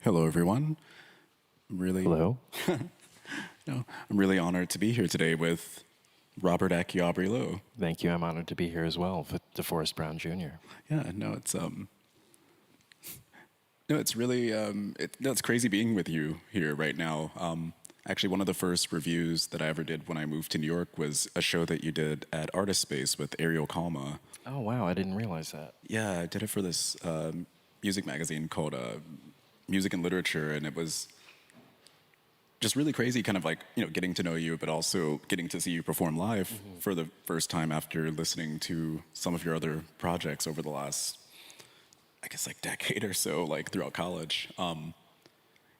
Hello, everyone. I'm really, Hello. no, I'm really honored to be here today with Robert Akiabri-Lowe. Thank you. I'm honored to be here as well with DeForest Brown Jr. Yeah, no, it's really, it's crazy being with you here right now. Actually, one of the first reviews that I ever did when I moved to New York was a show that you did at Artist Space with Ariel Kalma. Oh, wow. I didn't realize that. Yeah, I did it for this music magazine called Music and Literature, and it was just really crazy, kind of like, getting to know you, but also getting to see you perform live for the first time after listening to some of your other projects over the last, I guess, like decade or so, like throughout college.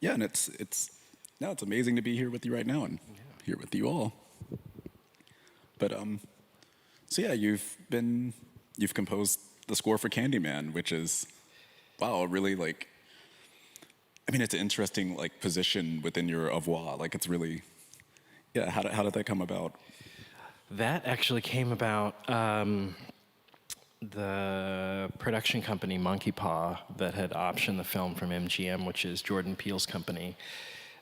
Yeah, and it's amazing to be here with you right now and here with you all. But so yeah, you've composed the score for Candyman, which is, wow, really like, I mean, it's an interesting like position within your oeuvre. Like, it's really, yeah. How did that come about? That actually came about the production company Monkey Paw that had optioned the film from MGM, which is Jordan Peele's company,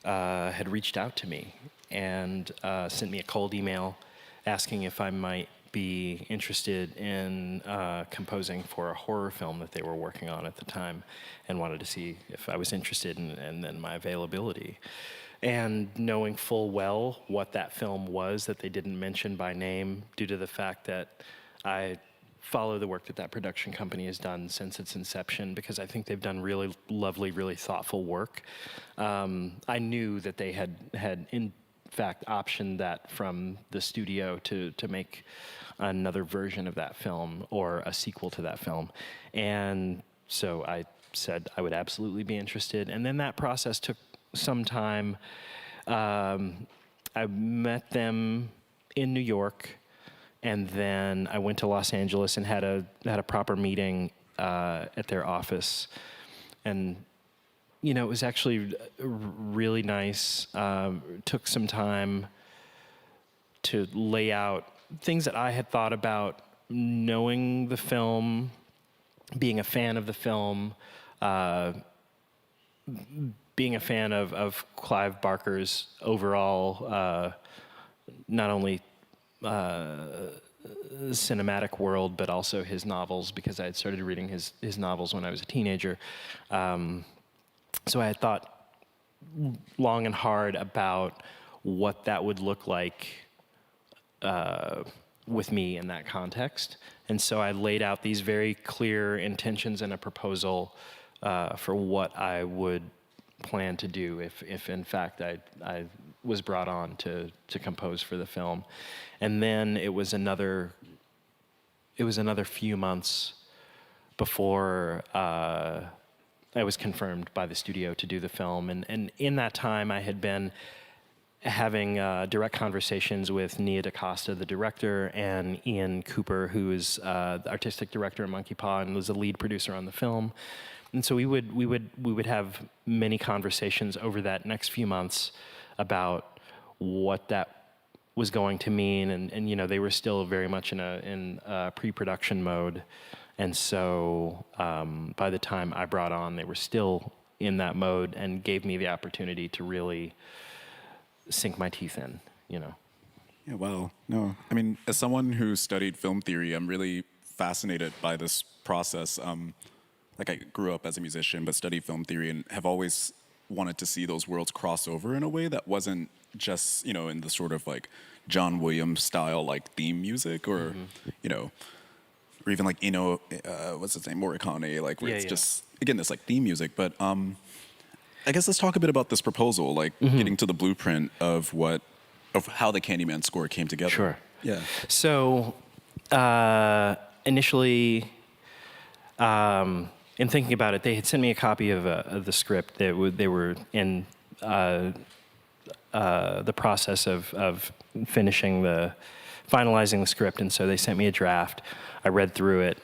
had reached out to me and sent me a cold email asking if I might be interested in composing for a horror film that they were working on at the time, and wanted to see if I was interested and then my availability. And knowing full well what that film was that they didn't mention by name, due to the fact that I follow the work that that production company has done since its inception, because I think they've done really lovely, really thoughtful work. I knew that they had in fact optioned that from the studio to make another version of that film or a sequel to that film. And so I said I would absolutely be interested. And then that process took some time. I met them in New York, and then I went to Los Angeles and had a proper meeting at their office. And it was actually really nice. Took some time to lay out things that I had thought about, knowing the film, being a fan of the film, being a fan of Clive Barker's overall, not only cinematic world, but also his novels, because I had started reading his novels when I was a teenager. So I had thought long and hard about what that would look like with me in that context. And so I laid out these very clear intentions and a proposal for what I would plan to do if in fact I was brought on to compose for the film. And then it was another few months before I was confirmed by the studio to do the film. And in that time, I had been having direct conversations with Nia DaCosta, the director, and Ian Cooper, who is the artistic director of Monkey Paw and was the lead producer on the film. And so we would have many conversations over that next few months about what that was going to mean. And they were still very much in pre-production mode. And so by the time I brought on, they were still in that mode and gave me the opportunity to really sink my teeth in. Yeah, well, no, I mean, as someone who studied film theory, I'm really fascinated by this process. Like, I grew up as a musician, but studied film theory and have always wanted to see those worlds cross over in a way that wasn't just, in the sort of like John Williams style, like theme music, or, or even like, what's his name, Morricone, like where it's just, again, this like theme music. But I guess let's talk a bit about this proposal, like getting to the blueprint of how the Candyman score came together. Sure. Yeah. So initially, in thinking about it, they had sent me a copy of the script. They were in the process of finalizing the script, and so they sent me a draft. I read through it,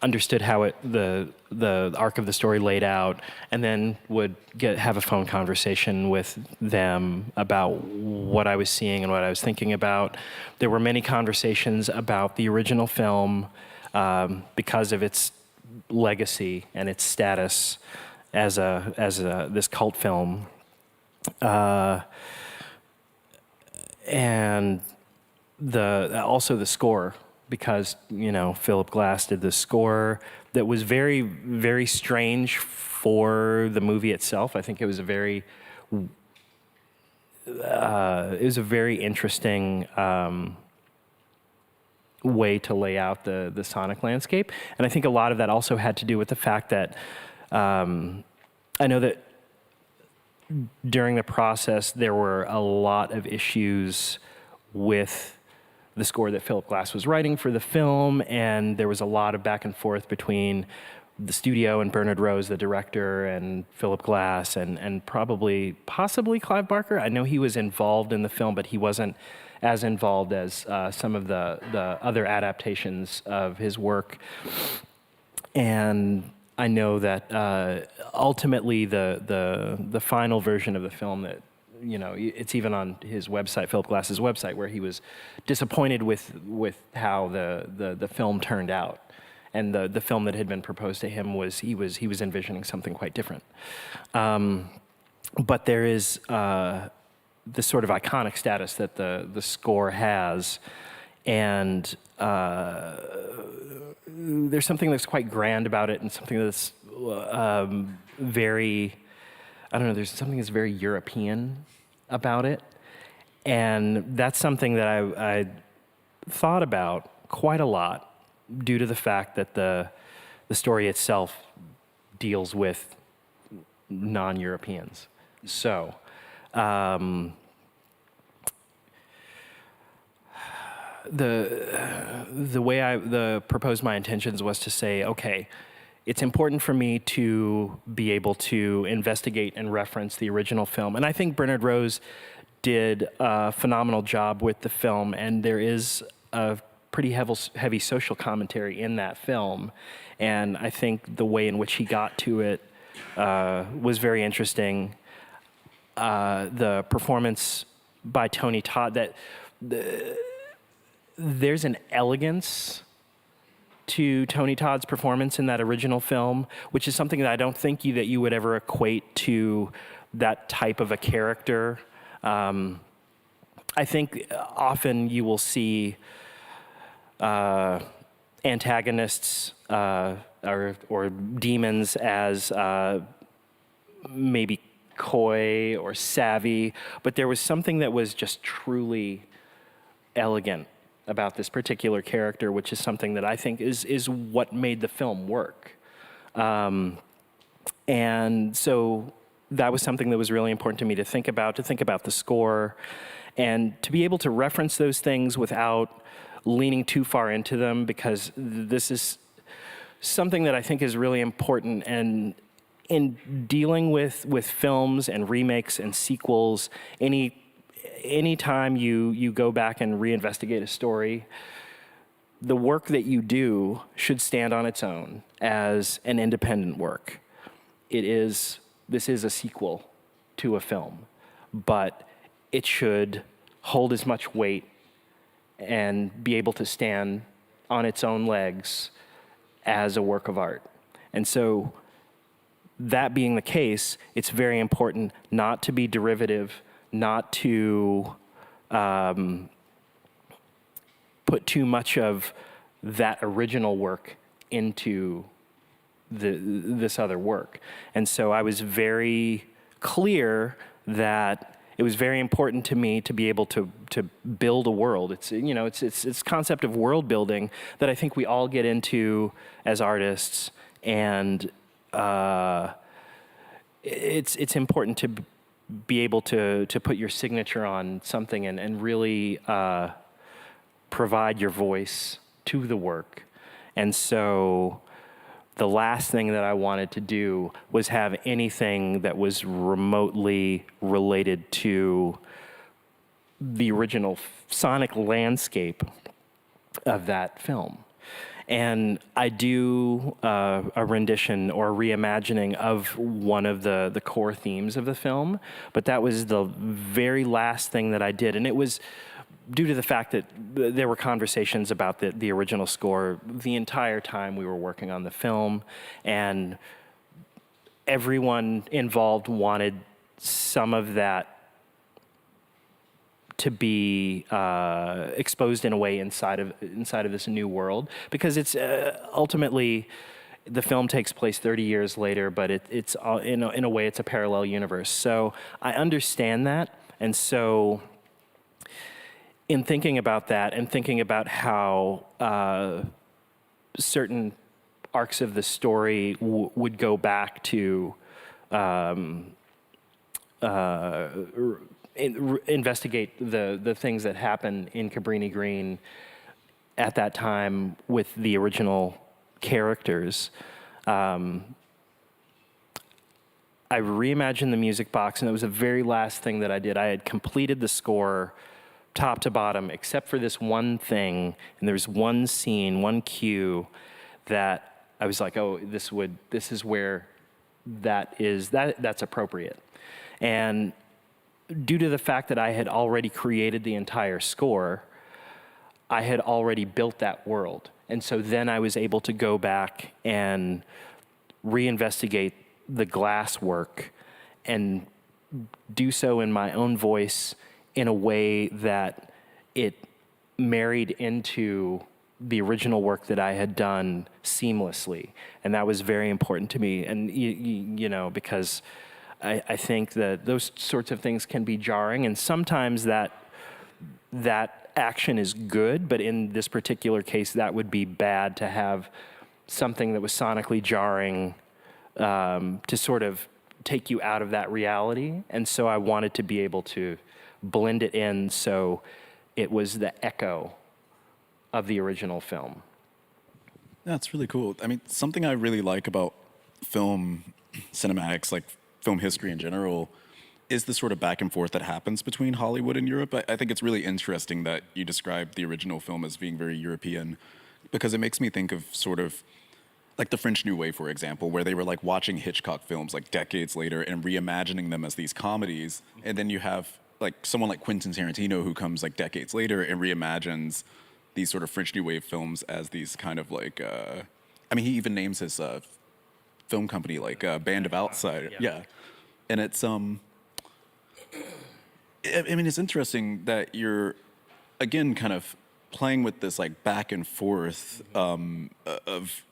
understood how the arc of the story laid out, and then would have a phone conversation with them about what I was seeing and what I was thinking about. There were many conversations about the original film because of its legacy and its status as this cult film, and also the score, because Philip Glass did the score that was very, very strange for the movie itself. I think it was a very interesting way to lay out the sonic landscape. And I think a lot of that also had to do with the fact that I know that during the process there were a lot of issues with the score that Philip Glass was writing for the film, and there was a lot of back and forth between the studio and Bernard Rose, the director, and Philip Glass, and possibly Clive Barker. I know he was involved in the film, but he wasn't as involved as some of the other adaptations of his work. And I know that ultimately the final version of the film that, it's even on his website, Philip Glass's website, where he was disappointed with how the film turned out. And the film that had been proposed to him was he was envisioning something quite different. But there is this sort of iconic status that the score has, and there's something that's quite grand about it, and something that's very, I don't know, there's something that's very European about it. And that's something that I thought about quite a lot, due to the fact that the story itself deals with non-Europeans. So, the way I proposed my intentions was to say, okay, it's important for me to be able to investigate and reference the original film. And I think Bernard Rose did a phenomenal job with the film, and there is a pretty heavy social commentary in that film. And I think the way in which he got to it was very interesting. The performance by Tony Todd, there's an elegance to Tony Todd's performance in that original film, which is something that I don't think that you would ever equate to that type of a character. I think often you will see antagonists or demons as maybe coy or savvy, but there was something that was just truly elegant about this particular character, which is something that I think is what made the film work. And so that was something that was really important to me to think about the score, and to be able to reference those things without leaning too far into them, because this is something that I think is really important. And in dealing with films and remakes and sequels, any time you go back and reinvestigate a story, the work that you do should stand on its own as an independent work. This is a sequel to a film, but it should hold as much weight and be able to stand on its own legs as a work of art. And so, that being the case, it's very important not to be derivative, not to put too much of that original work into this other work. And so I was very clear that it was very important to me to be able to build a world. It's concept of world building that I think we all get into as artists, and it's important to be able to put your signature on something and really provide your voice to the work. And so the last thing that I wanted to do was have anything that was remotely related to the original sonic landscape of that film. And I do a rendition or a reimagining of one of the core themes of the film, but that was the very last thing that I did. And it was due to the fact that there were conversations about the original score the entire time we were working on the film. And everyone involved wanted some of that to be exposed in a way inside of this new world, because it's ultimately the film takes place 30 years later, but it's in a way it's a parallel universe. So I understand that, and so in thinking about that and thinking about how certain arcs of the story would go back to investigate the things that happened in Cabrini Green at that time with the original characters. I reimagined the music box, and it was the very last thing that I did. I had completed the score top to bottom, except for this one thing, and there's one scene, one cue that I was like, oh, this is where that's appropriate. And due to the fact that I had already created the entire score, I had already built that world. And so then I was able to go back and reinvestigate the glass work and do so in my own voice in a way that it married into the original work that I had done seamlessly. And that was very important to me. And, you know, because I think that those sorts of things can be jarring, and sometimes that action is good, but in this particular case, that would be bad to have something that was sonically jarring to sort of take you out of that reality. And so I wanted to be able to blend it in so it was the echo of the original film. That's really cool. I mean, something I really like about film cinematics, like film history in general, is the sort of back and forth that happens between Hollywood and Europe. I think it's really interesting that you described the original film as being very European, because it makes me think of sort of like the French New Wave, for example, where they were like watching Hitchcock films like decades later and reimagining them as these comedies. And then you have like someone like Quentin Tarantino who comes like decades later and reimagines these sort of French New Wave films as these kind of like, I mean, he even names his film company like Band of Outside. Yeah. And it's, I mean, it's interesting that you're, again, kind of playing with this like back and forth of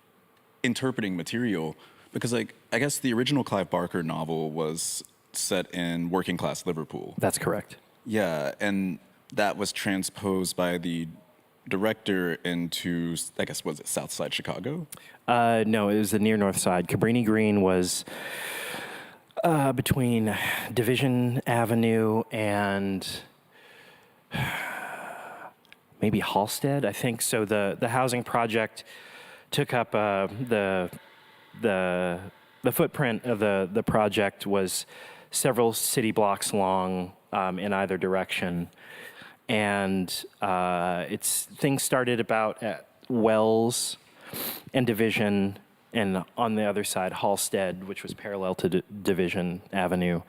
interpreting material, because like, I guess the original Clive Barker novel was set in working class Liverpool. That's correct. Yeah. And that was transposed by the director into, I guess, was it South Side Chicago? No, it was the near North Side. Cabrini Green was between Division Avenue and maybe Halsted, I think. So the housing project took up the footprint of the project was several city blocks long in either direction. And things started about at Wells and Division, and on the other side, Halsted, which was parallel to Division Avenue,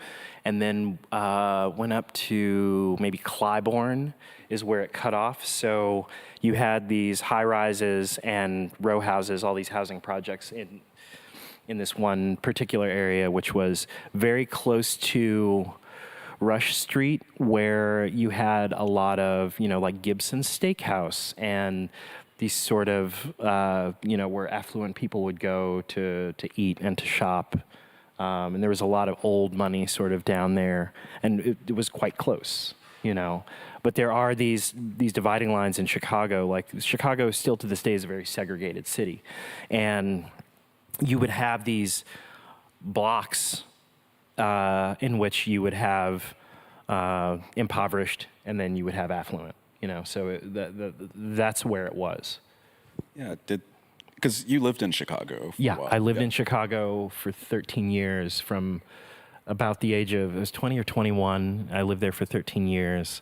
and then went up to maybe Clybourne is where it cut off. So you had these high rises and row houses, all these housing projects in this one particular area, which was very close to Rush Street, where you had a lot of, like Gibson's Steakhouse and these sort of, where affluent people would go to eat and to shop. And there was a lot of old money sort of down there, and it was quite close, But there are these dividing lines in Chicago. Like, Chicago still to this day is a very segregated city. And you would have these blocks in which you would have impoverished, and then you would have affluent. So that's where it was. Yeah, because you lived in Chicago for a while. I lived in Chicago for 13 years, from about the age of, it was 20 or 21. I lived there for 13 years.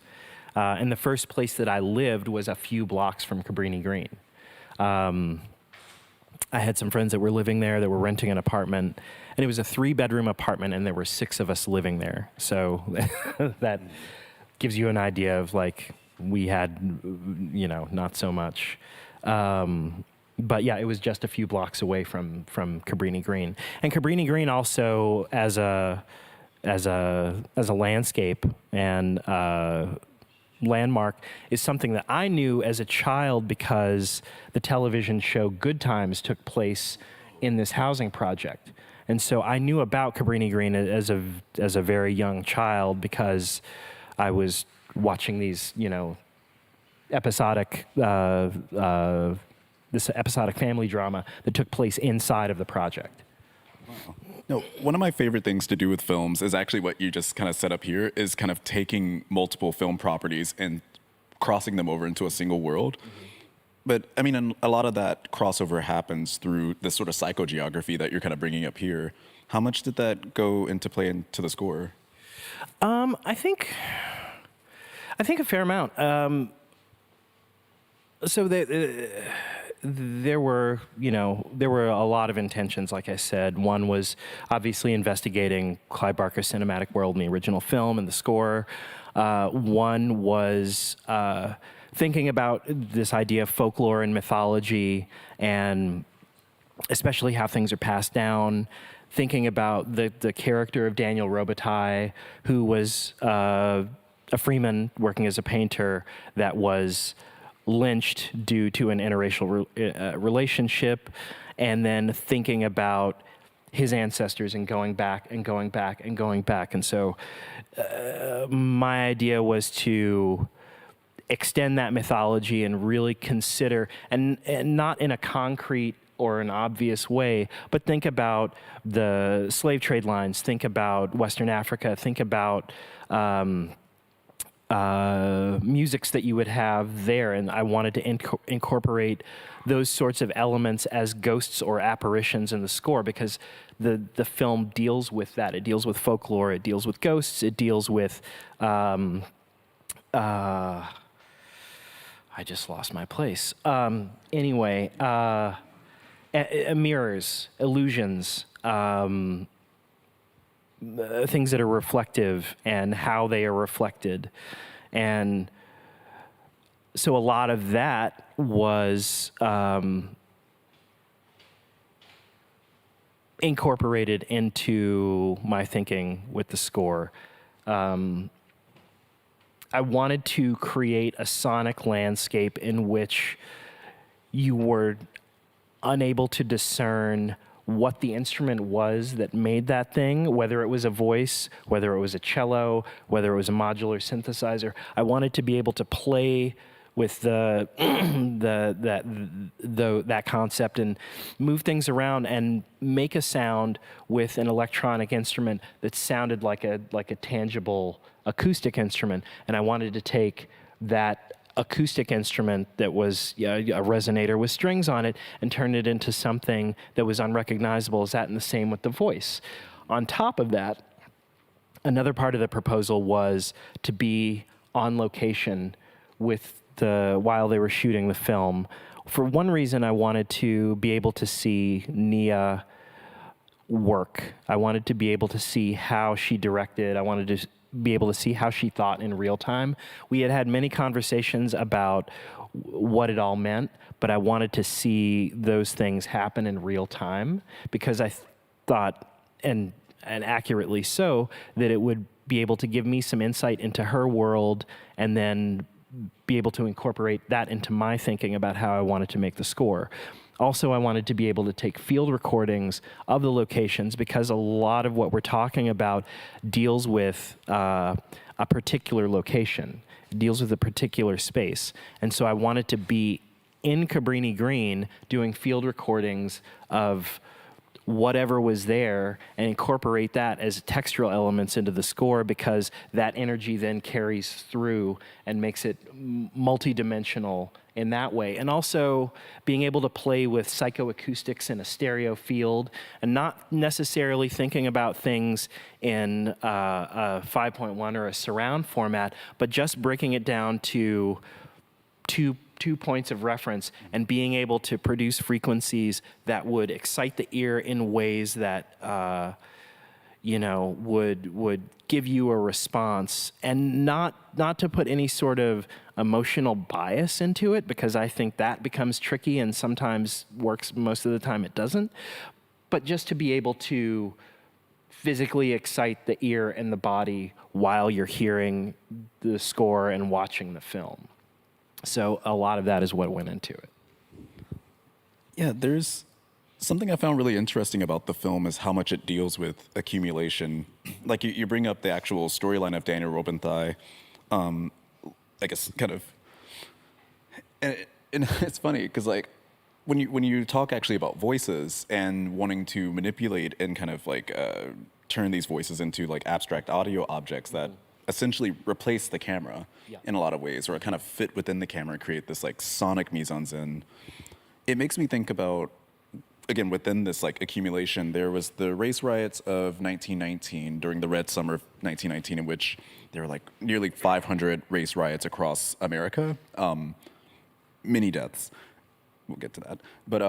And the first place that I lived was a few blocks from Cabrini Green. I had some friends that were living there that were renting an apartment, and it was a 3-bedroom apartment, and there were 6 of us living there. So that gives you an idea of, like, we had, not so much. But yeah, it was just a few blocks away from Cabrini Green. And Cabrini Green also as a landscape and landmark is something that I knew as a child because the television show Good Times took place in this housing project. And so I knew about Cabrini Green as a very young child because I was watching these, episodic this episodic family drama that took place inside of the project. No, one of my favorite things to do with films is actually what you just kind of set up here is kind of taking multiple film properties and crossing them over into a single world. Mm-hmm. But I mean, a lot of that crossover happens through this sort of psychogeography that you're kind of bringing up here. How much did that go into play into the score? I think a fair amount. So there were a lot of intentions, like I said. One was obviously investigating Clive Barker's cinematic world in the original film and the score. One was thinking about this idea of folklore and mythology, and especially how things are passed down. Thinking about the character of Daniel Robitaille, who was a freeman working as a painter that was lynched due to an interracial relationship, and then thinking about his ancestors and going back and going back and going back. And so my idea was to extend that mythology and really consider, and not in a concrete or an obvious way, but think about the slave trade lines, think about Western Africa, think about musics that you would have there, and I wanted to incorporate those sorts of elements as ghosts or apparitions in the score, because the film deals with that. It deals with folklore, it deals with ghosts, it deals with I just lost my place. Mirrors, illusions, things that are reflective and how they are reflected. And so a lot of that was incorporated into my thinking with the score. I wanted to create a sonic landscape in which you were unable to discern what the instrument was that made that thing, whether it was a voice, whether it was a cello, whether it was a modular synthesizer. I wanted to be able to play with that concept and move things around and make a sound with an electronic instrument that sounded like a tangible acoustic instrument. And I wanted to take that acoustic instrument that was a resonator with strings on it and turn it into something that was unrecognizable as that, and the same with the voice. On top of that, another part of the proposal was to be on location while they were shooting the film. For one reason, I wanted to be able to see Nia work. I wanted to be able to see how she directed. I wanted to be able to see how she thought in real time. We had many conversations about what it all meant, but I wanted to see those things happen in real time, because I thought, and accurately so, that it would be able to give me some insight into her world, and then be able to incorporate that into my thinking about how I wanted to make the score. Also, I wanted to be able to take field recordings of the locations, because a lot of what we're talking about deals with a particular location, it deals with a particular space. And so I wanted to be in Cabrini Green doing field recordings of whatever was there and incorporate that as textural elements into the score, because that energy then carries through and makes it multidimensional in that way. And also being able to play with psychoacoustics in a stereo field, and not necessarily thinking about things in a 5.1 or a surround format, but just breaking it down to two points of reference and being able to produce frequencies that would excite the ear in ways that would give you a response, and not to put any sort of emotional bias into it, because I think that becomes tricky and sometimes works, most of the time it doesn't, but just to be able to physically excite the ear and the body while you're hearing the score and watching the film. So a lot of that is what went into it. Yeah, there's something I found really interesting about the film is how much it deals with accumulation. Like you bring up the actual storyline of Daniel Robinthai, I guess kind of, and it's funny because like when you talk actually about voices and wanting to manipulate and kind of like turn these voices into like abstract audio objects that essentially replace the camera in a lot of ways, or kind of fit within the camera and create this like sonic mise-en-scène. It makes me think about, again, within this like accumulation, there was the race riots of 1919 during the Red Summer of 1919, in which there were like nearly 500 race riots across America, many deaths. We'll get to that. But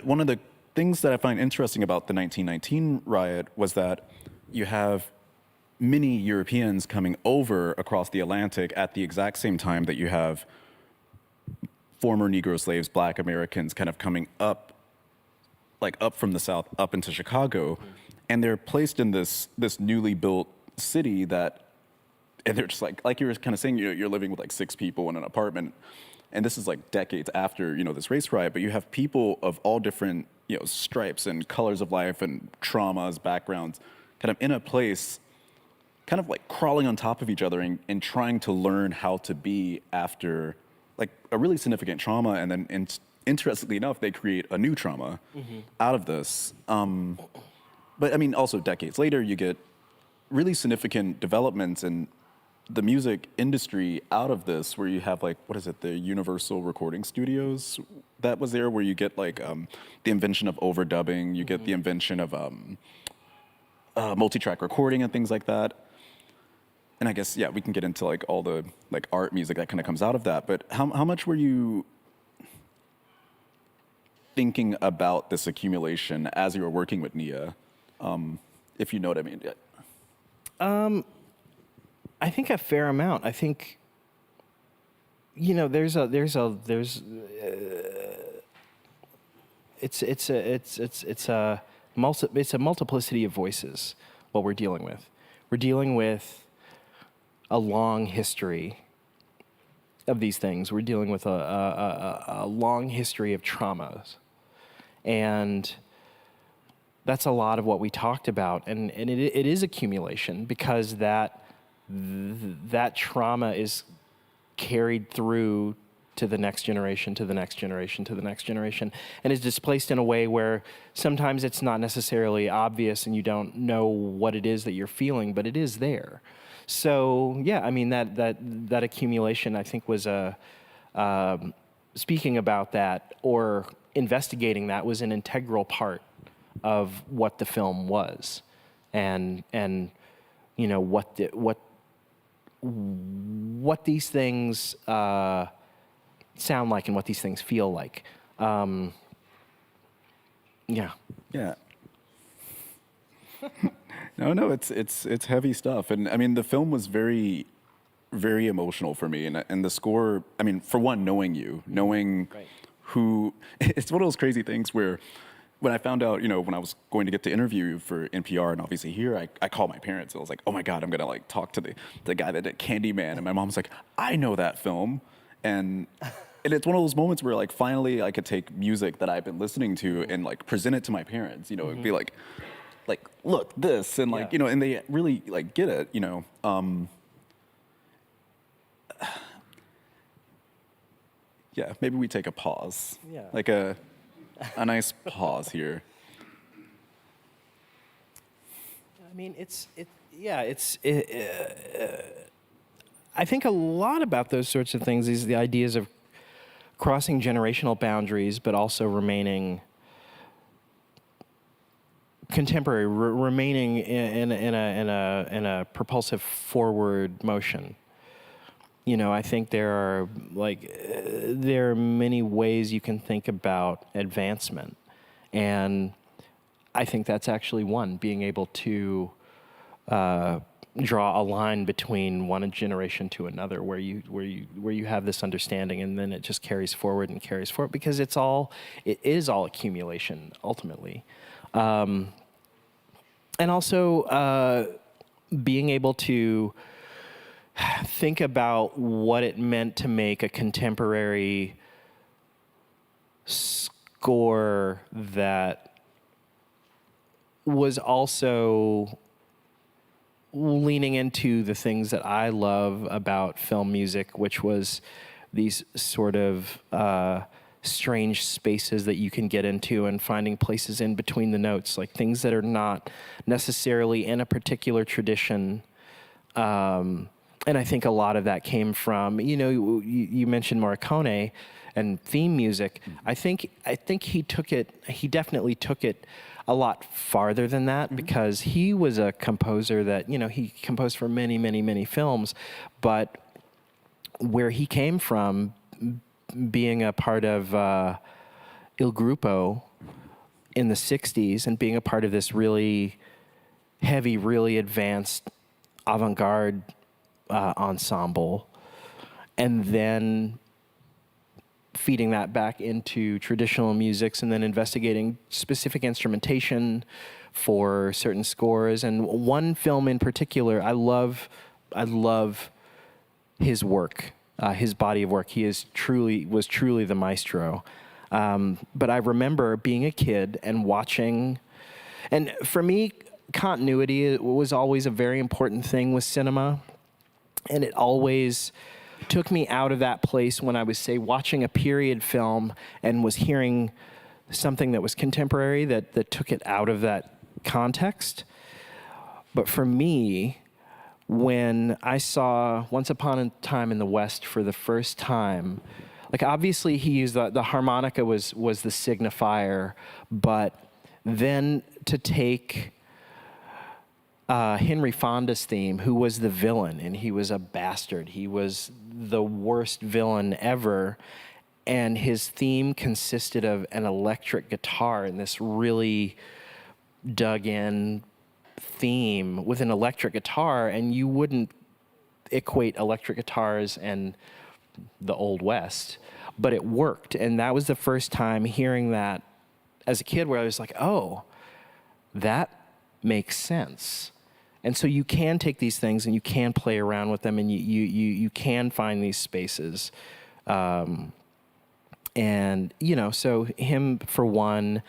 one of the things that I find interesting about the 1919 riot was that you have many Europeans coming over across the Atlantic at the exact same time that you have former Negro slaves, Black Americans, kind of coming up, like up from the South, up into Chicago, and they're placed in this newly built city that, and they're just like you were kind of saying, you're living with like 6 people in an apartment, and this is like decades after this race riot, but you have people of all different stripes and colors of life and traumas, backgrounds, kind of in a place, kind of like crawling on top of each other and trying to learn how to be after like a really significant trauma, and then interestingly enough, they create a new trauma out of this. But I mean, also decades later, you get really significant developments in the music industry out of this, where you have like, what is it, the Universal Recording Studios that was there, where you get like the invention of overdubbing, you get the invention of multi-track recording and things like that. And I guess, yeah, we can get into like all the like art music that kind of comes out of that. But how much were you thinking about this accumulation as you were working with Nia, if you know what I mean? I think a fair amount. I think, it's a multiplicity of voices. What we're dealing with, a long history of these things. We're dealing with a long history of traumas. And that's a lot of what we talked about. And it is accumulation, because that trauma is carried through to the next generation, to the next generation, to the next generation, and is displaced in a way where sometimes it's not necessarily obvious and you don't know what it is that you're feeling, but it is there. So yeah, I mean that accumulation, I think, was speaking about that or investigating that was an integral part of what the film was, and what these things sound like and what these things feel like. Yeah. No, it's heavy stuff, and I mean the film was very, very emotional for me, and the score. I mean, for one, knowing Right. who, it's one of those crazy things where when I found out, when I was going to get to interview for NPR and obviously here, I called my parents. I was like, oh my God, I'm gonna like talk to the guy that did Candyman, and my mom's like, I know that film, and it's one of those moments where like finally I could take music that I've been listening to and like present it to my parents, and be like, look, this, and like, and they really like get it, yeah, maybe we take a pause. Yeah. Like a nice pause here. I mean, I think a lot about those sorts of things is the ideas of crossing generational boundaries, but also remaining contemporary, remaining in a propulsive forward motion. I think there are many ways you can think about advancement, and I think that's actually one, being able to draw a line between one generation to another, where you have this understanding, and then it just carries forward and carries forward, because it is all accumulation ultimately, and also being able to think about what it meant to make a contemporary score that was also leaning into the things that I love about film music, which was these sort of strange spaces that you can get into, and finding places in between the notes, like things that are not necessarily in a particular tradition. And I think a lot of that came from, you mentioned Morricone and theme music. I think he definitely took it a lot farther than that, because he was a composer that, he composed for many, many, many films, but where he came from, being a part of Il Gruppo in the 60s, and being a part of this really heavy, really advanced avant-garde ensemble, and then feeding that back into traditional musics, and then investigating specific instrumentation for certain scores. And one film in particular, I love his work, his body of work. He was truly the maestro. But I remember being a kid and watching, and for me, continuity was always a very important thing with cinema. And it always took me out of that place when I was, say, watching a period film and was hearing something that was contemporary that took it out of that context. But for me, when I saw Once Upon a Time in the West for the first time, like, obviously he used the harmonica was the signifier, but then to take Henry Fonda's theme, who was the villain, and he was a bastard. He was the worst villain ever. And his theme consisted of an electric guitar, and this really dug in theme with an electric guitar, and you wouldn't equate electric guitars and the Old West, but it worked. And that was the first time hearing that as a kid, where I was like, oh, that makes sense. And so you can take these things and you can play around with them, and you can find these spaces. And, so him for one,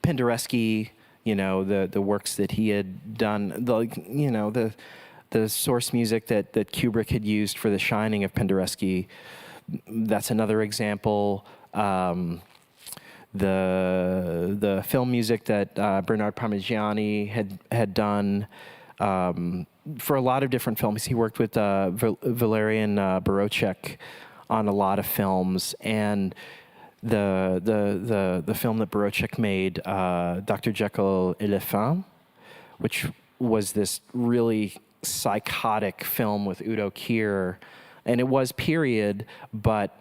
Penderecki, the works that he had done, the source music that Kubrick had used for The Shining of Penderecki, that's another example. The film music that Bernard Parmigiani had done, for a lot of different films. He worked with Valerian Borocek on a lot of films, and the film that Borocek made, Dr. Jekyll et les Femmes, which was this really psychotic film with Udo Kier, and it was period, but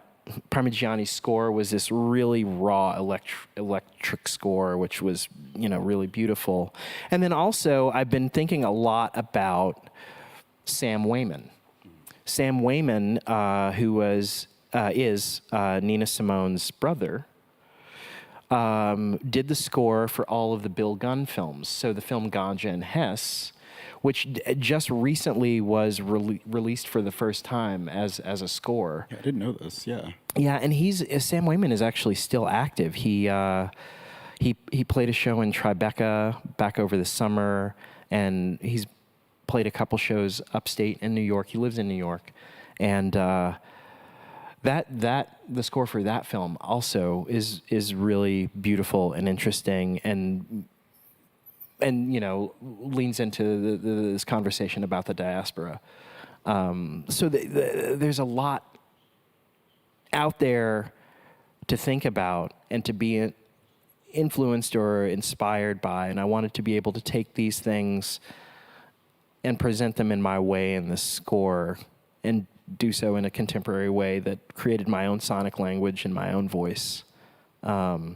Parmigiani's score was this really raw electric score, which was, really beautiful. And then also, I've been thinking a lot about Sam Wayman. Sam Wayman, who is Nina Simone's brother, did the score for all of the Bill Gunn films. So the film Ganja and Hess, which just recently was released for the first time as a score. Yeah, I didn't know this. Yeah. Yeah, and Sam Wayman is actually still active. He played a show in Tribeca back over the summer, and he's played a couple shows upstate in New York. He lives in New York, and the score for that film also is really beautiful and interesting, and leans into this conversation about the diaspora. So there's a lot out there to think about and to be influenced or inspired by, and I wanted to be able to take these things and present them in my way in the score, and do so in a contemporary way that created my own sonic language and my own voice. I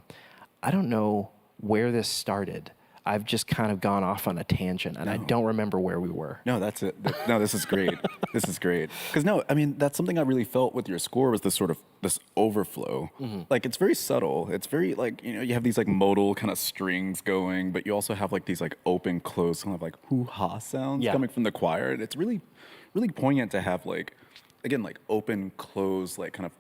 don't know where this started. I've just kind of gone off on a tangent, and I don't remember where we were. No, that's it. No, this is great. This is great. Because no, I mean, that's something I really felt with your score was this sort of this overflow. Like it's very subtle. It's very like, you know, you have these like modal kind of strings going, but you also have like these like open, close kind of like hoo-ha sounds coming from the choir. And it's really, really poignant to have like, again, like open, close, like kind of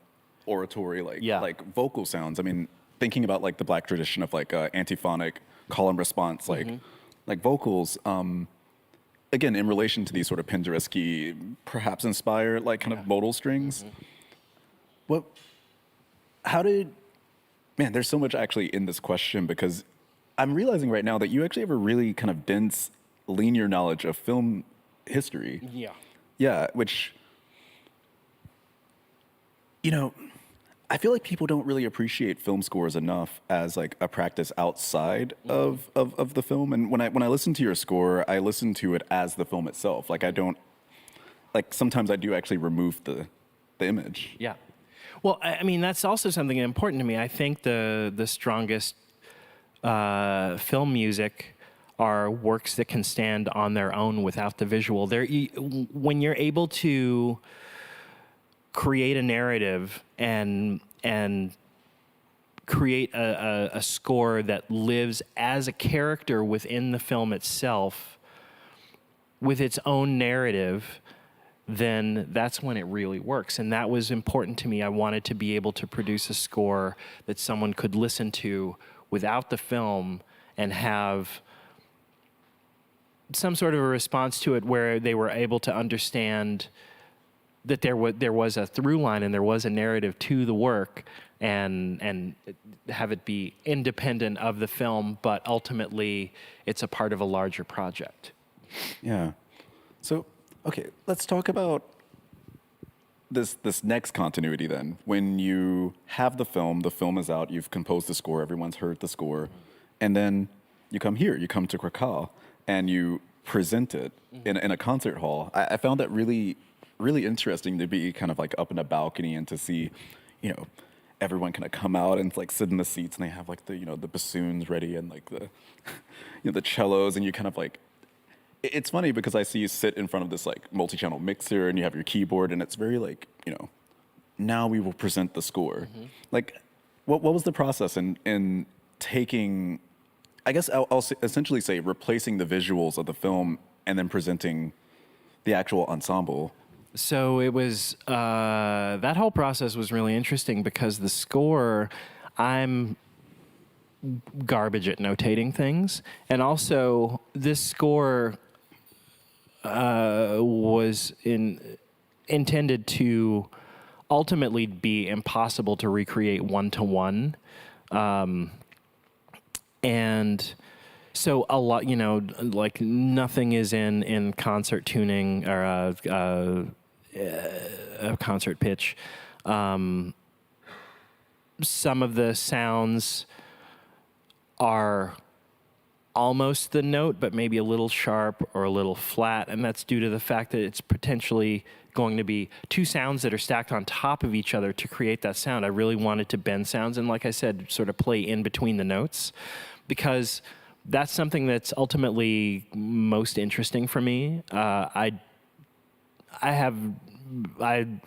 oratory, like vocal sounds. I mean, thinking about like the Black tradition of like antiphonic call and response, like vocals, again, in relation to these sort of Penderecki, perhaps inspired, like kind of modal strings. Man, there's so much actually in this question because I'm realizing right now that you actually have a really kind of dense, linear knowledge of film history. Yeah. Yeah, which, you know, I feel like people don't really appreciate film scores enough as like a practice outside of the film. And when I listen to your score, I listen to it as the film itself. Like I don't, like sometimes I do actually remove the image. Yeah. Well, I mean, that's also something important to me. I think the strongest film music are works that can stand on their own without the visual. When you're able to create a narrative and create a score that lives as a character within the film itself with its own narrative, then that's when it really works. And that was important to me. I wanted to be able to produce a score that someone could listen to without the film and have some sort of a response to it where they were able to understand that there was a through line and there was a narrative to the work, and have it be independent of the film, but ultimately it's a part of a larger project. Yeah. So, okay, let's talk about this next continuity then. When you have the film is out, you've composed the score, everyone's heard the score, and then you come here, you come to Krakow, and you present it in a concert hall. I found that really interesting to be kind of like up in a balcony and to see, you know, everyone kind of come out and like sit in the seats and they have like the, you know, the bassoons ready and like the, you know, the cellos, and you kind of like, it's funny because I see you sit in front of this like multi-channel mixer and you have your keyboard and it's very like, you know, now we will present the score. Like, what was the process in taking, I guess I'll essentially say replacing the visuals of the film and then presenting the actual ensemble? So it was, that whole process was really interesting because the score, I'm garbage at notating things. And also this score was intended to ultimately be impossible to recreate one-to-one. And so a lot, you know, like nothing is in concert tuning or a concert pitch. Some of the sounds are almost the note, but maybe a little sharp or a little flat, and that's due to the fact that it's potentially going to be two sounds that are stacked on top of each other to create that sound. I really wanted to bend sounds and, like I said, sort of play in between the notes, because that's something that's ultimately most interesting for me. I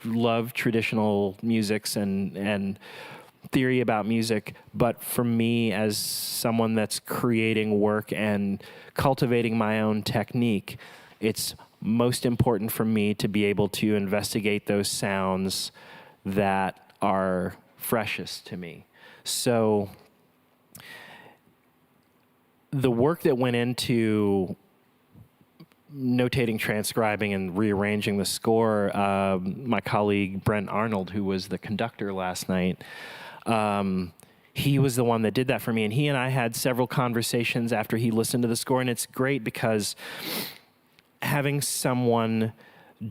love traditional musics and theory about music, but for me, as someone that's creating work and cultivating my own technique, it's most important for me to be able to investigate those sounds that are freshest to me. So the work that went into notating, transcribing, and rearranging the score, my colleague Brent Arnold, who was the conductor last night, he was the one that did that for me. And he and I had several conversations after he listened to the score. And it's great because having someone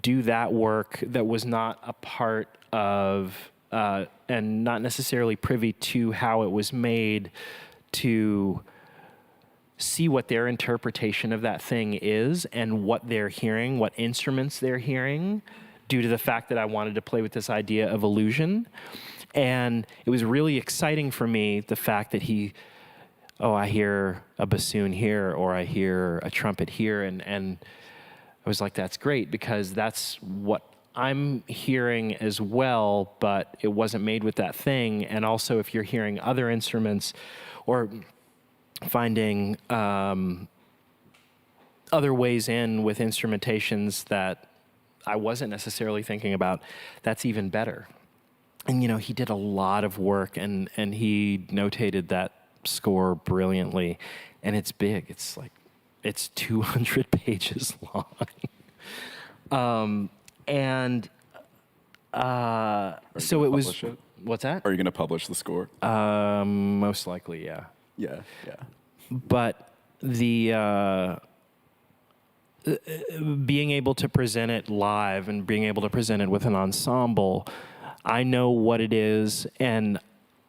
do that work that was not a part of, and not necessarily privy to how it was made, to see what their interpretation of that thing is and what they're hearing, what instruments they're hearing, due to the fact that I wanted to play with this idea of illusion. And it was really exciting for me, the fact that he oh, I hear a bassoon here, or I hear a trumpet here, and I was like, that's great, because that's what I'm hearing as well, but it wasn't made with that thing. And also, if you're hearing other instruments or finding other ways in with instrumentations that I wasn't necessarily thinking about, that's even better. And he did a lot of work, and he notated that score brilliantly. And it's big. It's 200 pages long. And so it was. Publish it? What's that? Are you going to publish the score? Most likely, yeah. Yeah, yeah. But the being able to present it live and being able to present it with an ensemble, I know what it is, and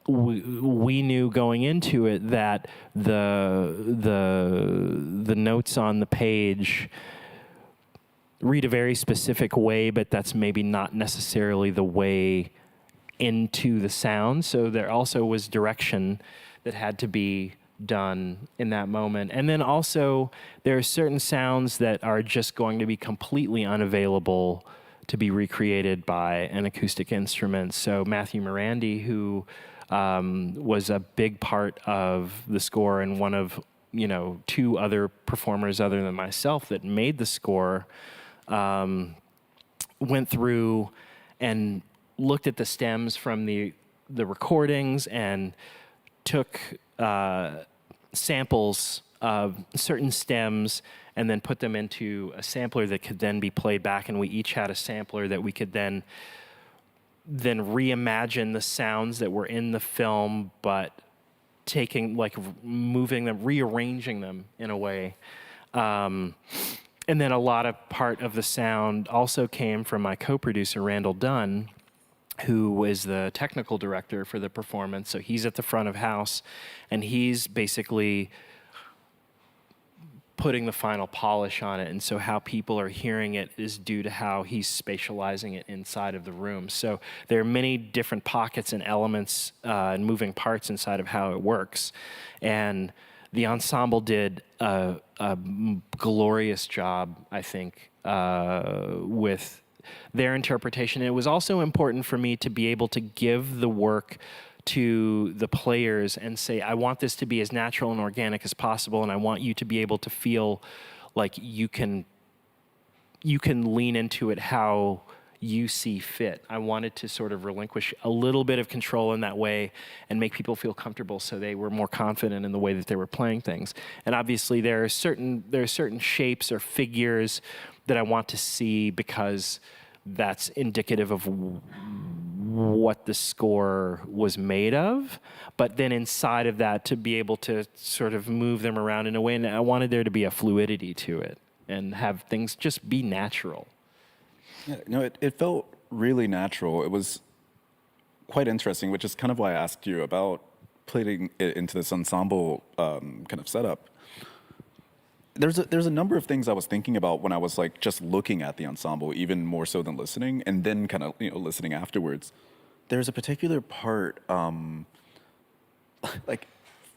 we knew going into it that the notes on the page read a very specific way, but that's maybe not necessarily the way into the sound. So there also was direction that had to be done in that moment. And then also there are certain sounds that are just going to be completely unavailable to be recreated by an acoustic instrument. So Matthew Morandi, who was a big part of the score and one of, two other performers other than myself that made the score, went through and looked at the stems from the recordings and took samples of certain stems and then put them into a sampler that could then be played back. And we each had a sampler that we could then reimagine the sounds that were in the film, but moving them, rearranging them in a way. And then a lot of part of the sound also came from my co-producer, Randall Dunn, who is the technical director for the performance. So he's at the front of house, and he's basically putting the final polish on it. And so how people are hearing it is due to how he's spatializing it inside of the room. So there are many different pockets and elements and moving parts inside of how it works. And the ensemble did a glorious job, I think, with their interpretation. It was also important for me to be able to give the work to the players and say, I want this to be as natural and organic as possible, and I want you to be able to feel like you can lean into it how you see fit. I wanted to sort of relinquish a little bit of control in that way and make people feel comfortable so they were more confident in the way that they were playing things. And obviously there are certain shapes or figures that I want to see because that's indicative of what the score was made of. But then inside of that, to be able to sort of move them around in a way, and I wanted there to be a fluidity to it and have things just be natural. Yeah, no, it felt really natural. It was quite interesting, which is kind of why I asked you about putting it into this ensemble kind of setup. There's a number of things I was thinking about when I was like just looking at the ensemble, even more so than listening, and then kind of listening afterwards. There's a particular part, like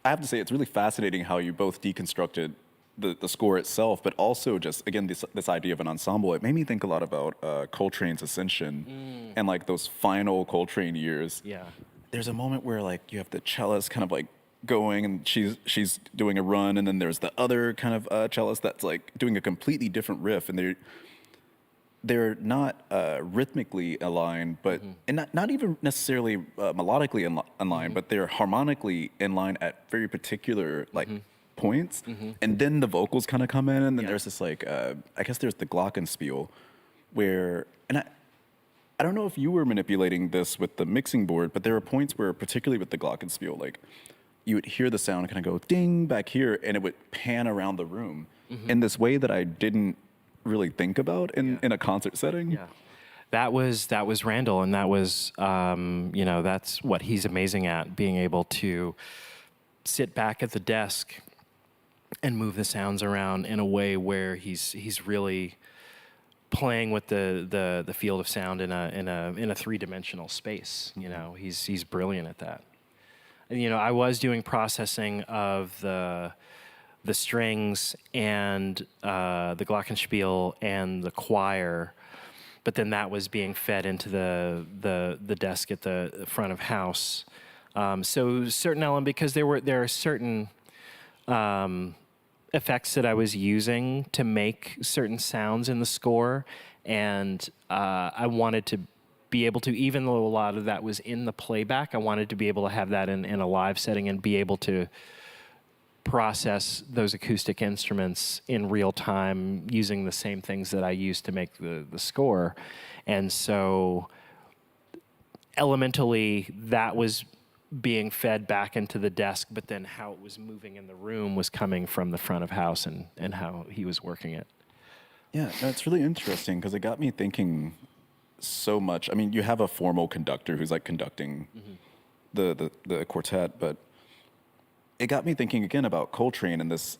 I have to say, it's really fascinating how you both deconstructed the score itself, but also just again this idea of an ensemble. It made me think a lot about Coltrane's Ascension and like those final Coltrane years. Yeah. There's a moment where like you have the cellist kind of like going and she's doing a run, and then there's the other kind of cellist that's like doing a completely different riff, and they're not rhythmically aligned, but and not even necessarily melodically in line, but they're harmonically in line at very particular like points, and then the vocals kind of come in, and then there's this like I guess there's the glockenspiel where, and I don't know if you were manipulating this with the mixing board, but there are points where, particularly with the glockenspiel, like you would hear the sound kind of go ding back here, and it would pan around the room in this way that I didn't really think about in a concert setting. Yeah. That was Randall, and that was that's what he's amazing at, being able to sit back at the desk and move the sounds around in a way where he's really playing with the field of sound in a three-dimensional space. He's brilliant at that. I was doing processing of the strings and the glockenspiel and the choir, but then that was being fed into the desk at the front of house. So certain element, because there are certain effects that I was using to make certain sounds in the score, and I wanted to be able to, even though a lot of that was in the playback, I wanted to be able to have that in a live setting and be able to process those acoustic instruments in real time using the same things that I used to make the score. And so elementally, that was being fed back into the desk, but then how it was moving in the room was coming from the front of house and how he was working it. Yeah, that's really interesting because it got me thinking so much. I mean, you have a formal conductor who's like conducting the quartet, but it got me thinking again about Coltrane and this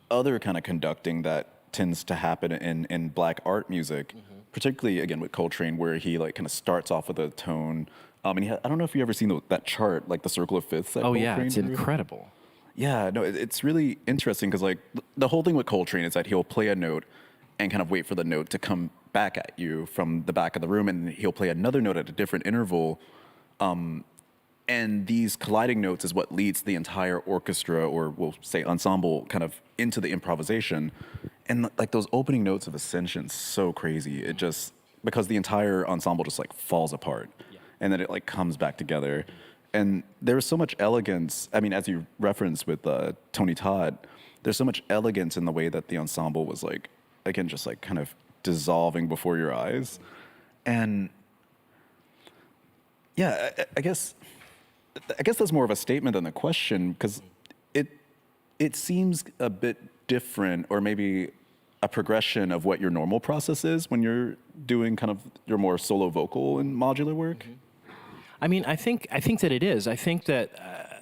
other kind of conducting that tends to happen in black art music, particularly again with Coltrane, where he like kind of starts off with a tone. And I don't know if you ever seen that chart, like the circle of fifths. That Yeah, Coltrane it's drew. incredible. Yeah, no, it's really interesting because like the whole thing with Coltrane is that he'll play a note and kind of wait for the note to come back at you from the back of the room, and he'll play another note at a different interval. And these colliding notes is what leads the entire orchestra, or we'll say ensemble, kind of into the improvisation. And like those opening notes of Ascension, so crazy. It just, because the entire ensemble just like falls apart. Yeah. And then it like comes back together. And there's so much elegance. I mean, as you referenced with Tony Todd, there's so much elegance in the way that the ensemble was like, again, just like kind of dissolving before your eyes. And yeah, I guess that's more of a statement than a question, because it seems a bit different, or maybe a progression of what your normal process is when you're doing kind of your more solo vocal and modular work. I mean, I think that it is. I think that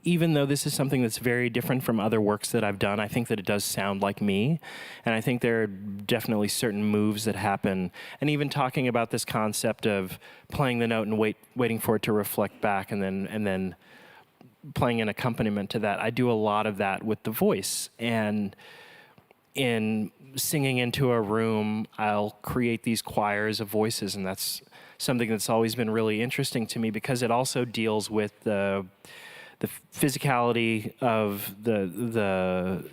even though this is something that's very different from other works that I've done, I think that it does sound like me. And I think there are definitely certain moves that happen. And even talking about this concept of playing the note and waiting for it to reflect back, and then playing an accompaniment to that, I do a lot of that with the voice. And in singing into a room, I'll create these choirs of voices, and that's something that's always been really interesting to me, because it also deals with the physicality of the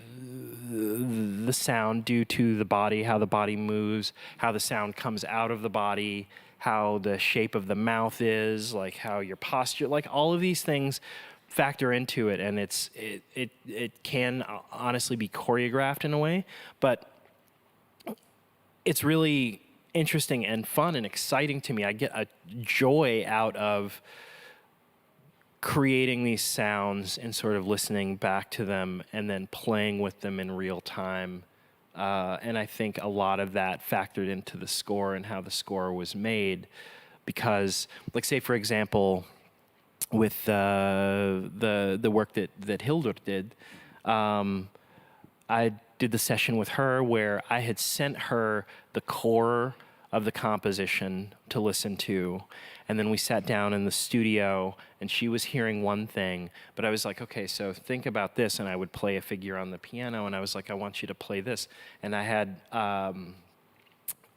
sound due to the body, how the body moves, how the sound comes out of the body, how the shape of the mouth is, like how your posture, like all of these things factor into it. And it can honestly be choreographed in a way, but it's really interesting and fun and exciting to me. I get a joy out of creating these sounds and sort of listening back to them and then playing with them in real time. And I think a lot of that factored into the score and how the score was made, because, like, say, for example, with the work that Hildur did, I did the session with her where I had sent her the core of the composition to listen to, and then we sat down in the studio and she was hearing one thing, but I was like, okay, so think about this, and I would play a figure on the piano, and I was like, I want you to play this. And I had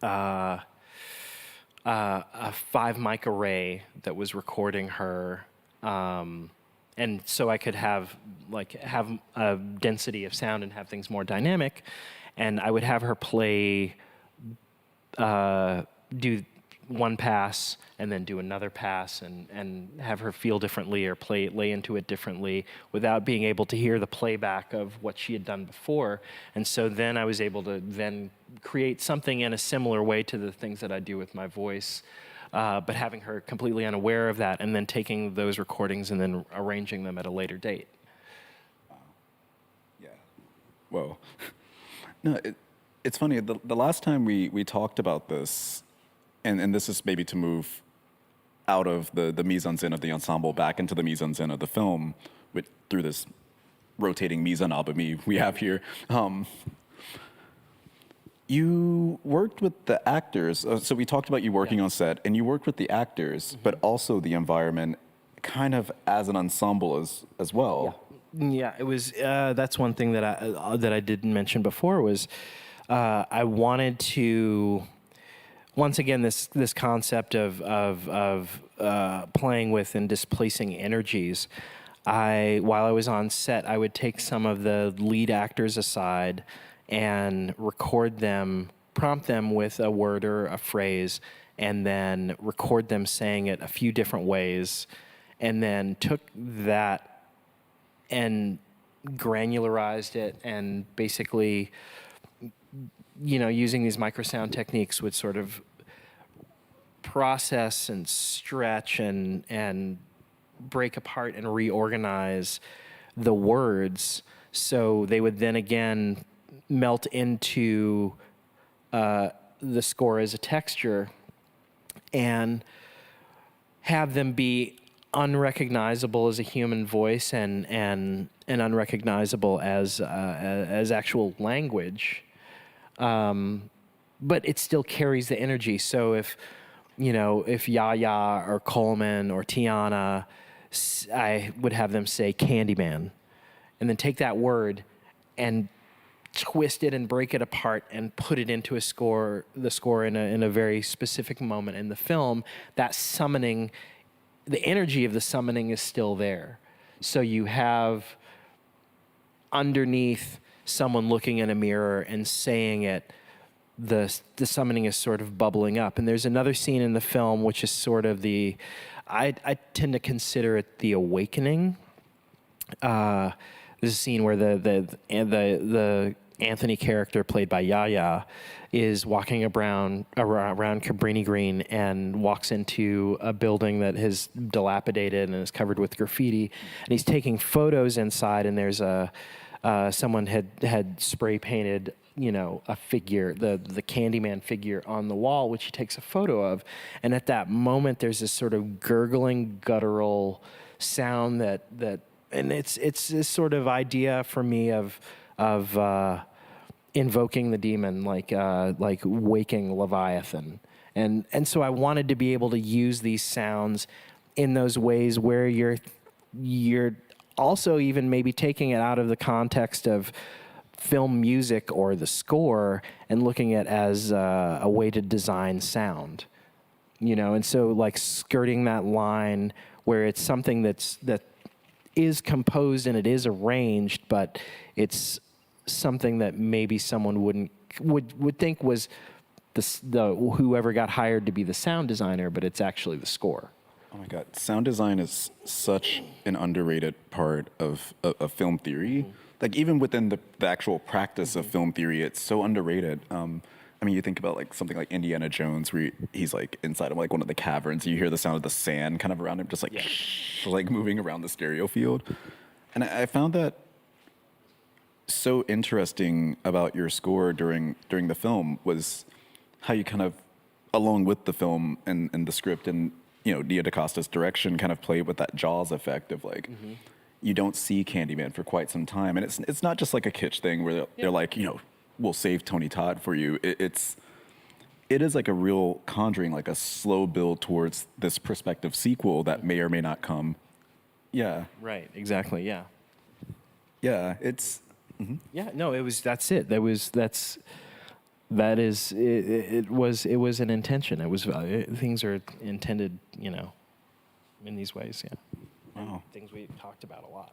a 5 mic array that was recording her, and so I could have a density of sound and have things more dynamic. And I would have her play, do one pass and then do another pass, and have her feel differently or lay into it differently without being able to hear the playback of what she had done before. And so then I was able to then create something in a similar way to the things that I do with my voice, but having her completely unaware of that, and then taking those recordings and then arranging them at a later date. Wow. Yeah. Whoa. No, it's funny. The last time we talked about this, and this is maybe to move out of the mise-en-scène of the ensemble back into the mise-en-scène of the film through this rotating mise-en-abemi we have here. You worked with the actors. So we talked about you working on set, and you worked with the actors, but also the environment. kind of as an ensemble as well. Yeah, it was. That's one thing that I didn't mention before was I wanted to once again this concept of playing with and displacing energies. While I was on set, I would take some of the lead actors aside and record them, prompt them with a word or a phrase, and then record them saying it a few different ways, and then took that and granularized it, and basically, using these microsound techniques would sort of process and stretch and break apart and reorganize the words so they would then again melt into the score as a texture and have them be unrecognizable as a human voice and unrecognizable as actual language, but it still carries the energy. So if Yaya or Coleman or Tiana, I would have them say Candyman, and then take that word and twist it and break it apart and put it into the score in a very specific moment in the film. That summoning, the energy of the summoning is still there. So you have underneath someone looking in a mirror and saying it, the summoning is sort of bubbling up. And there's another scene in the film which is sort of I tend to consider it the awakening. There's a scene where the Anthony character played by Yaya is walking around Cabrini Green and walks into a building that is dilapidated and is covered with graffiti, and he's taking photos inside, and there's someone had spray painted a figure, the Candyman figure on the wall, which he takes a photo of. And at that moment, there's this sort of gurgling, guttural sound that and it's this sort of idea for me of invoking the demon, like waking Leviathan. And so I wanted to be able to use these sounds in those ways where you're also even maybe taking it out of the context of film music or the score and looking at it as a way to design sound, and so like skirting that line where it's something that is composed and it is arranged, but it's something that maybe someone would think was the whoever got hired to be the sound designer, but it's actually the score. Oh my God, sound design is such an underrated part of film theory. Mm-hmm. Like even within the actual practice of film theory, it's so underrated. I mean, you think about like something like Indiana Jones, where he's like inside of like one of the caverns. You hear the sound of the sand kind of around him, just like like moving around the stereo field. And I found that so interesting about your score during the film was how you kind of, along with the film and the script and Nia DaCosta's direction, kind of played with that Jaws effect of like. Mm-hmm. You don't see Candyman for quite some time, and it's not just like a kitsch thing where they're like, we'll save Tony Todd for you. It is like a real conjuring, like a slow build towards this prospective sequel that may or may not come. Yeah. Right. Exactly. Yeah. Yeah. It's. Mm-hmm. Yeah. No. It was. That's it. It was an intention. It was things are intended. In these ways. Yeah. Wow. Things we talked about a lot.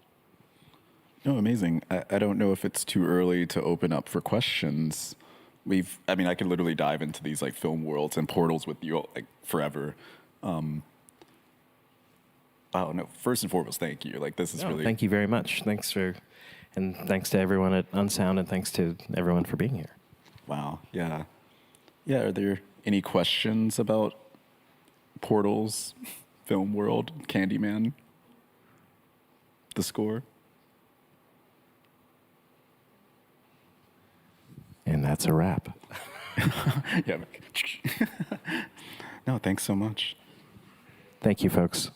No, amazing. I don't know if it's too early to open up for questions. I could literally dive into these like film worlds and portals with you like forever. Oh no! First and foremost, thank you. Like this is really. Thank you very much. Thanks to everyone at Unsound, and thanks to everyone for being here. Wow. Yeah. Yeah. Are there any questions about portals, film world, Candyman? The score. And that's a wrap. Yeah. No, thanks so much. Thank you, folks.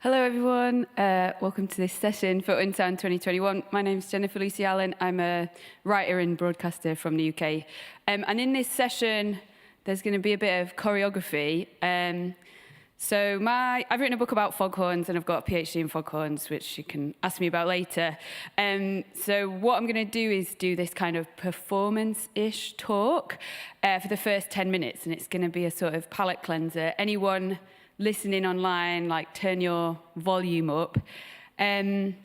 Hello, everyone. Welcome to this session for Unsound 2021. My name is Jennifer Lucy Allen. I'm a writer and broadcaster from the UK. And in this session, there's going to be a bit of choreography. I've written a book about foghorns, and I've got a PhD in foghorns, which you can ask me about later. So what I'm going to do is do this kind of performance-ish talk for the first 10 minutes, and it's going to be a sort of palate cleanser. Anyone listening online, like, turn your volume up. And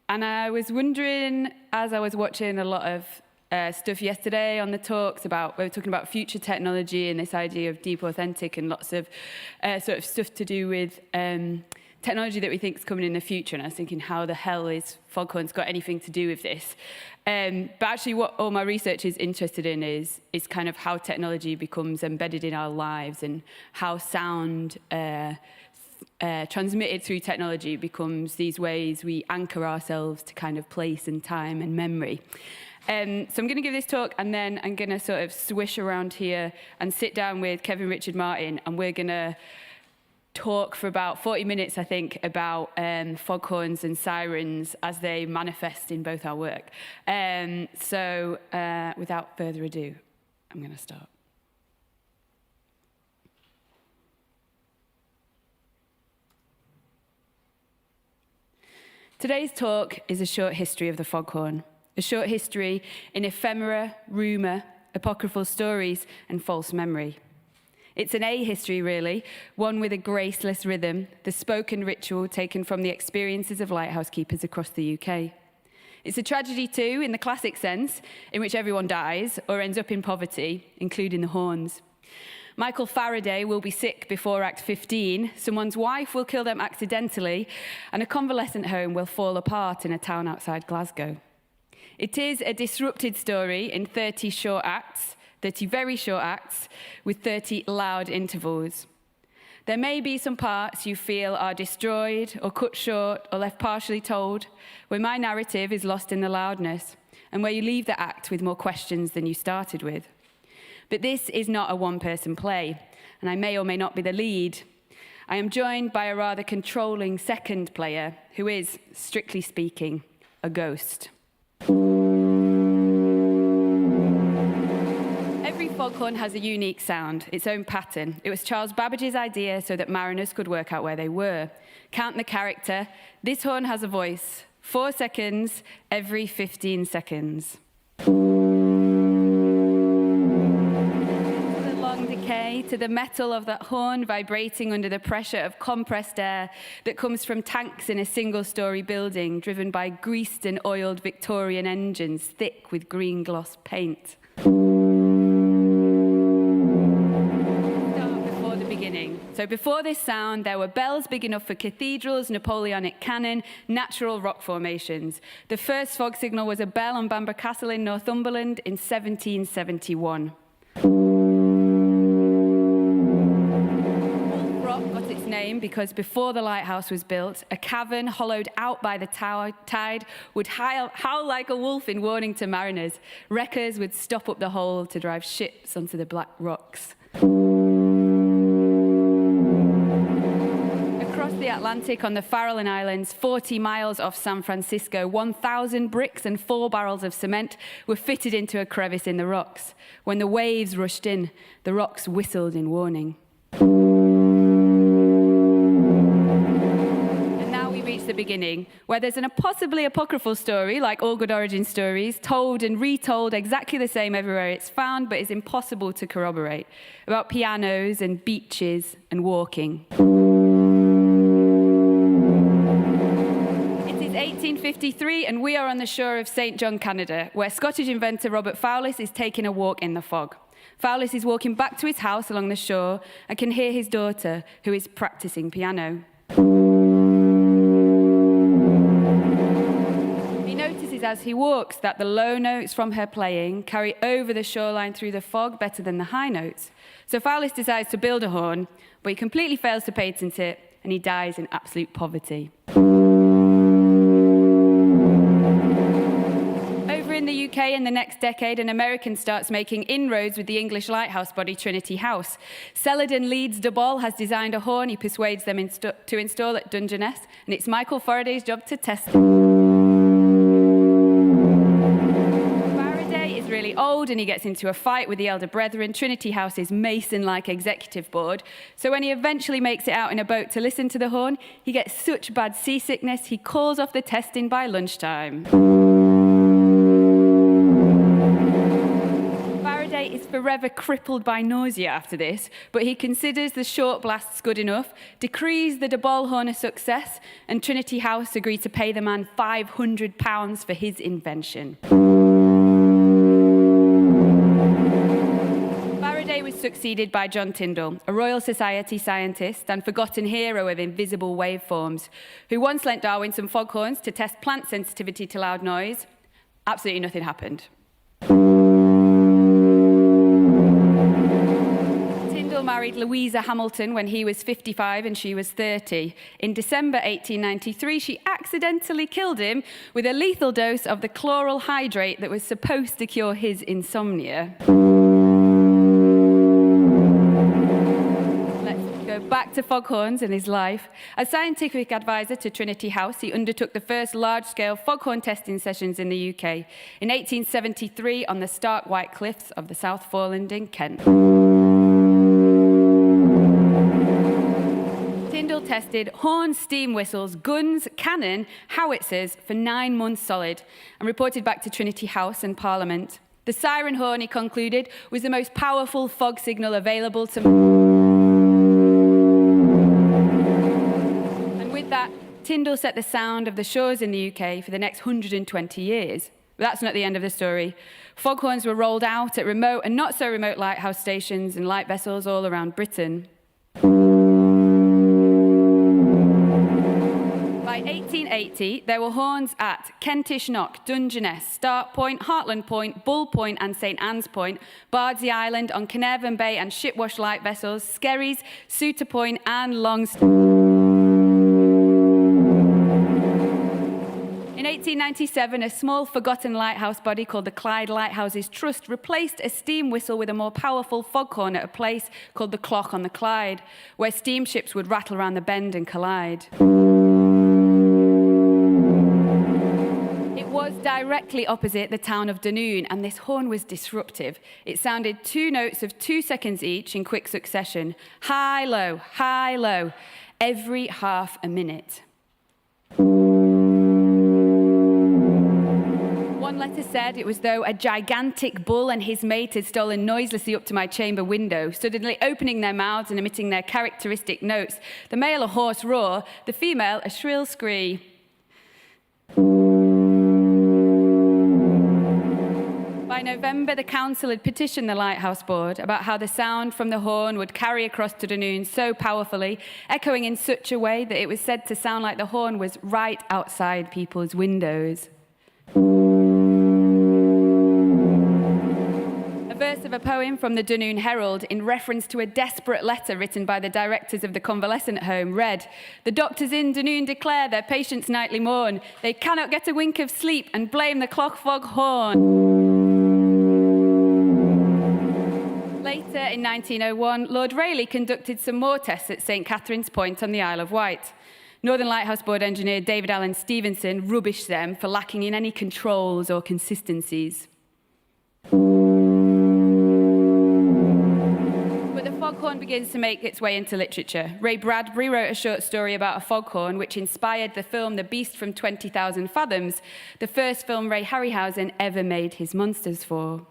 I was wondering, as I was watching a lot of stuff yesterday on the talks about, we were talking about future technology and this idea of deep authentic and lots of sort of stuff to do with technology that we think is coming in the future. And I was thinking, how the hell is foghorns got anything to do with this? But actually what all my research is interested in is kind of how technology becomes embedded in our lives, and how sound transmitted through technology becomes these ways we anchor ourselves to kind of place and time and memory. So I'm going to give this talk, and then I'm going to sort of swish around here and sit down with Kevin Richard Martin, and we're going to talk for about 40 minutes, I think, about foghorns and sirens as they manifest in both our work. Without further ado, I'm going to start. Today's talk is a short history of the foghorn, a short history in ephemera, rumour, apocryphal stories, and false memory. It's an A-history, really, one with a graceless rhythm, the spoken ritual taken from the experiences of lighthouse keepers across the UK. It's a tragedy, too, in the classic sense, in which everyone dies or ends up in poverty, including the horns. Michael Faraday will be sick before Act 15, someone's wife will kill them accidentally, and a convalescent home will fall apart in a town outside Glasgow. It is a disrupted story in 30 very short acts, with 30 loud intervals. There may be some parts you feel are destroyed or cut short or left partially told, where my narrative is lost in the loudness, and where you leave the act with more questions than you started with. But this is not a one-person play, and I may or may not be the lead. I am joined by a rather controlling second player, who is, strictly speaking, a ghost. Every foghorn has a unique sound, its own pattern. It was Charles Babbage's idea so that mariners could work out where they were. Count the character. This horn has a voice. 4 seconds every 15 seconds. The long decay to the metal of that horn vibrating under the pressure of compressed air that comes from tanks in a single-story building driven by greased and oiled Victorian engines thick with green gloss paint. So before this sound, there were bells big enough for cathedrals, Napoleonic cannon, natural rock formations. The first fog signal was a bell on Bamburgh Castle in Northumberland in 1771. Rock got its name because before the lighthouse was built, a cavern hollowed out by the tide would howl like a wolf in warning to mariners. Wreckers would stop up the hole to drive ships onto the black rocks. The Atlantic on the Farallon Islands, 40 miles off San Francisco, 1,000 bricks and 4 barrels of cement were fitted into a crevice in the rocks. When the waves rushed in, the rocks whistled in warning. And now we reach the beginning, where there's a possibly apocryphal story, like all good origin stories, told and retold exactly the same everywhere it's found, but is impossible to corroborate, about pianos and beaches and walking. 1853, and we are on the shore of St. John, Canada, where Scottish inventor Robert Fowlis is taking a walk in the fog. Fowlis is walking back to his house along the shore and can hear his daughter, who is practicing piano. He notices as he walks that the low notes from her playing carry over the shoreline through the fog better than the high notes. So Fowlis decides to build a horn, but he completely fails to patent it, and he dies in absolute poverty. In the the UK in the next decade, an American starts making inroads with the English lighthouse body Trinity House. Celadon Leeds de Bol has designed a horn he persuades them to install at Dungeness, and it's Michael Faraday's job to test it. Faraday is really old and he gets into a fight with the elder brethren, Trinity House's Mason-like executive board. So when he eventually makes it out in a boat to listen to the horn, he gets such bad seasickness he calls off the testing by lunchtime. Faraday is forever crippled by nausea after this, but he considers the short blasts good enough, decrees the de Bol horn a success, and Trinity House agree to pay the man £500 for his invention. Faraday was succeeded by John Tyndall, a Royal Society scientist and forgotten hero of invisible waveforms, who once lent Darwin some foghorns to test plant sensitivity to loud noise. Absolutely nothing happened. Tyndall married Louisa Hamilton when he was 55 and she was 30. In December 1893, she accidentally killed him with a lethal dose of the chloral hydrate that was supposed to cure his insomnia. Go back to foghorns and his life. As scientific advisor to Trinity House, he undertook the first large-scale foghorn testing sessions in the UK in 1873 on the stark white cliffs of the South Foreland in Kent. Tyndall tested horns, steam whistles, guns, cannon, howitzers for 9 months solid and reported back to Trinity House and Parliament. The siren horn, he concluded, was the most powerful fog signal available to... that Tyndall set the sound of the shores in the UK for the next 120 years. But that's not the end of the story. Foghorns were rolled out at remote and not so remote lighthouse stations and light vessels all around Britain. By 1880, there were horns at Kentish Knock, Dungeness, Start Point, Hartland Point, Bull Point and St Anne's Point, Bardsey Island, on Carnarvon Bay and shipwash light vessels, Skerries, Suter Point and Longstone. In 1897, a small forgotten lighthouse body called the Clyde Lighthouses Trust replaced a steam whistle with a more powerful foghorn at a place called the Clock on the Clyde, where steamships would rattle around the bend and collide. It was directly opposite the town of Dunoon, and this horn was disruptive. It sounded 2 notes of 2 seconds each in quick succession, high, low, every half a minute. One letter said it was though a gigantic bull and his mate had stolen noiselessly up to my chamber window, suddenly opening their mouths and emitting their characteristic notes, the male a hoarse roar, the female a shrill scree. By November, the council had petitioned the Lighthouse Board about how the sound from the horn would carry across to Dunoon so powerfully, echoing in such a way that it was said to sound like the horn was right outside people's windows. A verse of a poem from the Dunoon Herald in reference to a desperate letter written by the directors of the convalescent home read, "The doctors in Dunoon declare their patients nightly mourn. They cannot get a wink of sleep and blame the clock fog horn." Later, in 1901, Lord Rayleigh conducted some more tests at St Catherine's Point on the Isle of Wight. Northern Lighthouse Board engineer David Allen Stevenson rubbished them for lacking in any controls or consistencies. But the foghorn begins to make its way into literature. Ray Bradbury wrote a short story about a foghorn which inspired the film The Beast from 20,000 Fathoms, the first film Ray Harryhausen ever made his monsters for.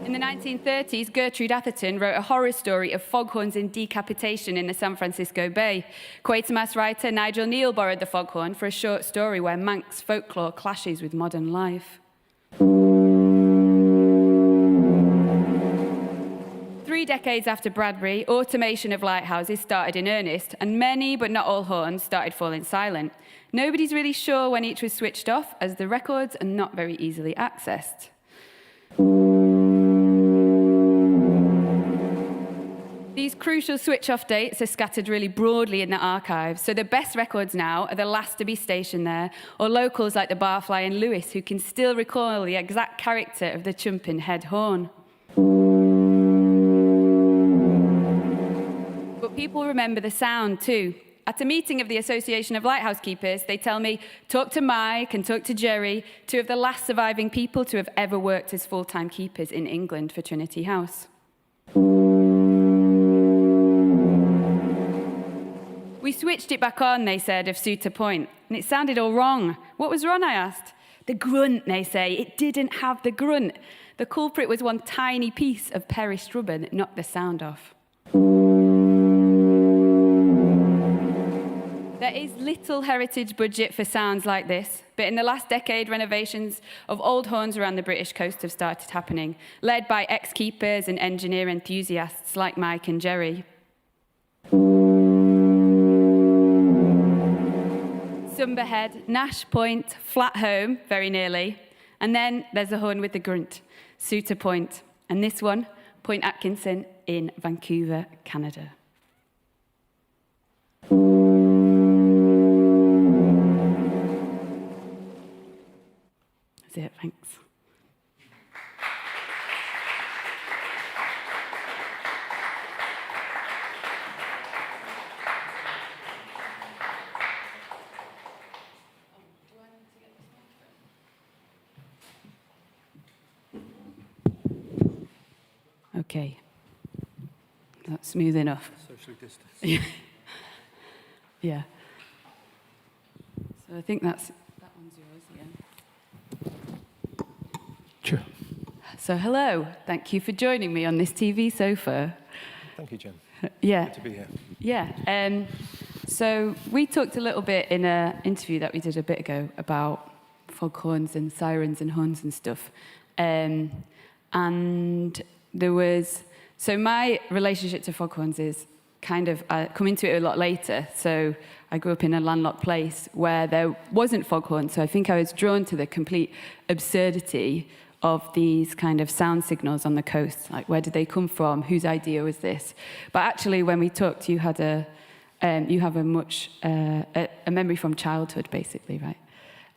In the 1930s, Gertrude Atherton wrote a horror story of foghorns in decapitation in the San Francisco Bay. Quatermass writer Nigel Neal borrowed the foghorn for a short story where Manx folklore clashes with modern life. 3 decades after Bradbury, automation of lighthouses started in earnest, and many, but not all horns, started falling silent. Nobody's really sure when each was switched off, as the records are not very easily accessed. The these crucial switch-off dates are scattered really broadly in the archive, so the best records now are the last to be stationed there, or locals like the barfly in Lewis who can still recall the exact character of the chumping head horn. But people remember the sound too. At a meeting of the Association of Lighthouse Keepers, they tell me, talk to Mike and talk to Jerry, two of the last surviving people to have ever worked as full-time keepers in England for Trinity House. We switched it back on, they said, of Suter Point, and it sounded all wrong. What was wrong, I asked. The grunt, they say. It didn't have the grunt. The culprit was one tiny piece of perished rubber that knocked the sound off. There is little heritage budget for sounds like this, but in the last decade, renovations of old horns around the British coast have started happening, led by ex-keepers and engineer enthusiasts like Mike and Jerry. Sumberhead, Nash Point, Flatholme, very nearly, and then there's the horn with the grunt, Suter Point, and this one, Point Atkinson in Vancouver, Canada. That's it, thanks. Okay. That's smooth enough. Socially distanced. Yeah. So I think that one's yours, yeah. Sure. So hello, thank you for joining me on this TV sofa. Thank you, Jen. Yeah. Good to be here. Yeah. So we talked a little bit in an interview that we did a bit ago about foghorns and sirens and horns and stuff. And there was... So my relationship to foghorns is kind of... I come into it a lot later. So I grew up in a landlocked place where there wasn't foghorns. So I think I was drawn to the complete absurdity of these kind of sound signals on the coast. Like, where did they come from? Whose idea was this? But actually, when we talked, you have a memory from childhood, basically, right?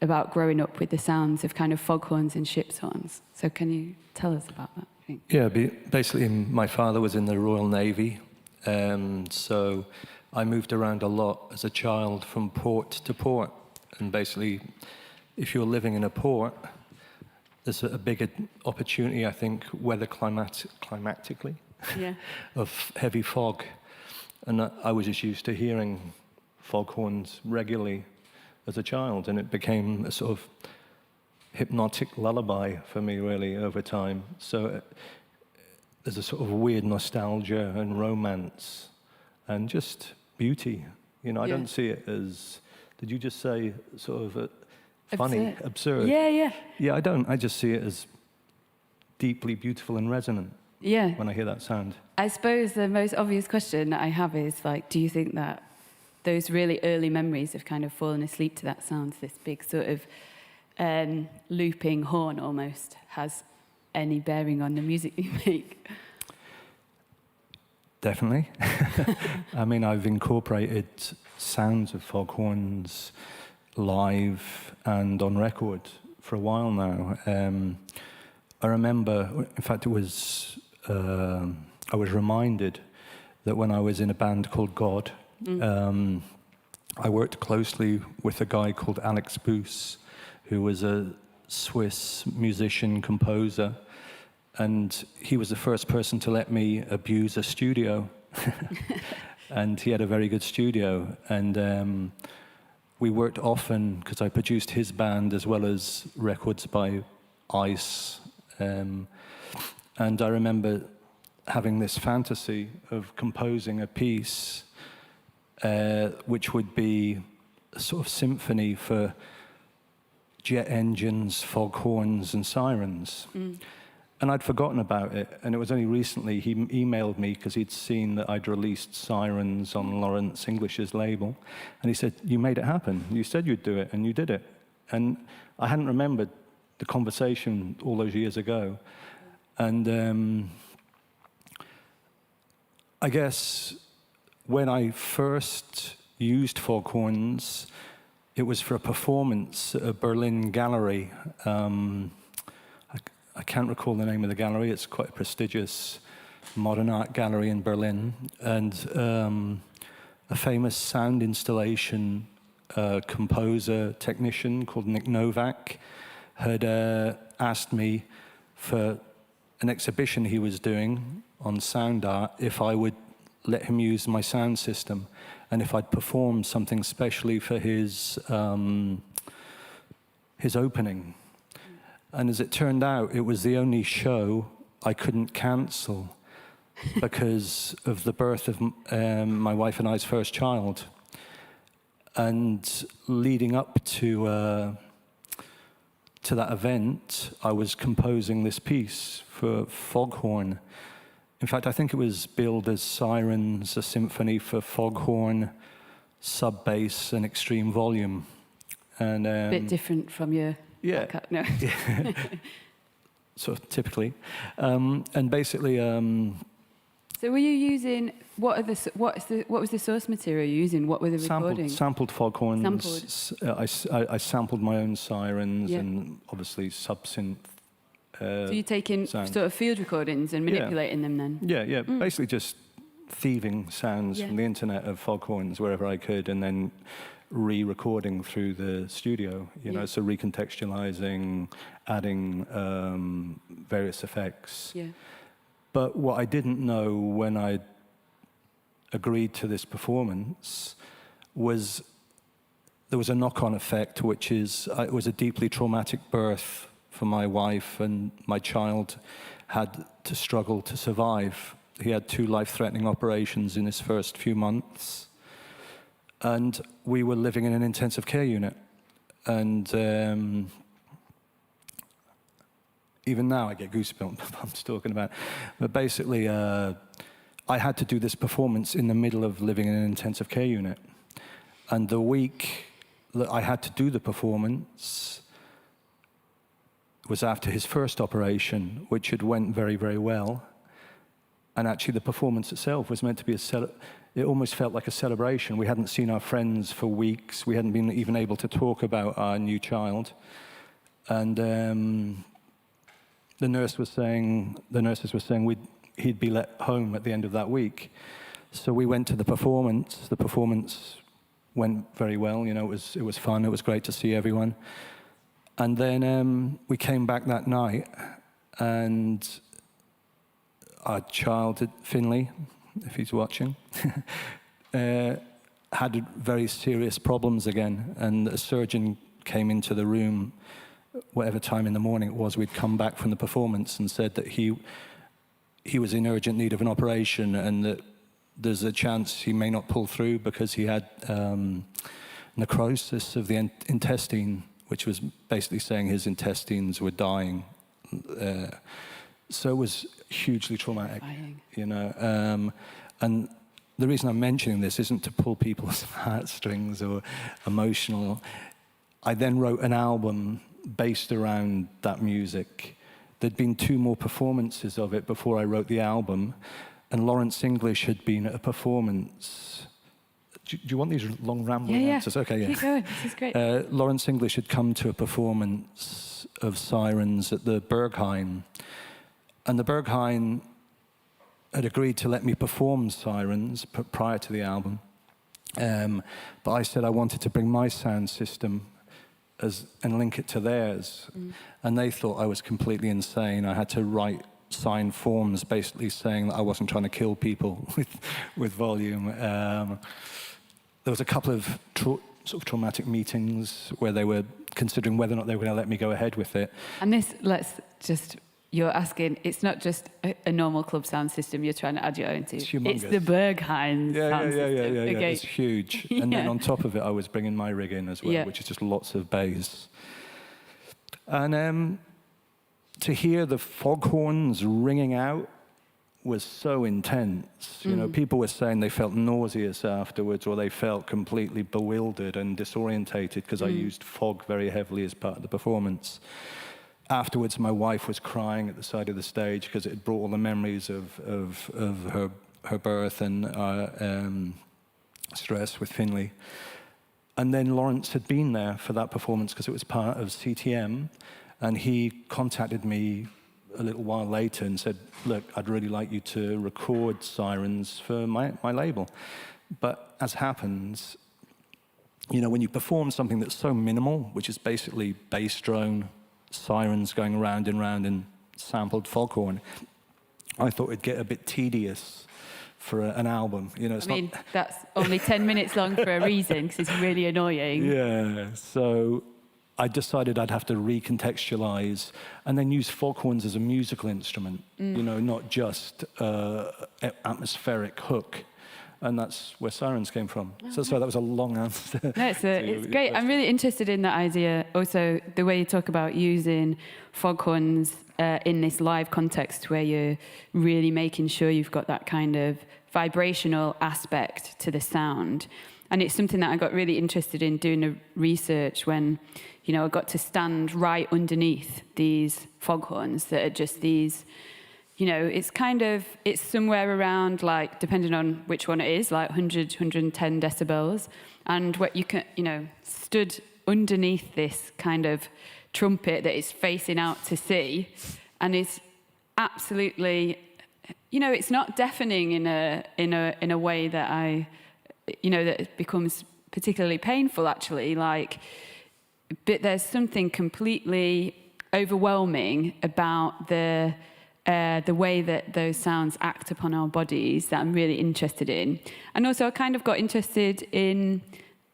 About growing up with the sounds of kind of foghorns and ship's horns. So can you tell us about that? I think? Yeah, basically, my father was in the Royal Navy, so I moved around a lot as a child from port to port. And basically, if you're living in a port, there's a bigger opportunity, I think, weather climatically, Yeah. of heavy fog. And I was just used to hearing foghorns regularly as a child, and it became a sort of hypnotic lullaby for me, really, over time. So there's a sort of weird nostalgia and romance and just beauty. You know, I don't see it as, did you just say sort of funny, absurd? Yeah, yeah. Yeah, I don't. I just see it as deeply beautiful and resonant when I hear that sound. I suppose the most obvious question that I have is, like, do you think that those really early memories of kind of falling asleep to that sound, this big sort of looping horn almost, has any bearing on the music you make? Definitely. I mean, I've incorporated sounds of foghorns live and on record for a while now. I remember, in fact, it was, I was reminded that when I was in a band called God, I worked closely with a guy called Alex Boos, who was a Swiss musician, composer, and he was the first person to let me abuse a studio. And he had a very good studio, and we worked often because I produced his band as well as records by Ice. And I remember having this fantasy of composing a piece which would be a sort of symphony for jet engines, foghorns, and sirens. And I'd forgotten about it, and it was only recently he emailed me because he'd seen that I'd released Sirens on Lawrence English's label, and he said, "You made it happen. You said you'd do it, and you did it." And I hadn't remembered the conversation all those years ago. And I guess when I first used foghorns, it was for a performance at a Berlin gallery. I can't recall the name of the gallery. It's quite a prestigious modern art gallery in Berlin. And a famous sound installation composer, technician called Nick Novak had asked me for an exhibition he was doing on sound art if I would let him use my sound system and if I'd perform something specially for his opening. And as it turned out, it was the only show I couldn't cancel because of the birth of my wife and I's first child. And leading up to that event, I was composing this piece for foghorn. In fact, I think it was billed as Sirens, a symphony for foghorn, sub-bass, and extreme volume. And A bit different from your... yeah, No. sort of typically, and basically. So were you using, what was the source material you using? What were the recordings? Sampled foghorns. Sampled. I sampled my own sirens Yeah. and obviously sub-synth. So you're taking sound. sort of field recordings and manipulating them then? Yeah. Basically just thieving sounds Yeah. from the internet of foghorns wherever I could, and then re-recording through the studio. You know, so recontextualizing, adding various effects. Yeah. But what I didn't know when I agreed to this performance was there was a knock-on effect, which is it was a deeply traumatic birth for my wife, and my child had to struggle to survive. He had 2 life-threatening operations in his first few months, and we were living in an intensive care unit. And even now I get goosebumps talking about it. But basically, I had to do this performance in the middle of living in an intensive care unit. And the week that I had to do the performance was after his first operation, which had went very, very well. And actually the performance itself was meant to be it almost felt like a celebration. We hadn't seen our friends for weeks. We hadn't been even able to talk about our new child. And the nurses were saying he'd be let home at the end of that week. So we went to the performance. The performance went very well. You know, it was fun. It was great to see everyone. And then we came back that night, and our child, Finley, if he's watching, had very serious problems again. And a surgeon came into the room, whatever time in the morning it was, we'd come back from the performance, and said that he was in urgent need of an operation, and that there's a chance he may not pull through because he had necrosis of the intestine, which was basically saying his intestines were dying. So it was hugely traumatic, you know. And the reason I'm mentioning this isn't to pull people's heartstrings or emotional. I then wrote an album based around that music. There'd been 2 more performances of it before I wrote the album, and Lawrence English had been at a performance. Do you want these long rambling answers? Okay, yeah. Keep going, this is great. Lawrence English had come to a performance of Sirens at the Berghain, and the Berghain had agreed to let me perform Sirens prior to the album. But I said I wanted to bring my sound system and link it to theirs. And they thought I was completely insane. I had to sign forms basically saying that I wasn't trying to kill people with volume. There was a couple of sort of traumatic meetings where they were considering whether or not they were going to let me go ahead with it. And this, you're asking, it's not just a normal club sound system you're trying to add your own to. It's humongous. It's the Berghain sound system. Yeah. Okay. It's huge. And then on top of it, I was bringing my rig in as well, which is just lots of bass. And to hear the foghorns ringing out was so intense. You know, people were saying they felt nauseous afterwards, or they felt completely bewildered and disorientated because I used fog very heavily as part of the performance. Afterwards, my wife was crying at the side of the stage because it had brought all the memories of her birth and stress with Finley. And then Lawrence had been there for that performance because it was part of CTM, and he contacted me a little while later and said, look, I'd really like you to record Sirens for my label. But as happens, you know, when you perform something that's so minimal, which is basically bass drone, sirens going round and round and sampled foghorn, I thought it'd get a bit tedious for an album. You know, that's only 10 minutes long for a reason, because it's really annoying. Yeah, so I decided I'd have to recontextualize and then use foghorns as a musical instrument, you know, not just atmospheric hook. And that's where Sirens came from. So that was a long answer. No, it's great. I'm really interested in that idea. Also, the way you talk about using foghorns in this live context where you're really making sure you've got that kind of vibrational aspect to the sound. And it's something that I got really interested in doing the research when, you know, I got to stand right underneath these foghorns that are just these, you know, it's somewhere around, like, depending on which one it is, like 100, 110 decibels. And what you can, you know, stood underneath this kind of trumpet that is facing out to sea, and is absolutely, you know, it's not deafening in a way that that it becomes particularly painful, actually. Like, but there's something completely overwhelming about the way that those sounds act upon our bodies that I'm really interested in. And also I kind of got interested in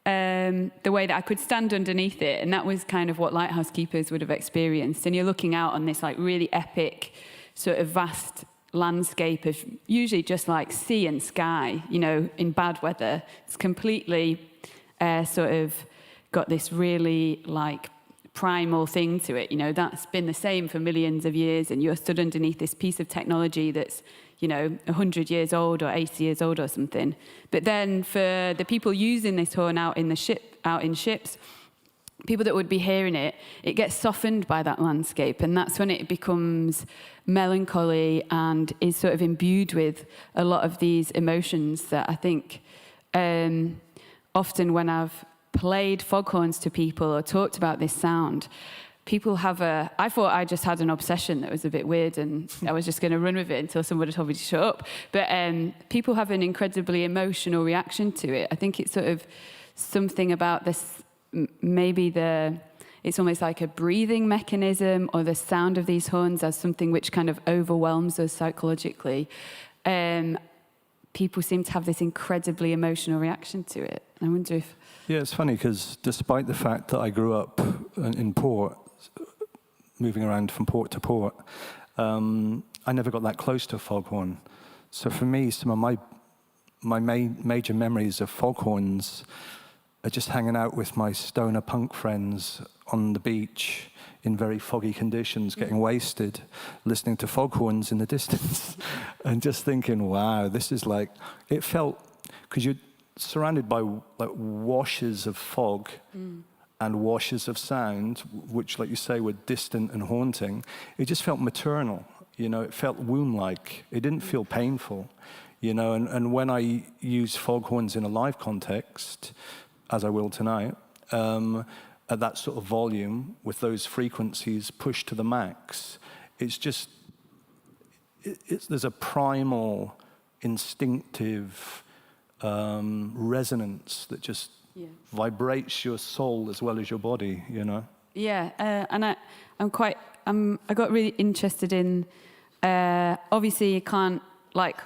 the way that I could stand underneath it, and that was kind of what lighthouse keepers would have experienced. And you're looking out on this like really epic sort of vast landscape of usually just like sea and sky, you know, in bad weather. It's completely sort of got this really like primal thing to it, you know, that's been the same for millions of years, and you're stood underneath this piece of technology that's, you know, 100 years old or 80 years old or something. But then for the people using this horn out in ships, people that would be hearing it, it gets softened by that landscape, and that's when it becomes melancholy and is sort of imbued with a lot of these emotions that I think often when I've played foghorns to people or talked about this sound, people have I thought I just had an obsession that was a bit weird and I was just going to run with it until somebody told me to shut up. But people have an incredibly emotional reaction to it. I think it's sort of something about this, maybe it's almost like a breathing mechanism, or the sound of these horns as something which kind of overwhelms us psychologically. People seem to have this incredibly emotional reaction to it. I wonder if... Yeah, it's funny because despite the fact that I grew up in port, moving around from port to port, I never got that close to a foghorn. So for me, some of my major memories of foghorns are just hanging out with my stoner punk friends on the beach in very foggy conditions, getting wasted, listening to foghorns in the distance, and just thinking, wow, this is like, it felt, because you're surrounded by like washes of fog and washes of sound, which, like you say, were distant and haunting. It just felt maternal, you know, it felt womb-like. It didn't feel painful, you know, and when I use foghorns in a live context, as I will tonight, at that sort of volume, with those frequencies pushed to the max, it's just, there's a primal, instinctive resonance that just vibrates your soul as well as your body, you know? Yeah, and I got really interested in, obviously you can't, like,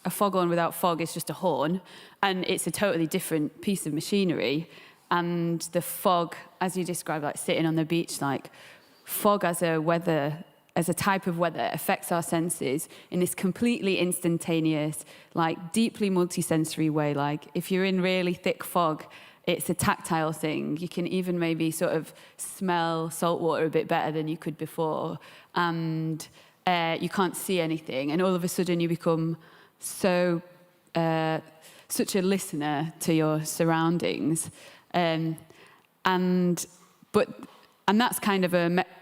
a foghorn without fog is just a horn, and it's a totally different piece of machinery. And the fog, as you described, like sitting on the beach, like fog as a type of weather affects our senses in this completely instantaneous, like deeply multisensory way. Like if you're in really thick fog, it's a tactile thing. You can even maybe sort of smell salt water a bit better than you could before. And you can't see anything. And all of a sudden you become such a listener to your surroundings. And And that's kind of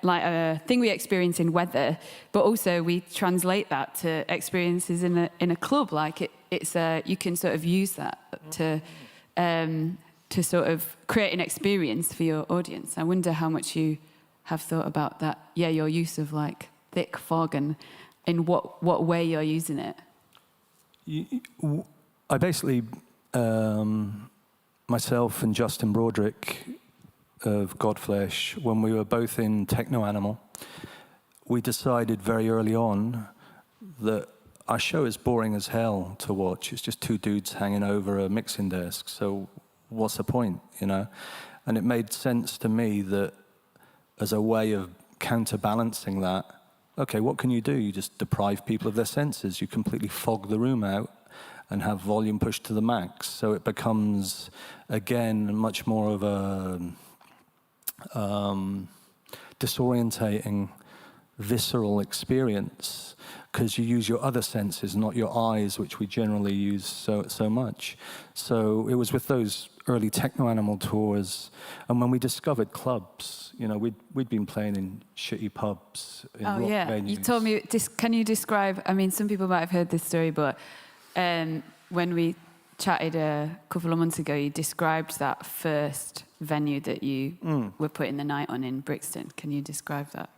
like a thing we experience in weather, but also we translate that to experiences in a club. Like it's you can sort of use that to sort of create an experience for your audience. I wonder how much you have thought about that. Yeah, your use of like thick fog and in what way you're using it. I basically, myself and Justin Broderick of Godflesh, when we were both in Techno Animal, we decided very early on that our show is boring as hell to watch. It's just two dudes hanging over a mixing desk. So what's the point, you know? And it made sense to me that as a way of counterbalancing that, okay, what can you do? You just deprive people of their senses. You completely fog the room out and have volume pushed to the max. So it becomes, again, much more of a disorientating, visceral experience, because you use your other senses, not your eyes, which we generally use so much. So it was with those early Techno Animal tours, and when we discovered clubs, you know, we'd been playing in shitty pubs, in rock venues. You told me. Can you describe? I mean, some people might have heard this story, but when we chatted a couple of months ago, you described that first venue that you were putting the night on in Brixton. Can you describe that?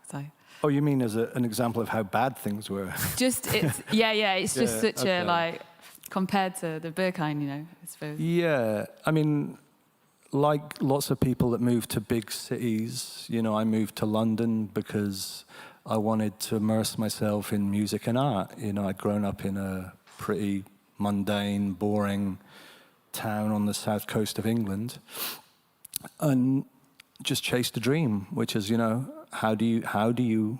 Oh, you mean as an example of how bad things were? Just, it's, it's just such a, like, compared to the Berghain, you know, I suppose. Yeah, I mean, like lots of people that move to big cities, you know, I moved to London because I wanted to immerse myself in music and art. You know, I'd grown up in a pretty mundane, boring town on the south coast of England and just chased a dream, which is, you know, how do you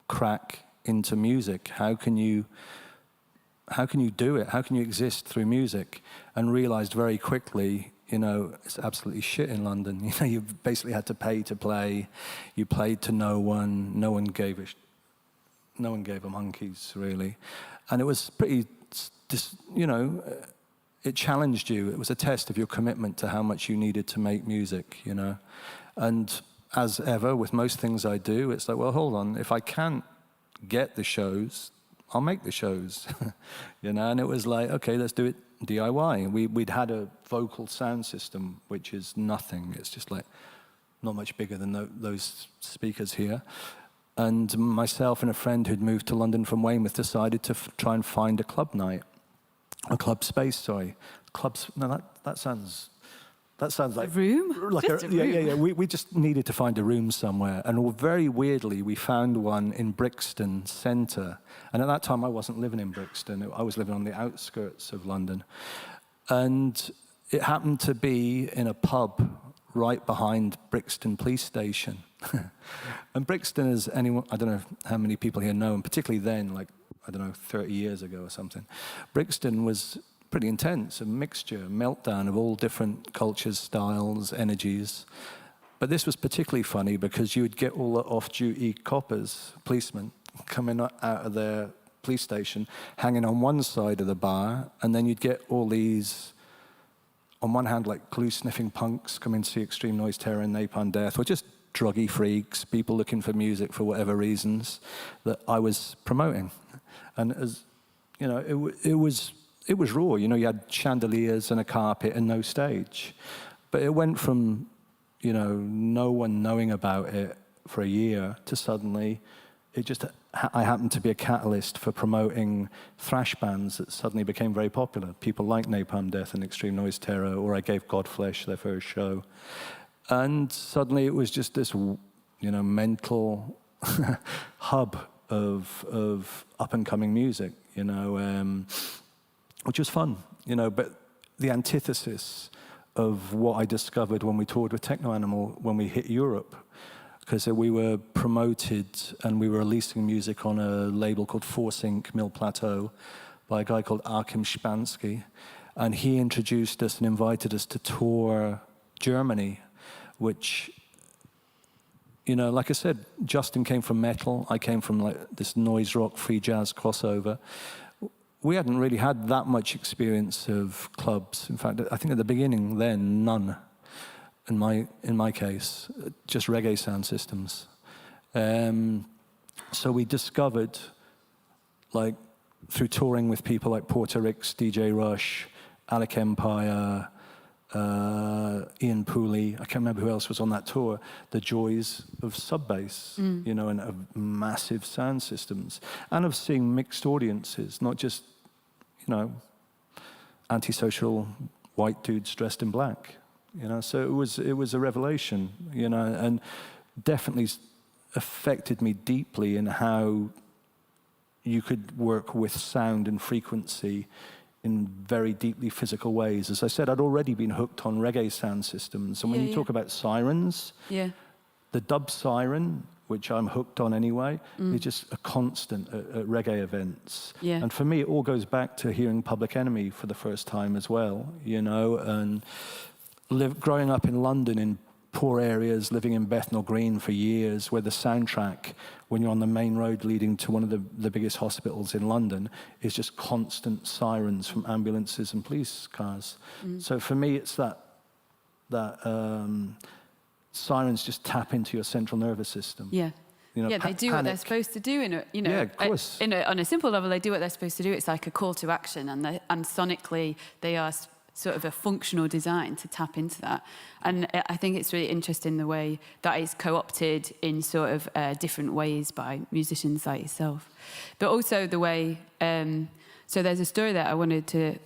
crack into music? How can you do it? How can you exist through music? And realized very quickly, you know, it's absolutely shit in London. You know, you basically had to pay to play. You played to no one. No one gave a monkeys, really. And it was pretty, you know, it challenged you. It was a test of your commitment to how much you needed to make music, you know. And as ever, with most things I do, it's like, well, hold on, if I can't get the shows, I'll make the shows, you know? And it was like, okay, let's do it DIY. We'd had a vocal sound system, which is nothing. It's just like not much bigger than those speakers here. And myself and a friend who'd moved to London from Weymouth decided to try and find a club night. A club space, sorry. Clubs, no, that sounds like a room? Like just a room. Yeah. We just needed to find a room somewhere, and very weirdly, we found one in Brixton Centre. And at that time, I wasn't living in Brixton; I was living on the outskirts of London, and it happened to be in a pub right behind Brixton Police Station. And Brixton is anyone, I don't know how many people here know, and particularly then, like I don't know, 30 years ago or something, Brixton was pretty intense, a meltdown of all different cultures, styles, energies. But this was particularly funny because you would get all the off-duty coppers, policemen, coming out of their police station, hanging on one side of the bar, and then you'd get all these, on one hand, like clue-sniffing punks coming to see Extreme Noise Terror and Napalm Death, or just druggy freaks, people looking for music for whatever reasons that I was promoting. And as you know, it was raw. You know, you had chandeliers and a carpet and no stage. But it went from, you know, no one knowing about it for a year to suddenly, I happened to be a catalyst for promoting thrash bands that suddenly became very popular. People like Napalm Death and Extreme Noise Terror, or I gave Godflesh their first show. And suddenly it was just this, you know, mental hub of up-and-coming music, you know, which was fun, you know, but the antithesis of what I discovered when we toured with Techno Animal when we hit Europe, because we were promoted and we were releasing music on a label called Force Inc. Mill Plateau by a guy called Achim Spansky, and he introduced us and invited us to tour Germany, which, you know, like I said, Justin came from metal, I came from like this noise rock, free jazz crossover. We hadn't really had that much experience of clubs. In fact, I think at the beginning then, none. in my case, just reggae sound systems. So we discovered, like, through touring with people like Porter Ricks, DJ Rush, Alec Empire, Ian Pooley, I can't remember who else was on that tour, the joys of sub-bass, you know, and of massive sound systems, and of seeing mixed audiences, not just, you know, antisocial white dudes dressed in black, you know. So it was a revelation, you know, and definitely affected me deeply in how you could work with sound and frequency in very deeply physical ways. As I said, I'd already been hooked on reggae sound systems. And when you talk about sirens, the dub siren, which I'm hooked on anyway, is just a constant at reggae events. And for me, it all goes back to hearing Public Enemy for the first time as well, you know, and growing up in London in poor areas, living in Bethnal Green for years, where the soundtrack, when you're on the main road leading to one of the biggest hospitals in London, is just constant sirens from ambulances and police cars. So for me, it's that sirens just tap into your central nervous system. You know, they do what they're supposed to do. You know, of course. On a simple level, they do what they're supposed to do. It's like a call to action, and sonically, they are sort of a functional design to tap into that. And I think it's really interesting the way that is co-opted in sort of different ways by musicians like yourself. But also the way, so there's a story that I wanted to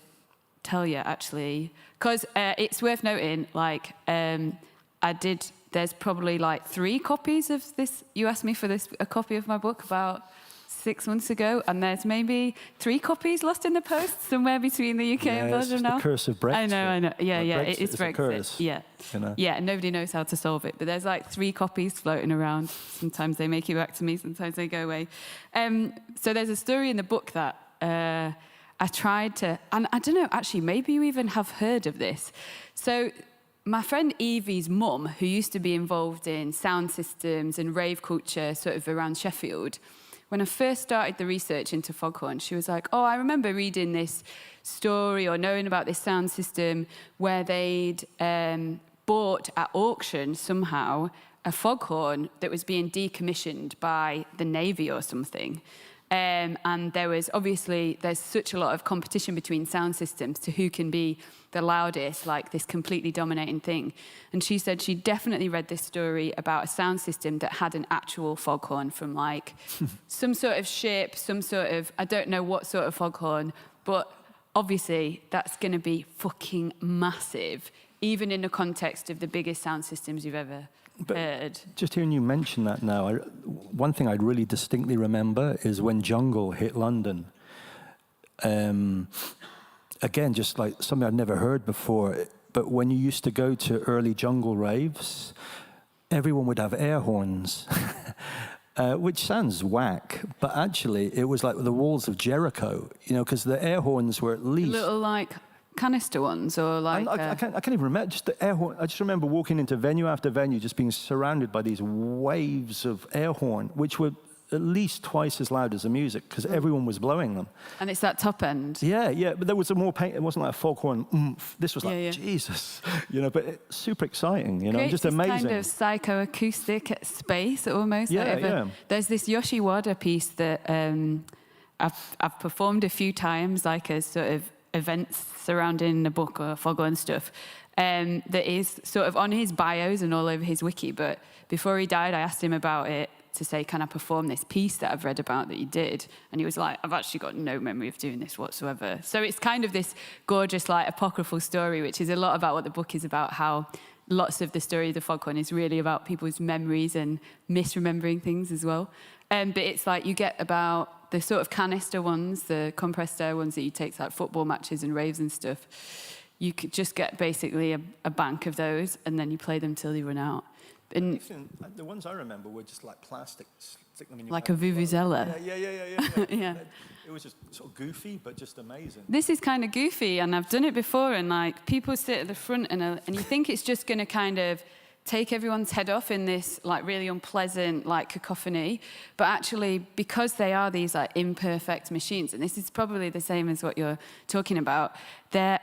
tell you actually, because it's worth noting, like there's probably like 3 copies of this. You asked me for a copy of my book about 6 months ago, and there's maybe 3 copies lost in the post somewhere between the UK and Belgium now. It's the curse of Brexit. I know. Yeah, it's Brexit. A curse, yeah, you know? Yeah, and nobody knows how to solve it. But there's like 3 copies floating around. Sometimes they make it back to me, sometimes they go away. So there's a story in the book that I tried to, and I don't know, actually, maybe you even have heard of this. So my friend Evie's mum, who used to be involved in sound systems and rave culture sort of around Sheffield, when I first started the research into foghorn, she was like, oh, I remember reading this story or knowing about this sound system where they'd bought at auction somehow a foghorn that was being decommissioned by the Navy or something. And there's such a lot of competition between sound systems to who can be the loudest, like this completely dominating thing. And she said she definitely read this story about a sound system that had an actual foghorn from like some sort of ship, some sort of, I don't know what sort of foghorn, but obviously that's going to be fucking massive, even in the context of the biggest sound systems you've ever heard. Just hearing you mention that now, one thing I'd really distinctly remember is when Jungle hit London. Again, just like something I'd never heard before, but when you used to go to early Jungle raves, everyone would have air horns, which sounds whack, but actually it was like the walls of Jericho, you know, because the air horns were at least... Little like canister ones, or like... I can't even remember, just the air horn. I just remember walking into venue after venue, just being surrounded by these waves of air horn, which were at least twice as loud as the music, because everyone was blowing them. And it's that top end. Yeah, but there was a more pain. It wasn't like a foghorn. This was like, Jesus, you know, but super exciting, you know, just amazing. Kind of psychoacoustic space almost. Yeah. There's this Yoshi Wada piece that I've performed a few times, like as sort of events surrounding the book or foghorn stuff, that is sort of on his bios and all over his wiki. But before he died, I asked him about it to say, can I perform this piece that I've read about that you did? And he was like, I've actually got no memory of doing this whatsoever. So it's kind of this gorgeous, like, apocryphal story, which is a lot about what the book is about, how lots of the story of the foghorn is really about people's memories and misremembering things as well. But it's like you get about the sort of canister ones, the compressed air ones that you take to like football matches and raves and stuff. You could just get basically a bank of those, and then you play them till you run out. And the ones I remember were just like plastic, stick them in your like a vuvuzela. Yeah. Yeah. It was just sort of goofy, but just amazing. This is kind of goofy, and I've done it before, and like people sit at the front, and you think it's just going to kind of take everyone's head off in this like really unpleasant like cacophony, but actually because they are these like imperfect machines, and this is probably the same as what you're talking about, they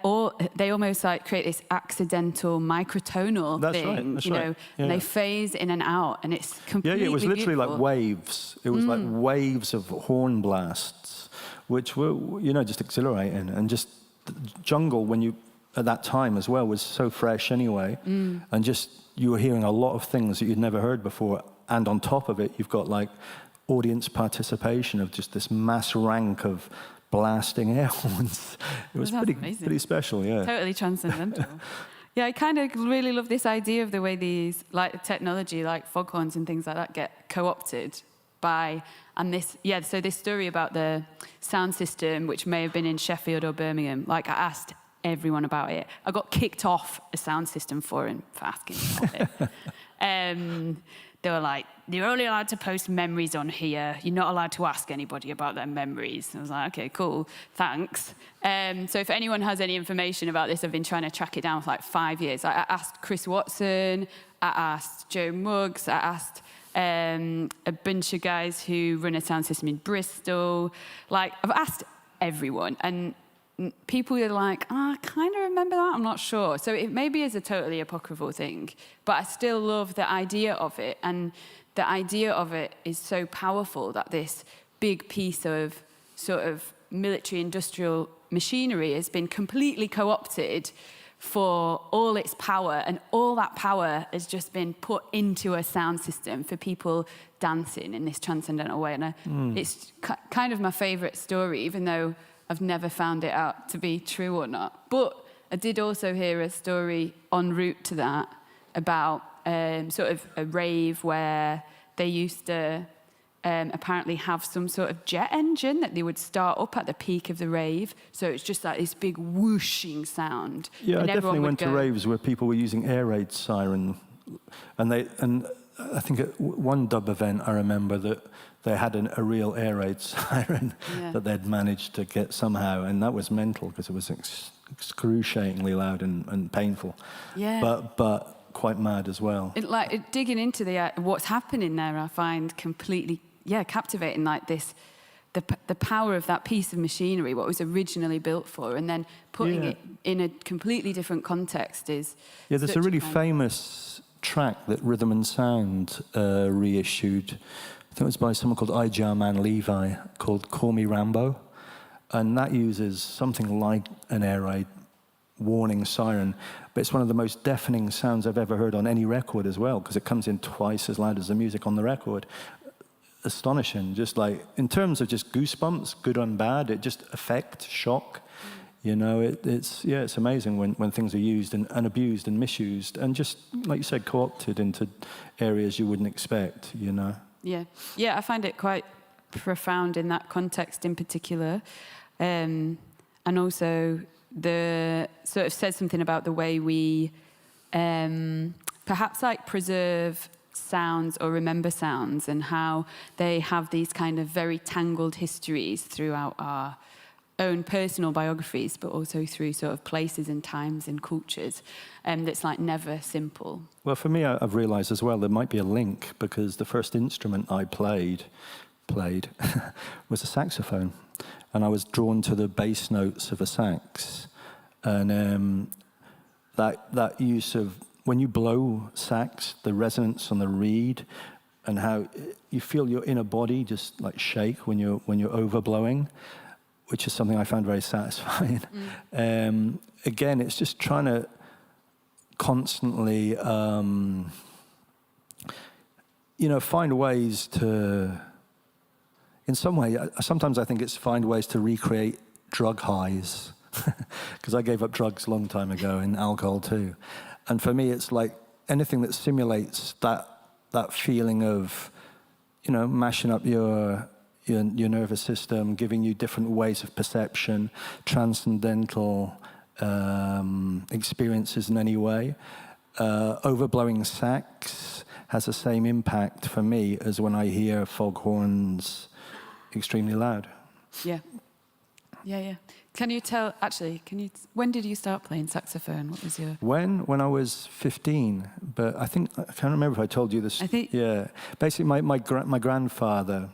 almost like create this accidental microtonal That's thing, right, that's you right. know, Yeah. and they phase in and out, and it's completely it was literally beautiful. like waves. It was like waves of horn blasts, which were, you know, just exhilarating. And just the jungle, when you, at that time as well, was so fresh anyway. And just, you were hearing a lot of things that you'd never heard before. And on top of it, you've got like audience participation of just this mass rank of blasting air horns. It was That's pretty, amazing. pretty special, yeah. Totally transcendental. Yeah, I kind of really love this idea of the way these, like technology, like foghorns and things like that, get co-opted by, and this, yeah, so this story about the sound system, which may have been in Sheffield or Birmingham, like I asked everyone about it. I got kicked off a sound system forum for asking about it. They were like, you're only allowed to post memories on here. You're not allowed to ask anybody about their memories. I was like, okay, cool, thanks. So if anyone has any information about this, I've been trying to track it down for like 5 years. I asked Chris Watson, I asked Joe Muggs, I asked a bunch of guys who run a sound system in Bristol. Like, I've asked everyone, and people are like, I kind of remember that, I'm not sure. So it maybe is a totally apocryphal thing, but I still love the idea of it. And the idea of it is so powerful that this big piece of sort of military industrial machinery has been completely co-opted for all its power, and all that power has just been put into a sound system for people dancing in this transcendental way. And it's kind of my favorite story, even though I've never found it out to be true or not. But I did also hear a story en route to that about sort of a rave where they used to apparently have some sort of jet engine that they would start up at the peak of the rave. So it's just like this big whooshing sound. Yeah, and I definitely went to raves where people were using air raid siren, and I think at one dub event I remember that they had a real air raid siren that they'd managed to get somehow, and that was mental because it was excruciatingly loud and painful. Yeah. But quite mad as well. Digging into what's happening there, I find completely captivating. Like this, the power of that piece of machinery, what was originally built for, and then putting it in a completely different context is. Yeah, there's a really famous track that Rhythm and Sound reissued. I think it was by someone called Ijarman Levi, called Call Me Rambo. And that uses something like an air raid warning siren, but it's one of the most deafening sounds I've ever heard on any record as well, because it comes in twice as loud as the music on the record. Astonishing, just like, in terms of just goosebumps, good and bad, it just affect, shock. You know, it's amazing when things are used and abused and misused, and just, like you said, co-opted into areas you wouldn't expect, you know. Yeah, I find it quite profound in that context in particular. And also the sort of says something about the way we perhaps like preserve sounds or remember sounds, and how they have these kind of very tangled histories throughout our own personal biographies, but also through sort of places and times and cultures, that's like never simple. Well, for me, I've realised as well there might be a link, because the first instrument I played was a saxophone, and I was drawn to the bass notes of a sax, and that use of, when you blow sax, the resonance on the reed, and how you feel your inner body just like shake when you're overblowing, which is something I found very satisfying. Again, it's just trying to constantly, find ways to, in some way, sometimes I think it's find ways to recreate drug highs, because I gave up drugs a long time ago, and alcohol too. And for me, it's like anything that simulates that feeling of, mashing up your nervous system, giving you different ways of perception, transcendental experiences in any way. Overblowing sax has the same impact for me as when I hear foghorns extremely loud. Yeah. Yeah. Can you tell, actually, when did you start playing saxophone? What was your... When I was 15, but I can't remember if I told you this. I think... Yeah. Basically, my grandfather,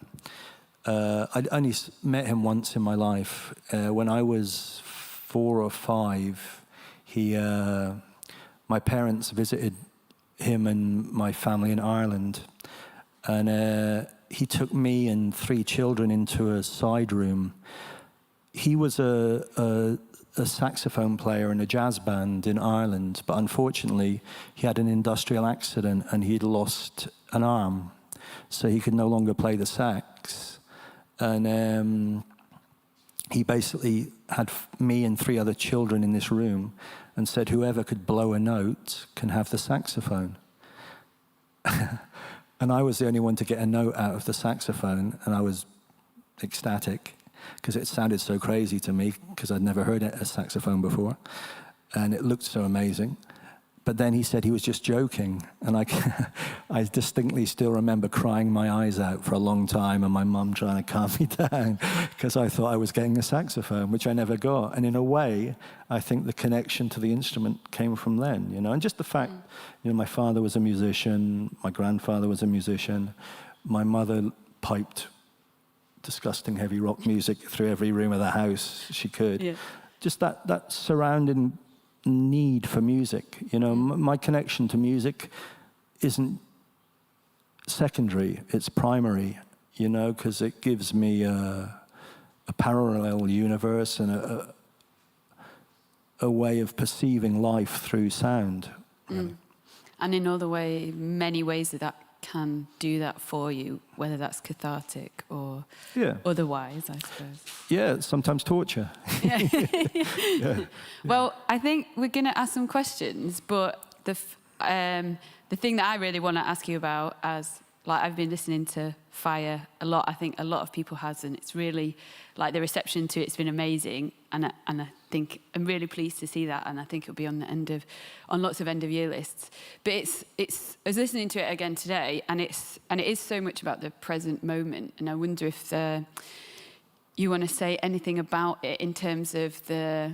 I'd only met him once in my life. When I was 4 or 5, my parents visited him and my family in Ireland. And he took me and 3 children into a side room. He was a saxophone player in a jazz band in Ireland, but unfortunately, he had an industrial accident and he'd lost an arm, so he could no longer play the sax. And he basically had me and 3 other children in this room and said, whoever could blow a note can have the saxophone. And I was the only one to get a note out of the saxophone, and I was ecstatic because it sounded so crazy to me because I'd never heard a saxophone before, and it looked so amazing. But then he said he was just joking, and I distinctly still remember crying my eyes out for a long time, and my mum trying to calm me down because I thought I was getting a saxophone, which I never got. And in a way, I think the connection to the instrument came from then, you know. And just the fact, you know, my father was a musician, my grandfather was a musician, my mother piped disgusting heavy rock music through every room of the house she could. Yeah. Just that surrounding need for music, you know. My connection to music isn't secondary, it's primary, you know, because it gives me a parallel universe and a way of perceiving life through sound. Really. And in many ways that can do that for you, whether that's cathartic or otherwise, I suppose. Yeah, sometimes torture. Yeah. Well, I think we're going to ask some questions, but the thing that I really want to ask you about, as like I've been listening to Fire a lot, I think a lot of people has, and it's really like the reception to it's been amazing, and I think I'm really pleased to see that, and I think it'll be on lots of end of year lists. But it's I was listening to it again today, and it is so much about the present moment, and I wonder if you want to say anything about it in terms of the,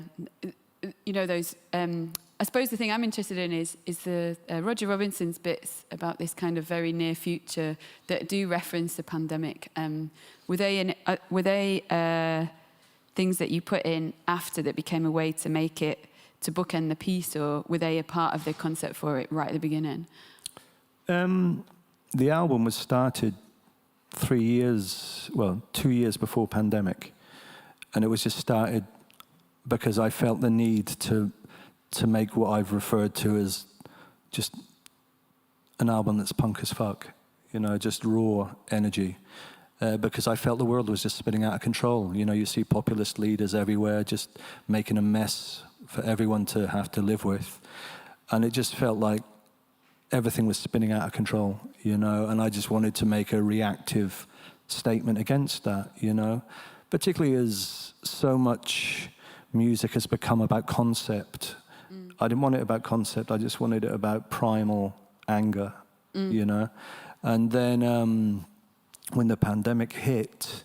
you know, those. I suppose the thing I'm interested in is the Roger Robinson's bits about this kind of very near future that do reference the pandemic. Were they things that you put in after that became a way to make it, to bookend the piece, or were they a part of the concept for it right at the beginning? The album was started 2 years before pandemic, and it was just started because I felt the need to make what I've referred to as just an album that's punk as fuck, you know, just raw energy. Because I felt the world was just spinning out of control. You know, you see populist leaders everywhere just making a mess for everyone to have to live with. And it just felt like everything was spinning out of control, you know, and I just wanted to make a reactive statement against that, you know, particularly as so much music has become about concept. I didn't want it about concept, I just wanted it about primal anger, you know. And then when the pandemic hit,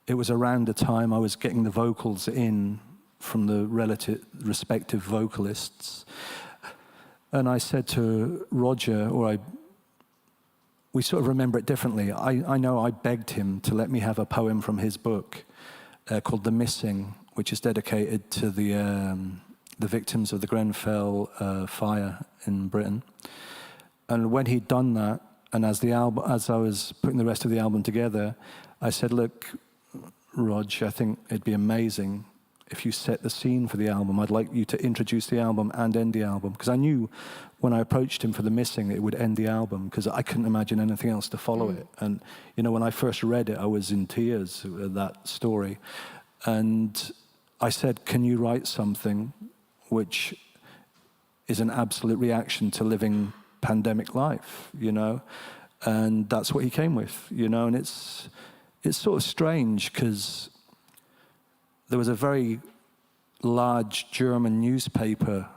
it was around the time I was getting the vocals in from the respective vocalists. And I said to Roger, we sort of remember it differently. I know I begged him to let me have a poem from his book called The Missing, which is dedicated to the victims of the Grenfell fire in Britain. And when he'd done that, and as I was putting the rest of the album together, I said, look, Rog, I think it'd be amazing if you set the scene for the album. I'd like you to introduce the album and end the album. Because I knew when I approached him for The Missing, it would end the album, because I couldn't imagine anything else to follow it. And, you know, when I first read it, I was in tears at that story. And I said, can you write something which is an absolute reaction to living pandemic life, you know? And that's what he came with, you know? And it's sort of strange, because there was a very large German newspaper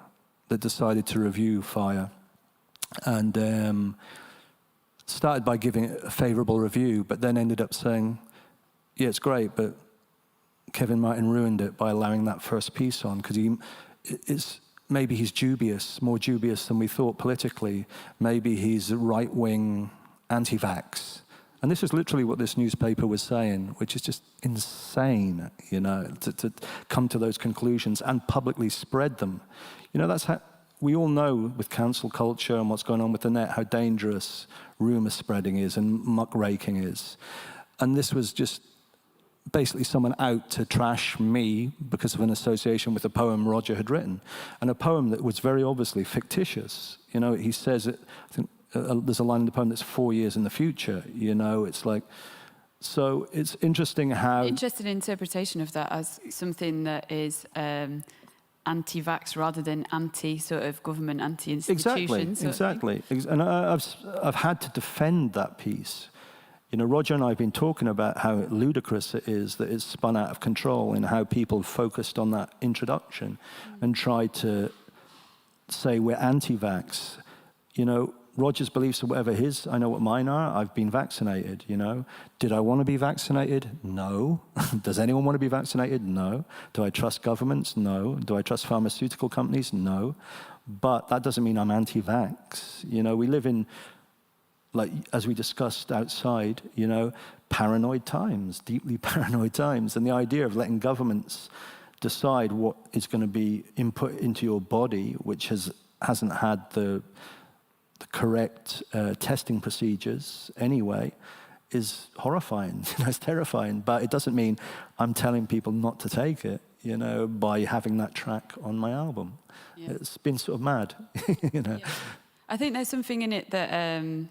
that decided to review Fire, and started by giving it a favorable review, but then ended up saying, yeah, it's great, but Kevin Martin ruined it by allowing that first piece on, because maybe he's dubious, more dubious than we thought politically. Maybe he's right-wing anti-vax. And this is literally what this newspaper was saying, which is just insane, you know, to come to those conclusions and publicly spread them. You know, that's how we all know with cancel culture and what's going on with the net how dangerous rumor spreading is and muckraking is. And this was just basically someone out to trash me because of an association with a poem Roger had written, and a poem that was very obviously fictitious. You know, he says it, I think there's a line in the poem that's 4 years in the future, you know, it's like, so it's interesting how... Interesting interpretation of that as something that is anti-vax rather than anti-sort of government, anti-institutions. Exactly. And I've had to defend that piece. You know, Roger and I have been talking about how ludicrous it is that it's spun out of control and how people focused on that introduction and tried to say we're anti-vax. You know, Roger's beliefs are whatever his. I know what mine are. I've been vaccinated, you know. Did I want to be vaccinated? No. Does anyone want to be vaccinated? No. Do I trust governments? No. Do I trust pharmaceutical companies? No. But that doesn't mean I'm anti-vax. You know, we live in, like, as we discussed outside, you know, paranoid times, deeply paranoid times. And the idea of letting governments decide what is going to be input into your body, which hasn't had the correct testing procedures anyway, is horrifying. It's terrifying. But it doesn't mean I'm telling people not to take it, you know, by having that track on my album. Yeah. It's been sort of mad, you know. Yeah. I think there's something in it that, on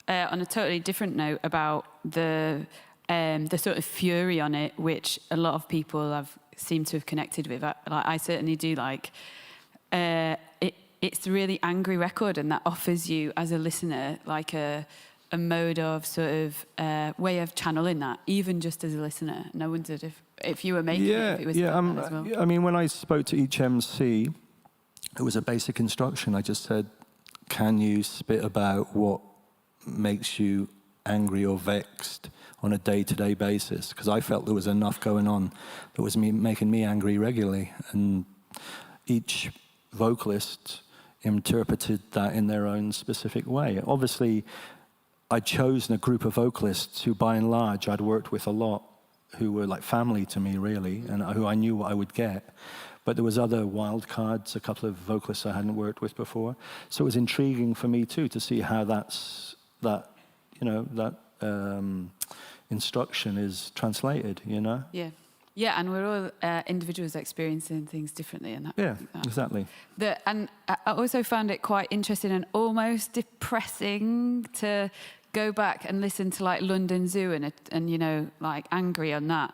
a totally different note, about the sort of fury on it, which a lot of people have seemed to have connected with. I certainly do. Like, it's a really angry record, and that offers you as a listener like a mode of sort of way of channeling that, even just as a listener. And I wondered if you were making it, if it was like that as well. I mean, when I spoke to each MC, it was a basic instruction. I just said, can you spit about what makes you angry or vexed on a day-to-day basis? Because I felt there was enough going on that was making me angry regularly. And each vocalist interpreted that in their own specific way. Obviously, I'd chosen a group of vocalists who, by and large, I'd worked with a lot, who were like family to me, really, and who I knew what I would get. But there was other wild cards, a couple of vocalists I hadn't worked with before. So it was intriguing for me, too, to see how that instruction is translated, you know? Yeah. Yeah, and we're all individuals experiencing things differently. And exactly. And I also found it quite interesting and almost depressing to go back and listen to like London Zoo and you know, like angry on that.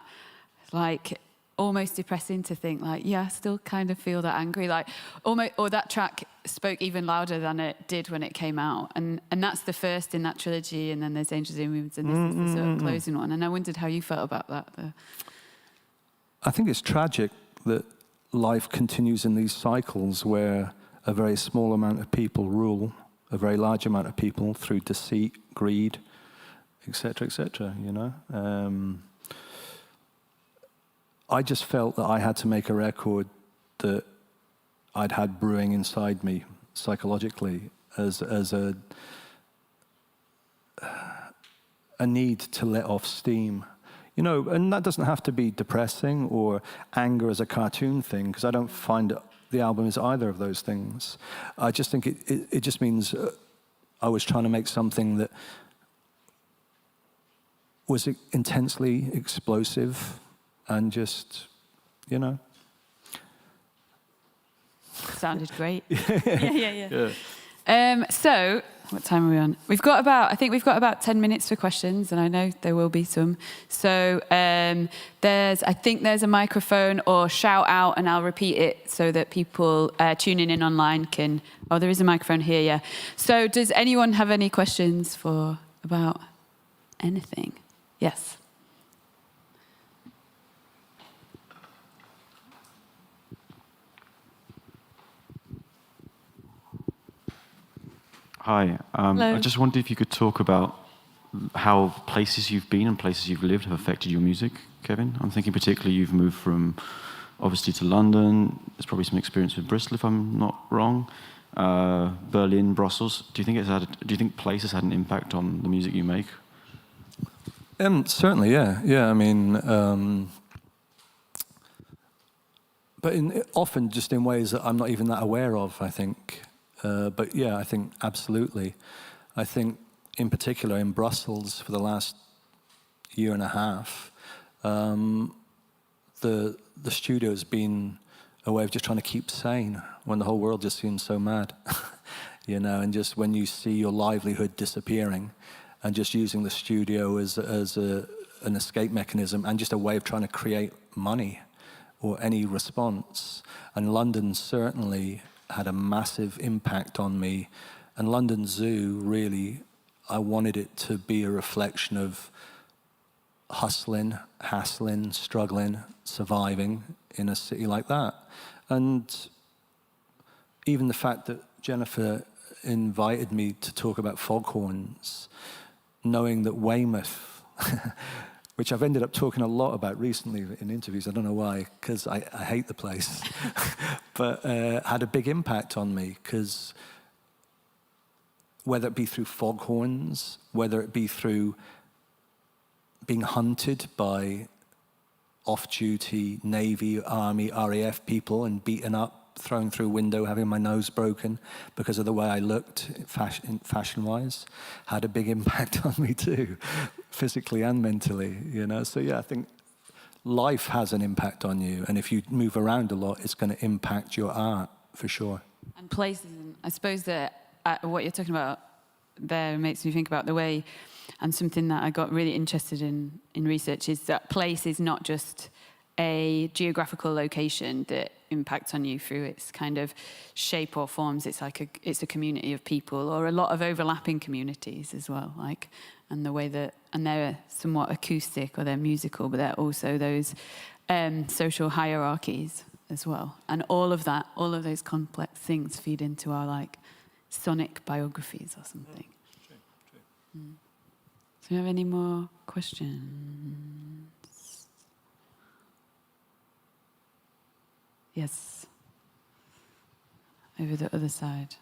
Like almost depressing to think like, yeah, I still kind of feel that angry. Like almost, or that track spoke even louder than it did when it came out. And that's the first in that trilogy, and then there's Angels in Wounds, and this is the sort of closing one. And I wondered how you felt about that. I think it's tragic that life continues in these cycles where a very small amount of people rule a very large amount of people through deceit, greed, etc., you know. I just felt that I had to make a record that I'd had brewing inside me psychologically as a need to let off steam. You know, and that doesn't have to be depressing or anger as a cartoon thing, because I don't find the album is either of those things. I just think it just means I was trying to make something that was intensely explosive and just, you know. Sounded great. Yeah. So, what time are we on? I think we've got about 10 minutes for questions, and I know there will be some. So I think there's a microphone, or shout out and I'll repeat it so that people tuning in online can, there is a microphone here, yeah. So does anyone have any questions about anything? Yes. Hi. I just wondered if you could talk about how places you've been and places you've lived have affected your music, Kevin? I'm thinking particularly you've moved from, obviously, to London. There's probably some experience with Bristol, if I'm not wrong. Berlin, Brussels. Do you think places had an impact on the music you make? Certainly, yeah. Yeah, I mean, but often just in ways that I'm not even that aware of, I think. But yeah, I think absolutely. I think in particular in Brussels for the last year and a half, the studio has been a way of just trying to keep sane when the whole world just seems so mad, you know, and just when you see your livelihood disappearing, and just using the studio as an escape mechanism and just a way of trying to create money or any response. And London certainly had a massive impact on me. And London Zoo, really, I wanted it to be a reflection of hustling, hassling, struggling, surviving in a city like that. And even the fact that Jennifer invited me to talk about foghorns, knowing that Weymouth, which I've ended up talking a lot about recently in interviews, I don't know why, because I hate the place, but had a big impact on me, because whether it be through foghorns, whether it be through being hunted by off-duty Navy, Army, RAF people and beaten up, thrown through a window, having my nose broken because of the way I looked fashion-wise, had a big impact on me too, physically and mentally, you know. So yeah, I think life has an impact on you, and if you move around a lot, it's going to impact your art for sure. And places, I suppose that what you're talking about there makes me think about the way, and something that I got really interested in research is that place is not just a geographical location that impacts on you through its kind of shape or forms. It's a community of people, or a lot of overlapping communities as well, like, and the way that, and they're somewhat acoustic or they're musical, but they're also those social hierarchies as well. And all of those complex things feed into our like sonic biographies or something. True. Do you have any more questions? Yes. Over the other side.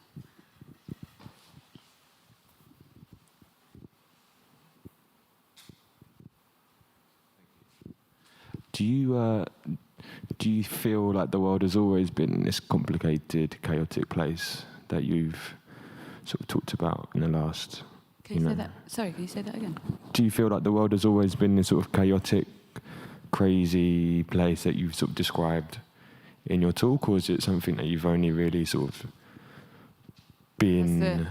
Do you feel like the world has always been this complicated, chaotic place that you've sort of talked about in the last? Can you say that? Sorry, can you say that again? Do you feel like the world has always been this sort of chaotic, crazy place that you've sort of described in your talk, or is it something that you've only really sort of been?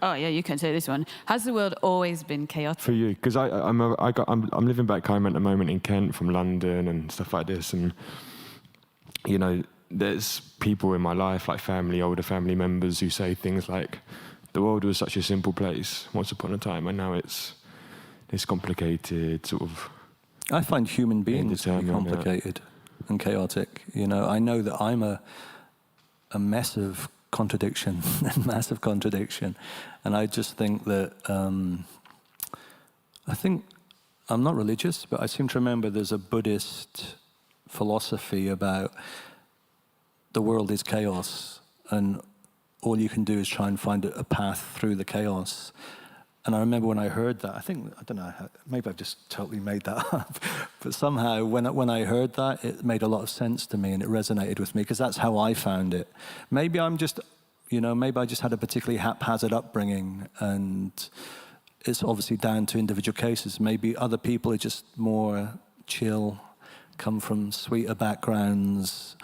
Oh yeah, you can say this one. Has the world always been chaotic? For you, because I'm living back home at the moment in Kent from London and stuff like this, and you know, there's people in my life, like family, older family members, who say things like, "The world was such a simple place once upon a time, and now it's this complicated sort of." I find human beings to be complicated and chaotic. You know, I know that I'm a mess of contradiction and massive contradiction, and I just think that I think I'm not religious, but I seem to remember there's a Buddhist philosophy about the world is chaos, and all you can do is try and find a path through the chaos. And I remember when I heard that, I don't know, maybe I've just totally made that up, but somehow when I heard that, it made a lot of sense to me and it resonated with me, because that's how I found it. Maybe I'm just, you know, maybe I just had a particularly haphazard upbringing, and it's obviously down to individual cases. Maybe other people are just more chill, come from sweeter backgrounds,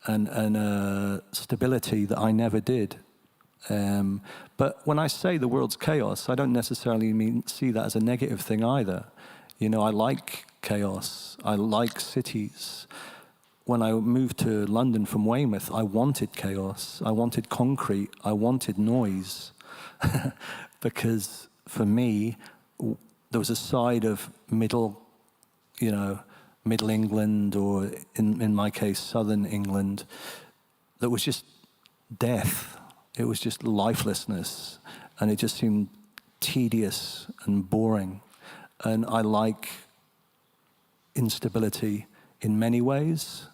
and stability that I never did. But when I say the world's chaos, I don't necessarily see that as a negative thing either. You know, I like chaos. I like cities. When I moved to London from Weymouth, I wanted chaos. I wanted concrete. I wanted noise. Because for me, there was a side of middle England, or in my case, southern England, that was just death. It was just lifelessness, and it just seemed tedious and boring. And I like instability in many ways,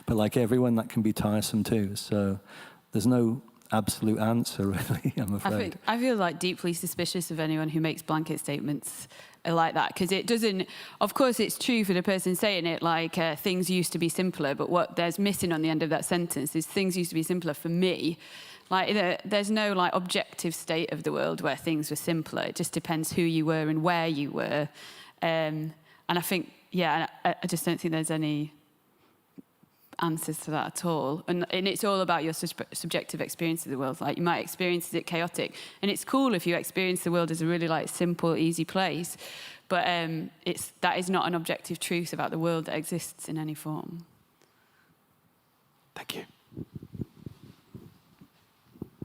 but like everyone, that can be tiresome too. So there's no absolute answer, really, I'm afraid. I feel like deeply suspicious of anyone who makes blanket statements like that, because it doesn't, of course it's true for the person saying it, like things used to be simpler, but what there's missing on the end of that sentence is things used to be simpler for me. Like there's no like objective state of the world where things were simpler. It just depends who you were and where you were. And I think, yeah, I just don't think there's any answers to that at all. And it's all about your subjective experience of the world. Like you might experience it chaotic, and it's cool if you experience the world as a really like simple, easy place. But that is not an objective truth about the world that exists in any form. Thank you.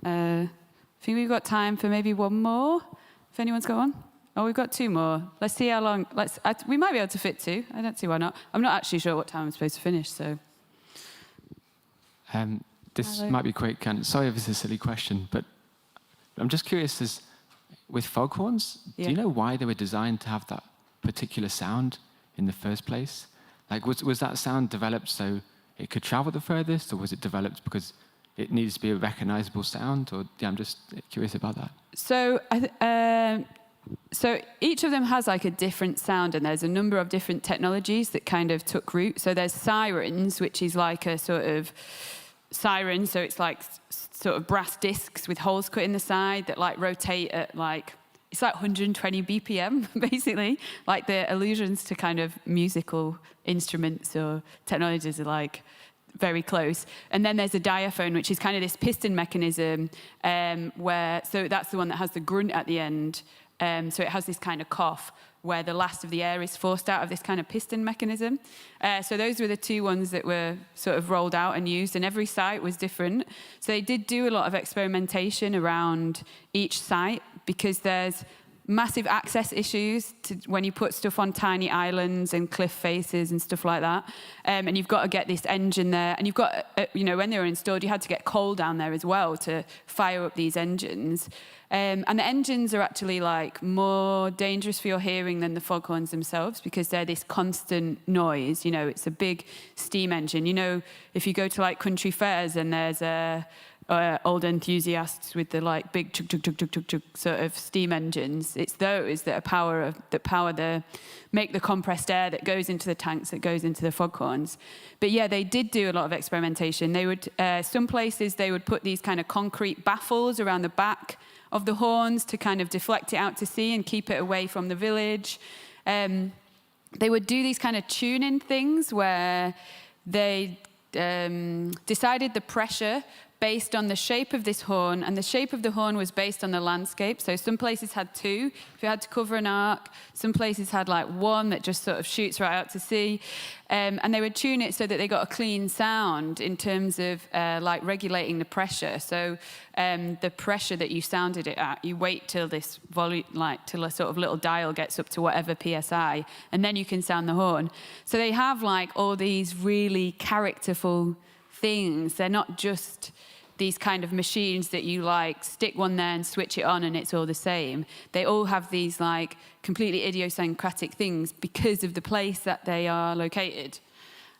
I think we've got time for maybe one more. If anyone's got one. Oh, we've got two more. Let's see how long. We might be able to fit two. I don't see why not. I'm not actually sure what time I'm supposed to finish, so. This might be quick, and sorry if it's a silly question, but I'm just curious, with foghorns, do you know why they were designed to have that particular sound in the first place? Like, was that sound developed so it could travel the furthest, or was it developed because it needs to be a recognizable sound? Or I'm just curious about that. So each of them has like a different sound, and there's a number of different technologies that kind of took root. So there's sirens, which is like a sort of siren. So it's like sort of brass discs with holes cut in the side that like rotate at like, it's like 120 BPM, basically. Like the allusions to kind of musical instruments or technologies are like very close. And then there's a diaphone, which is kind of this piston mechanism so that's the one that has the grunt at the end. So it has this kind of cough where the last of the air is forced out of this kind of piston mechanism. So those were the two ones that were sort of rolled out and used, and every site was different. So they did do a lot of experimentation around each site, because there's massive access issues when you put stuff on tiny islands and cliff faces and stuff like that. And you've got to get this engine there. And you've got, when they were installed, you had to get coal down there as well to fire up these engines. And the engines are actually like more dangerous for your hearing than the foghorns themselves, because they're this constant noise. It's a big steam engine. If you go to like country fairs and there's old enthusiasts with the like big chug chug chug chug chug chug sort of steam engines, it's those that make the compressed air that goes into the tanks, that goes into the foghorns. But yeah, they did do a lot of experimentation. They would some places they would put these kind of concrete baffles around the back of the horns to kind of deflect it out to sea and keep it away from the village. They would do these kind of tuning things where they decided the pressure based on the shape of this horn, and the shape of the horn was based on the landscape. So some places had two, if you had to cover an arc. Some places had like one that just sort of shoots right out to sea. And they would tune it so that they got a clean sound in terms of like regulating the pressure. So the pressure that you sounded it at, you wait till this volume, like till a sort of little dial gets up to whatever PSI, and then you can sound the horn. So they have like all these really characterful things. They're not just these kind of machines that you like stick one there and switch it on and it's all the same. They all have these like completely idiosyncratic things because of the place that they are located.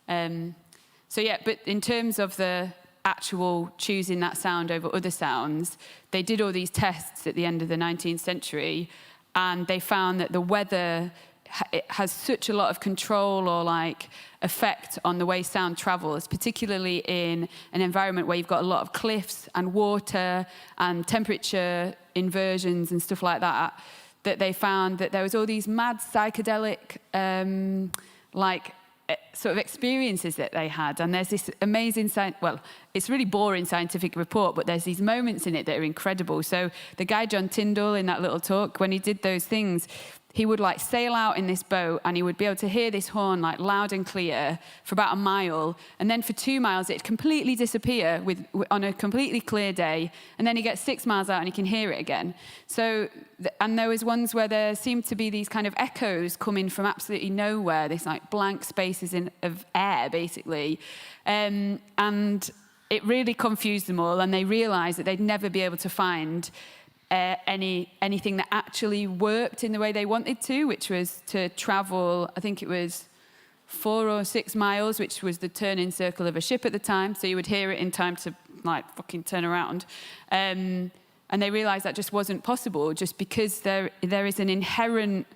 So yeah, but in terms of the actual choosing that sound over other sounds, they did all these tests at the end of the 19th century, and they found that the weather it has such a lot of control or like effect on the way sound travels, particularly in an environment where you've got a lot of cliffs and water and temperature inversions and stuff like that, that they found that there was all these mad psychedelic sort of experiences that they had. And there's this amazing, it's really boring scientific report, but there's these moments in it that are incredible. So the guy John Tyndall in that little talk, when he did those things, he would like sail out in this boat and he would be able to hear this horn like loud and clear for about a mile. And then for 2 miles, it'd completely disappear on a completely clear day. And then he gets 6 miles out and he can hear it again. So, and there was ones where there seemed to be these kind of echoes coming from absolutely nowhere, this like blank spaces of air, basically. And it really confused them all. And they realized that they'd never be able to find anything that actually worked in the way they wanted to, which was to travel, I think it was 4 or 6 miles, which was the turning circle of a ship at the time. So you would hear it in time to like fucking turn around. And they realized that just wasn't possible, just because there is an inherent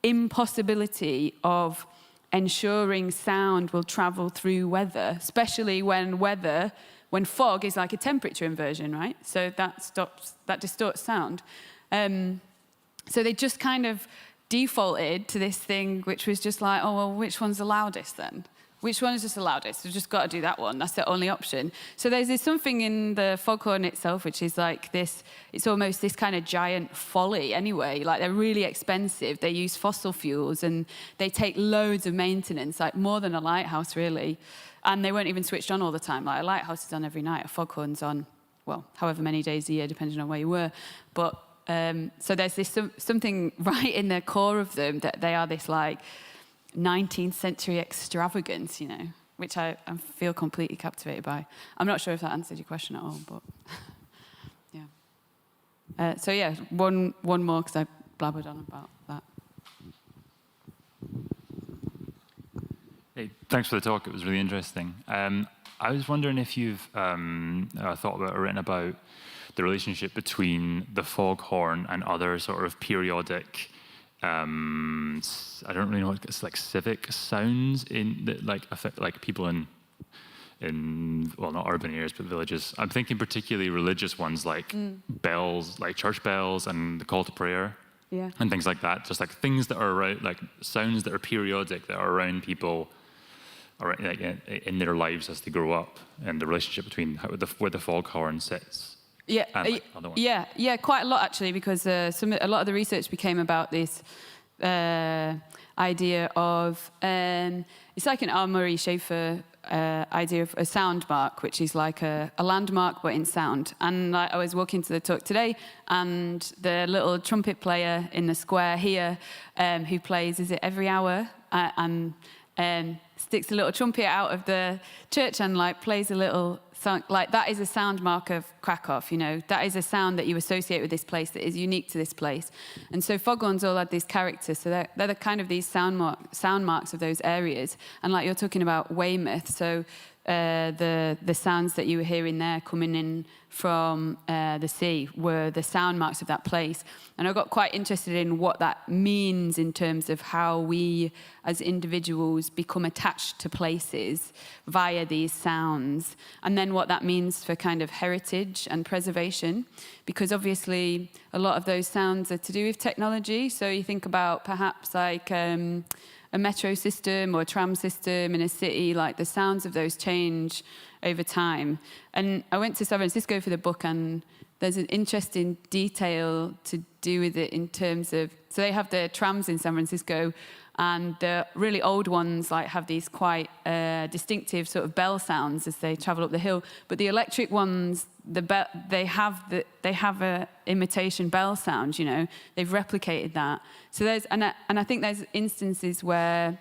impossibility of ensuring sound will travel through weather, especially when fog is like a temperature inversion, right? So that distorts sound. So they just kind of defaulted to this thing, which was just like, oh, well, which one's the loudest then? Which one is just the loudest? We've just got to do that one. That's the only option. So there's something in the foghorn itself, which is like this, it's almost this kind of giant folly anyway. Like they're really expensive. They use fossil fuels and they take loads of maintenance, like more than a lighthouse really. And they weren't even switched on all the time. Like a lighthouse is on every night, a foghorn's on, well, however many days a year, depending on where you were. But so there's this something right in the core of them that they are this like 19th century extravagance, you know, which I feel completely captivated by. I'm not sure if that answered your question at all, but yeah. So yeah, one more because I blabbered on about that. Hey, thanks for the talk. It was really interesting. I was wondering if you've thought about or written about the relationship between the foghorn and other sort of periodic, I don't really know what it's like, civic sounds in that like affect like people in well, not urban areas but villages. I'm thinking particularly religious ones like bells, like church bells and the call to prayer. Yeah. And things like that, just like things that are around, like sounds that are periodic, that are around people, around, like, in their lives as they grow up, and the relationship between where the foghorn sits. Yeah, and, like, other ones. yeah, quite a lot actually, because a lot of the research became about this idea of it's like an R. Murray Schafer idea of a sound mark, which is like a landmark but in sound. And I was walking to the talk today, and the little trumpet player in the square here, who plays, is it every hour, and sticks a little trumpet out of the church and like plays a little song. Like that is a sound mark of Krakow, you know. That is a sound that you associate with this place that is unique to this place. And so foghorns all had these characters. So they're the kind of these sound marks of those areas. And like you're talking about Weymouth, so the sounds that you were hearing there coming in from the sea were the sound marks of that place. And I got quite interested in what that means in terms of how we as individuals become attached to places via these sounds, and then what that means for kind of heritage and preservation, because obviously a lot of those sounds are to do with technology. So you think about perhaps like a metro system or a tram system in a city, like the sounds of those change over time. And I went to San Francisco for the book, and there's an interesting detail to do with it in terms of, so they have the trams in San Francisco, and the really old ones like have these quite distinctive sort of bell sounds as they travel up the hill. But the electric ones, they have a imitation bell sound. You know, they've replicated that. So and I think there's instances where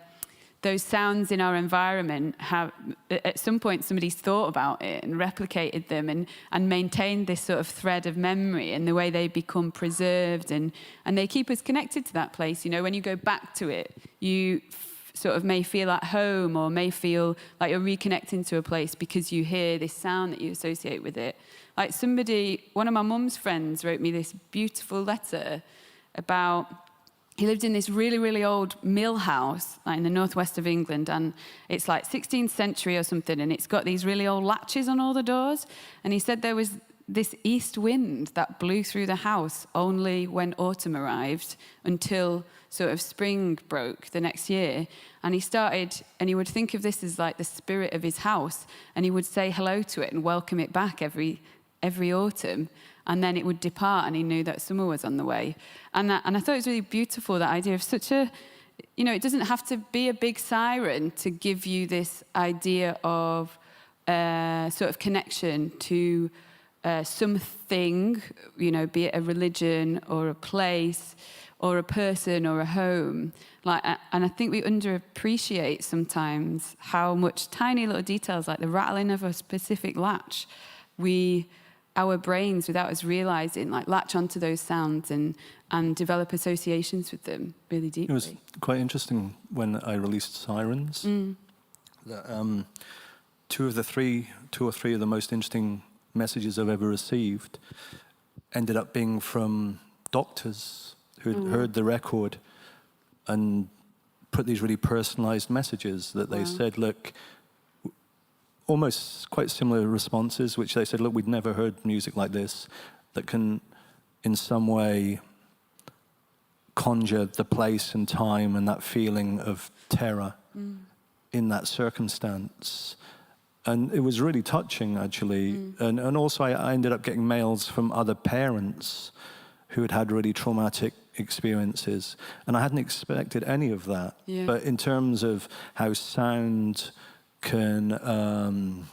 those sounds in our environment have, at some point, somebody's thought about it and replicated them and maintained this sort of thread of memory and the way they become preserved, and they keep us connected to that place. You know, when you go back to it, you sort of may feel at home or may feel like you're reconnecting to a place because you hear this sound that you associate with it. Like one of my mum's friends wrote me this beautiful letter about, he lived in this really, really old mill house like in the northwest of England, and it's like 16th century or something, and it's got these really old latches on all the doors. And he said there was this east wind that blew through the house only when autumn arrived until sort of spring broke the next year. And he would think of this as like the spirit of his house, and he would say hello to it and welcome it back every autumn. And then it would depart, and he knew that summer was on the way. And I thought it was really beautiful, that idea of such a, you know, it doesn't have to be a big siren to give you this idea of sort of connection to something, you know, be it a religion or a place or a person or a home. And I think we underappreciate sometimes how much tiny little details, like the rattling of a specific latch, we our brains, without us realizing, like latch onto those sounds and develop associations with them really deeply. It was quite interesting when I released Sirens. That, two or three of the most interesting messages I've ever received ended up being from doctors who'd heard the record and put these really personalized messages that they said, look, almost quite similar responses, which they said, look, we'd never heard music like this that can in some way conjure the place and time and that feeling of terror in that circumstance. And it was really touching, actually. And also I ended up getting mails from other parents who had had really traumatic experiences. And I hadn't expected any of that. Yeah. But in terms of how sound can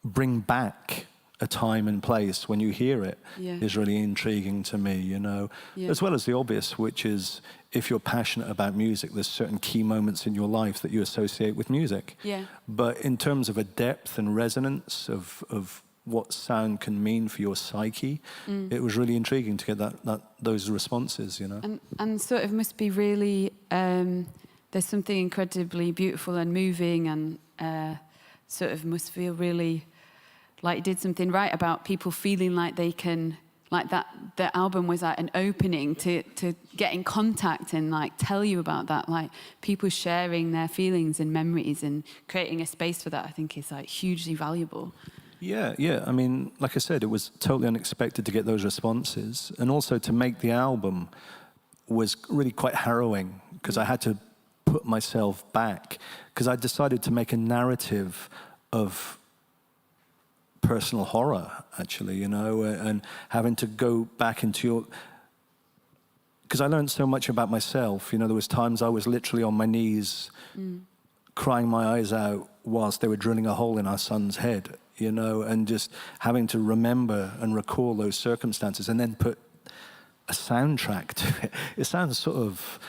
bring back a time and place when you hear it is really intriguing to me, you know. As well as the obvious, which is if you're passionate about music, there's certain key moments in your life that you associate with music. But in terms of a depth and resonance of what sound can mean for your psyche, it was really intriguing to get those responses, you know. And sort of must be really, there's something incredibly beautiful and moving and sort of must feel really like you did something right about people feeling like they can, like that the album was like an opening to get in contact and like tell you about that, like people sharing their feelings and memories and creating a space for that, I think is like hugely valuable. Yeah. I mean, like I said, it was totally unexpected to get those responses. And also to make the album was really quite harrowing because I had to put myself back because I decided to make a narrative of personal horror, actually, you know, and having to go back into your... Because I learned so much about myself. You know, there was times I was literally on my knees crying my eyes out whilst they were drilling a hole in our son's head, you know, and just having to remember and recall those circumstances and then put a soundtrack to it. It sounds sort of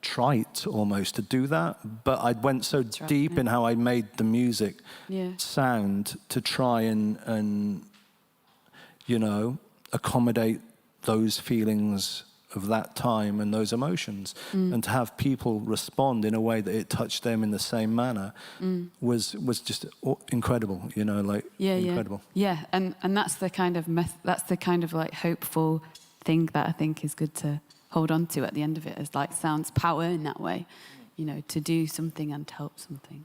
trite almost to do that, but I went so deep in how I made the music sound to try and you know, accommodate those feelings of that time and those emotions, and to have people respond in a way that it touched them in the same manner was just incredible, you know, like incredible. And that's the kind of like hopeful thing that I think is good to hold on to at the end of it, as like sound's power in that way, you know, to do something and help something.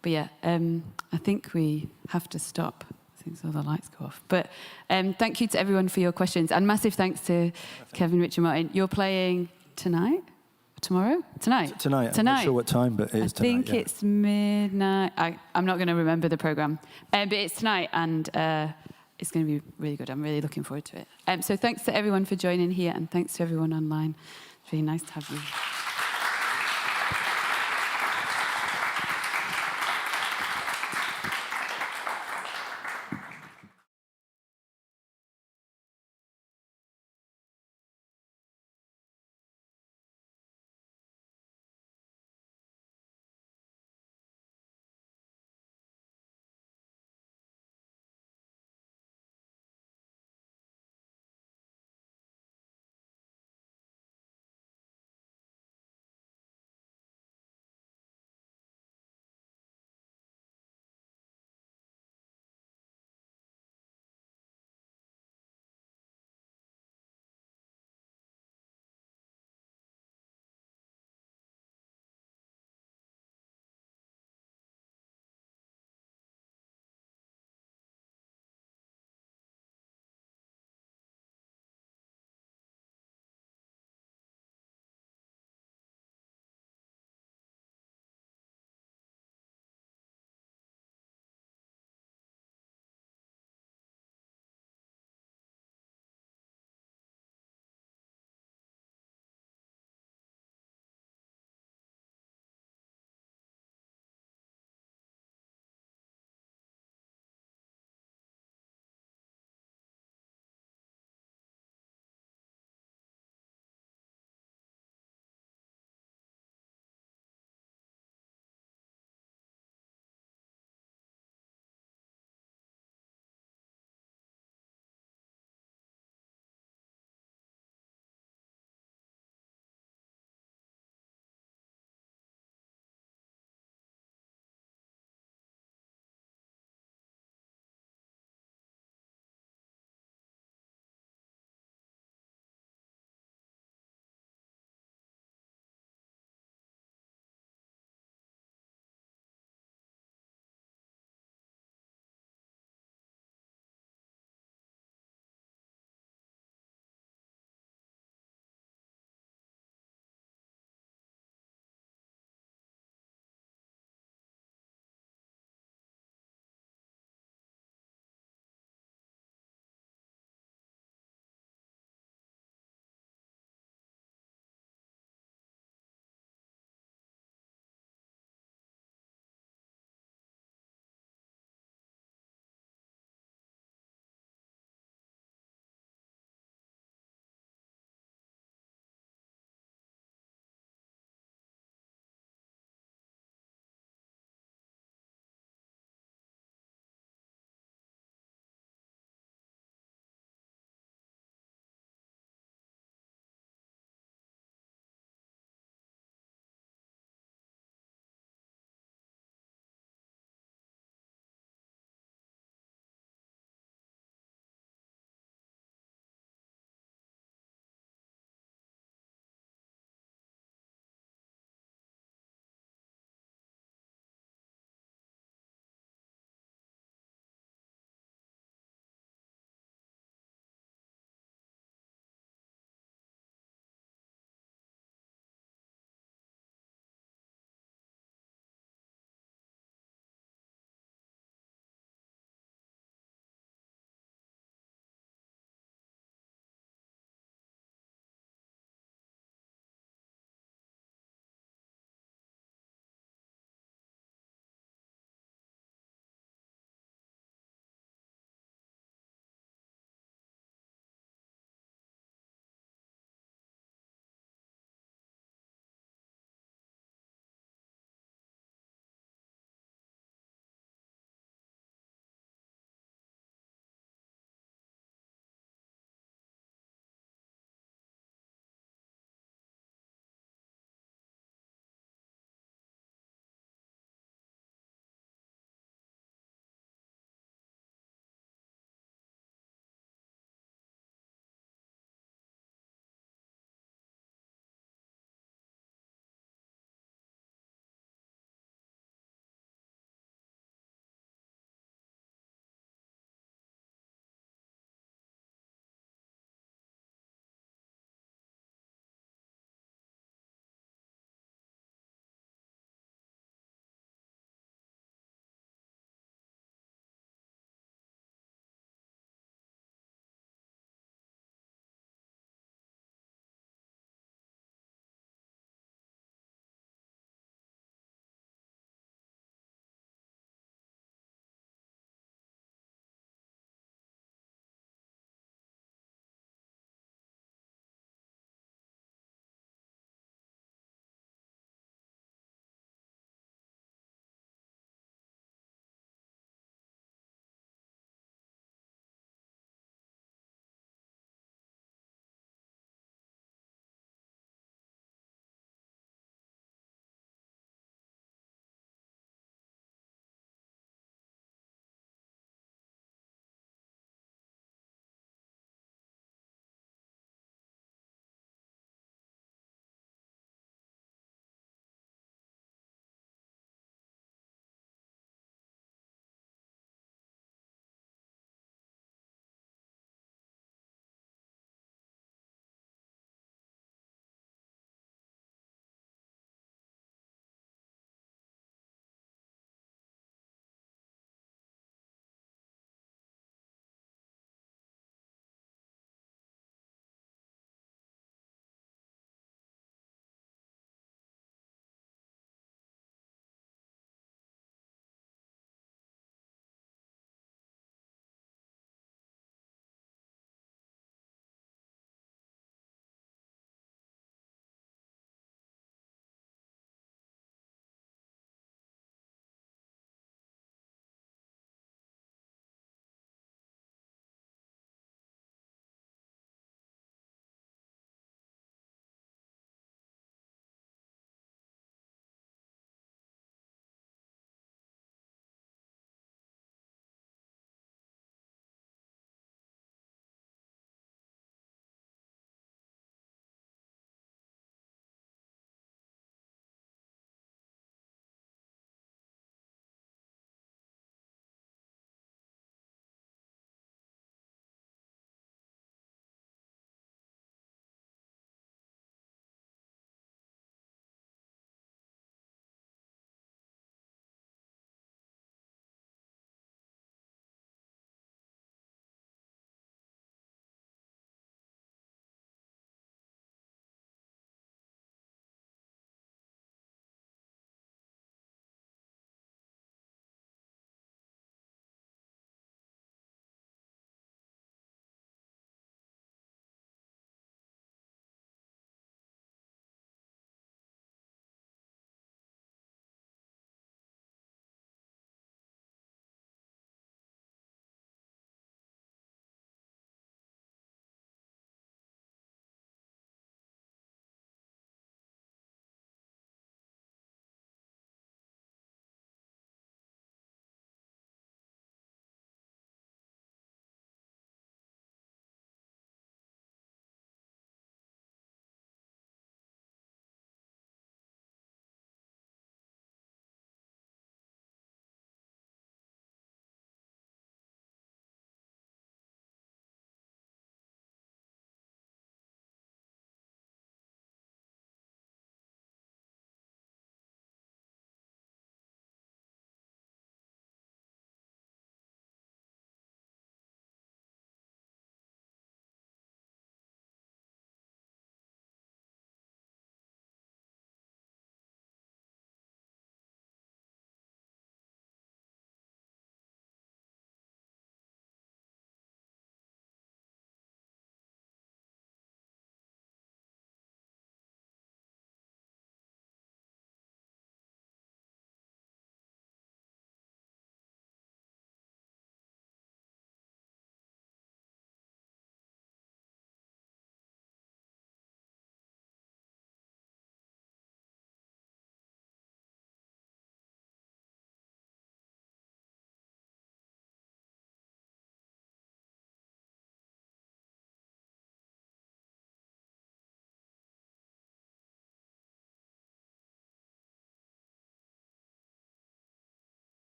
But yeah, I think we have to stop. I think so the lights go off. But thank you to everyone for your questions, and massive thanks to Kevin, Richard, Martin. You're playing tonight? Tomorrow? Tonight. I'm not sure what time, but it is tonight. I think it's midnight. I'm not going to remember the programme. But it's tonight, and it's going to be really good. I'm really looking forward to it. So thanks to everyone for joining here, and thanks to everyone online. It's really nice to have you.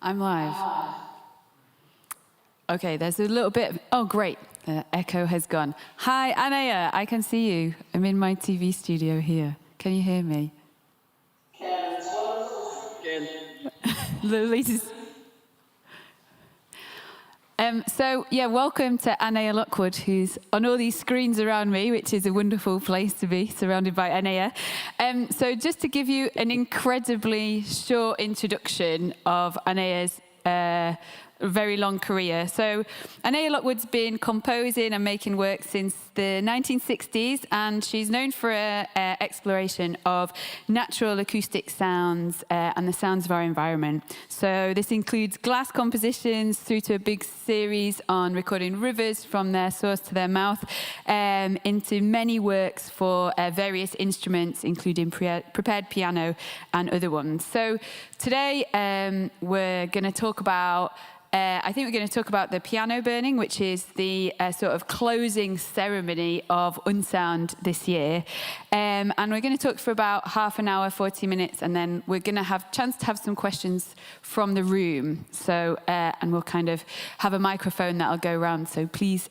I'm live. Okay, there's a little bit. Oh, great. The echo has gone. Hi, Anaya. I can see you. I'm in my TV studio here. Can you hear me? Louise. So, yeah, welcome to Anaya Lockwood, who's on all these screens around me, which is a wonderful place to be, surrounded by Anaya. So just to give you an incredibly short introduction of Anaya's very long career. So Anaya Lockwood's been composing and making work since the 1960s, and she's known for her exploration of natural acoustic sounds and the sounds of our environment. So this includes glass compositions through to a big series on recording rivers from their source to their mouth, into many works for various instruments, including prepared piano and other ones. So today we're going to talk about I think we're going to talk about the piano burning, which is the sort of closing ceremony of Unsound this year. And we're going to talk for about half an hour, 40 minutes, and then we're going to have a chance to have some questions from the room. So, and we'll kind of have a microphone that'll go around. So please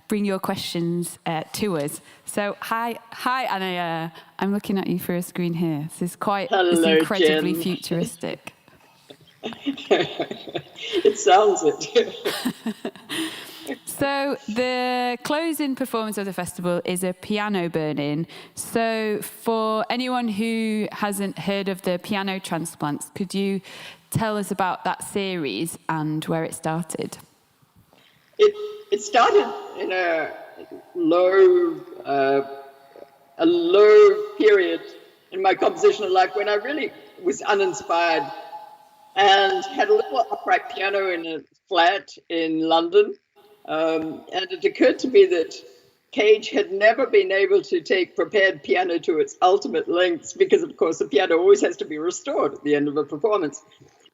bring your questions to us. So, hi, Anaya. I'm looking at you through a screen here. This is it's incredibly Jen. Futuristic. It sounds it. So the closing performance of the festival is a piano burning. So for anyone who hasn't heard of the piano transplants, could you tell us about that series and where it started? It started in a low period in my compositional life when I really was uninspired and had a little upright piano in a flat in London. And it occurred to me that Cage had never been able to take prepared piano to its ultimate lengths because, of course, the piano always has to be restored at the end of a performance,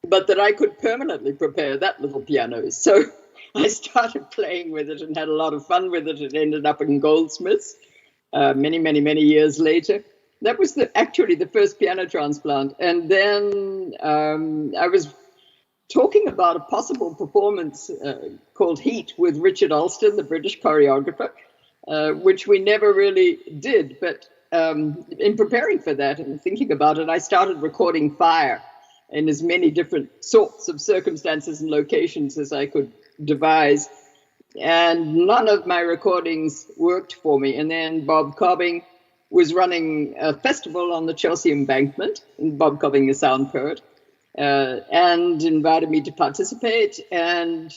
but that I could permanently prepare that little piano. So I started playing with it and had a lot of fun with it. It ended up in Goldsmiths many years later. That was actually the first piano transplant. And then I was talking about a possible performance called Heat with Richard Alston, the British choreographer, which we never really did. But in preparing for that and thinking about it, I started recording Fire in as many different sorts of circumstances and locations as I could devise. And none of my recordings worked for me. And then Bob Cobbing was running a festival on the Chelsea Embankment, and Bob Cobbing, a sound poet, and invited me to participate. And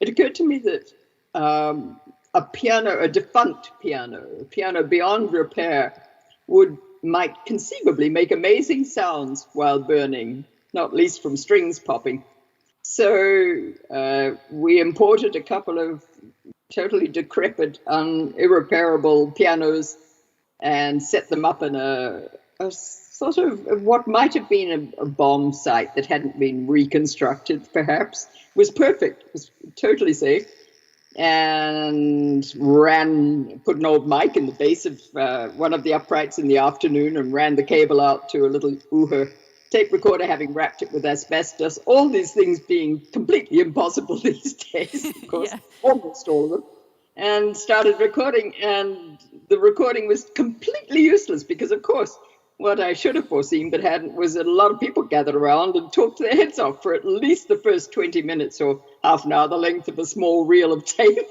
it occurred to me that a defunct piano, a piano beyond repair, might conceivably make amazing sounds while burning, not least from strings popping. So we imported a couple of totally decrepit, irreparable pianos and set them up in a sort of what might have been a bomb site that hadn't been reconstructed, perhaps. It was perfect. It was totally safe. And put an old mic in the base of one of the uprights in the afternoon and ran the cable out to a little Uher tape recorder, having wrapped it with asbestos. All these things being completely impossible these days, of course, yeah. Almost all of them. And started recording, and the recording was completely useless because, of course, what I should have foreseen but hadn't was that a lot of people gathered around and talked their heads off for at least the first 20 minutes or half an hour, the length of a small reel of tape.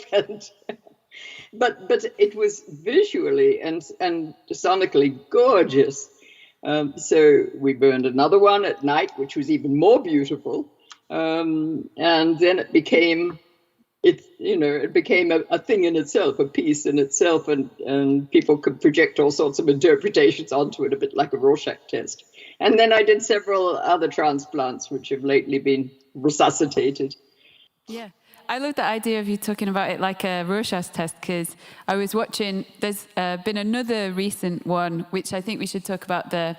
But it was visually and sonically gorgeous. So we burned another one at night, which was even more beautiful. And then it became a thing in itself, a piece in itself, and people could project all sorts of interpretations onto it, a bit like a Rorschach test. And then I did several other transplants, which have lately been resuscitated. Yeah, I love the idea of you talking about it like a Rorschach test, because I was watching, there's been another recent one, which I think we should talk about, the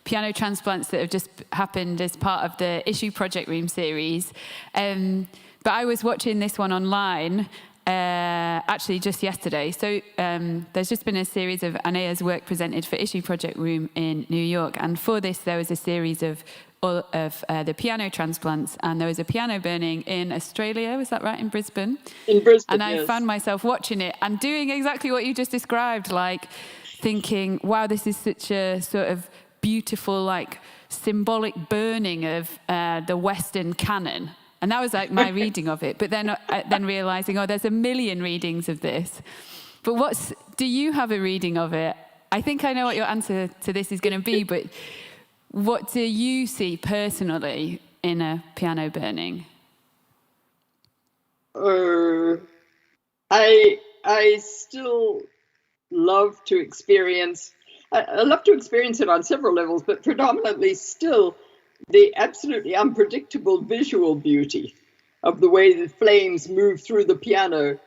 piano transplants that have just happened as part of the Issue Project Room series. But I was watching this one online, actually just yesterday. So there's just been a series of Anea's work presented for Issue Project Room in New York, and for this there was a series of the piano transplants, and there was a piano burning in Australia, was that right, in Brisbane? In Brisbane, And I yes. found myself watching it and doing exactly what you just described, like thinking, wow, this is such a sort of beautiful, like symbolic burning of the Western canon. And that was like my reading of it. But then realizing, there's a million readings of this. But do you have a reading of it? I think I know what your answer to this is going to be, but what do you see personally in a piano burning? I still love to experience. I love to experience it on several levels, but predominantly still the absolutely unpredictable visual beauty of the way the flames move through the piano.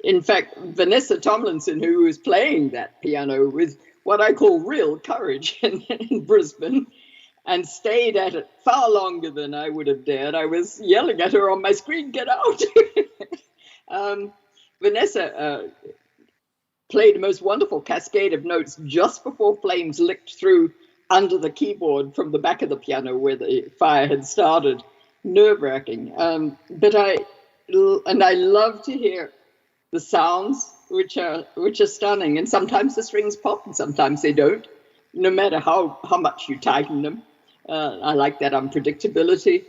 In fact, Vanessa Tomlinson, who was playing that piano with what I call real courage in Brisbane, and stayed at it far longer than I would have dared. I was yelling at her on my screen, "Get out!" Vanessa played a most wonderful cascade of notes just before flames licked through under the keyboard from the back of the piano where the fire had started. Nerve-wracking. But I love to hear the sounds, which are stunning. And sometimes the strings pop and sometimes they don't, no matter how much you tighten them. I like that unpredictability.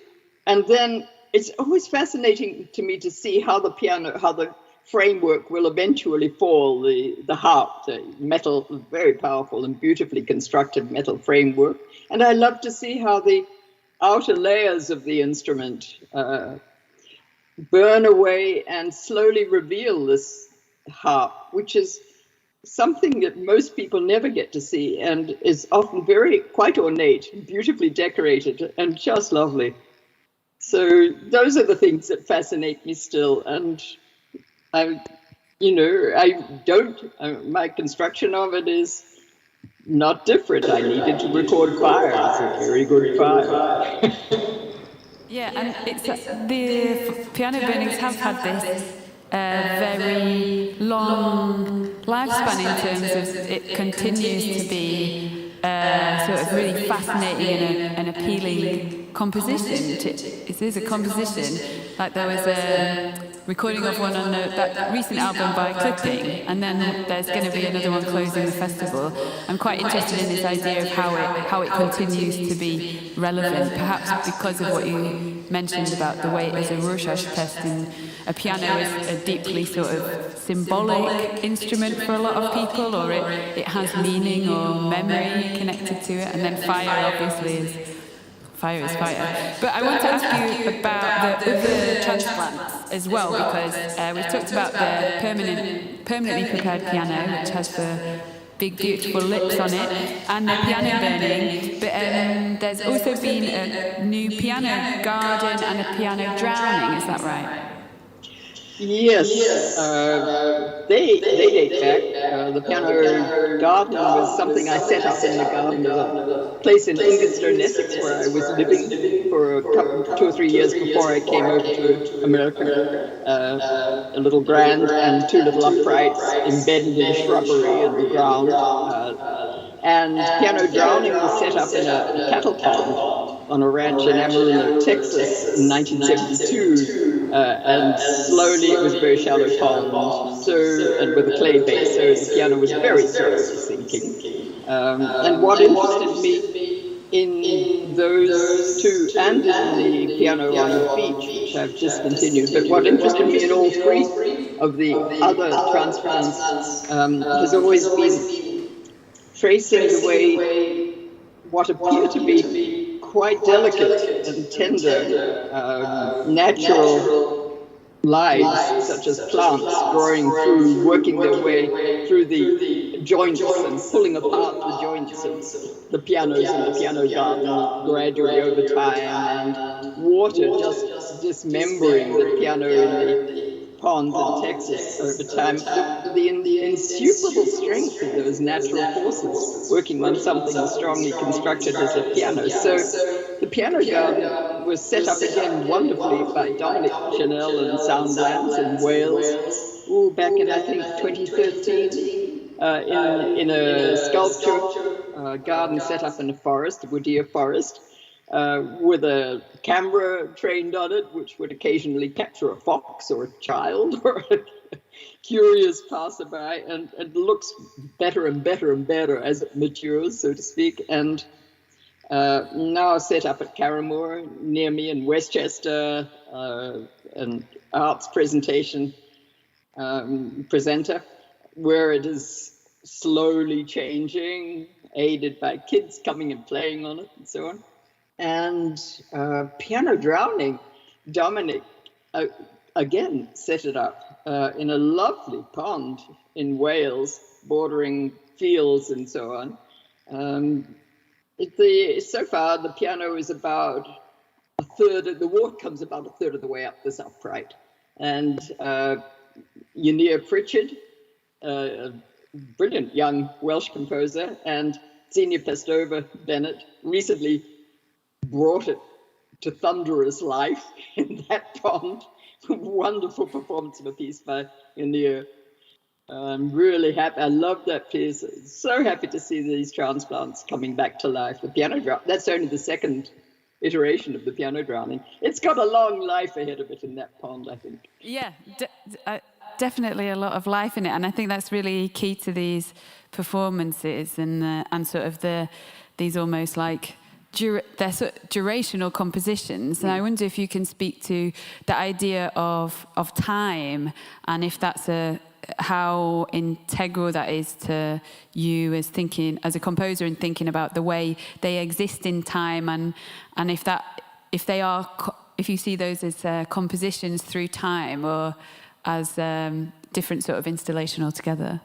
And then it's always fascinating to me to see how the framework will eventually fall, the harp, the metal, very powerful and beautifully constructed metal framework. And I love to see how the outer layers of the instrument burn away and slowly reveal this harp, which is something that most people never get to see and is often quite ornate, beautifully decorated, and just lovely. So those are the things that fascinate me still. And my construction of it is not different. I needed to record fire. It's a very good fire. Yeah, and it's the piano burnings have had this very long lifespan in terms of it continues to be sort of really fascinating and appealing composition. It is a composition. Like there was a recording of one on that recent album by Clipping, and then there's going to be another one closing the festival. I'm quite interested in this idea of how it continues to be relevant, perhaps because of what you mentioned about the way it is a Rorschach test, and a piano is a deeply sort of symbolic instrument for a lot of people, or it has meaning or memory connected to it, and then fire obviously is fire. But I want to ask you about the other transplants as well, because we've talked about the permanently prepared piano, which has the big beautiful lips on it, and the piano burning, but there's also been a new piano garden and a piano drowning, is that right? Yes, they date back. The piano garden was something I set up in the garden of a place in Ingerstone, Essex, where I was living for 2 or 3 years before I came over to America. A little grand and 2 little uprights embedded in shrubbery in the ground. And piano drowning was set up in a cattle pond on a ranch in Amarillo, Texas in 1972. And slowly it was a very shallow pond, and with a clay base, so the piano was very slowly sinking. And what interested me in those two, and in the piano on the beach, which I've discontinued, but what interested me in all 3 of the other transplants has always been tracing the way what appear to be quite delicate and tender, natural lives, such as plants growing through, working their way through the joints and pulling apart the joints of the pianos in the piano garden gradually over time, and water just dismembering the piano in the ponds in Texas over time, the insuperable strength of those natural forces working on something as strongly constructed as a piano. So the piano garden was set up again wonderfully by Dominic Chanel and Soundlands in Wales, back in, I think, 2013, in a sculpture garden set up in a forest, a woodier forest, with a camera trained on it, which would occasionally capture a fox or a child or a curious passerby, and it looks better and better and better as it matures, so to speak. And now set up at Carramore, near me in Westchester, an arts presentation presenter, where it is slowly changing, aided by kids coming and playing on it and so on. And piano drowning, Dominic again set it up in a lovely pond in Wales, bordering fields and so on. So far, the piano is about a third of the water comes about a third of the way up this upright. And Ynir Pritchard, a brilliant young Welsh composer, and Xenia Pestova Bennett recently brought it to thunderous life in that pond. Wonderful performance of a piece by Ynir. I'm really happy. I love that piece. So happy to see these transplants coming back to life. The piano drowning, that's only the second iteration of the piano drowning. It's got a long life ahead of it in that pond, I think. Yeah, definitely a lot of life in it. And I think that's really key to these performances and sort of these almost like they're sort of durational compositions. And I wonder if you can speak to the idea of time, and if that's how integral that is to you as a composer and thinking about the way they exist in time, and if you see those as compositions through time or as different sort of installation altogether.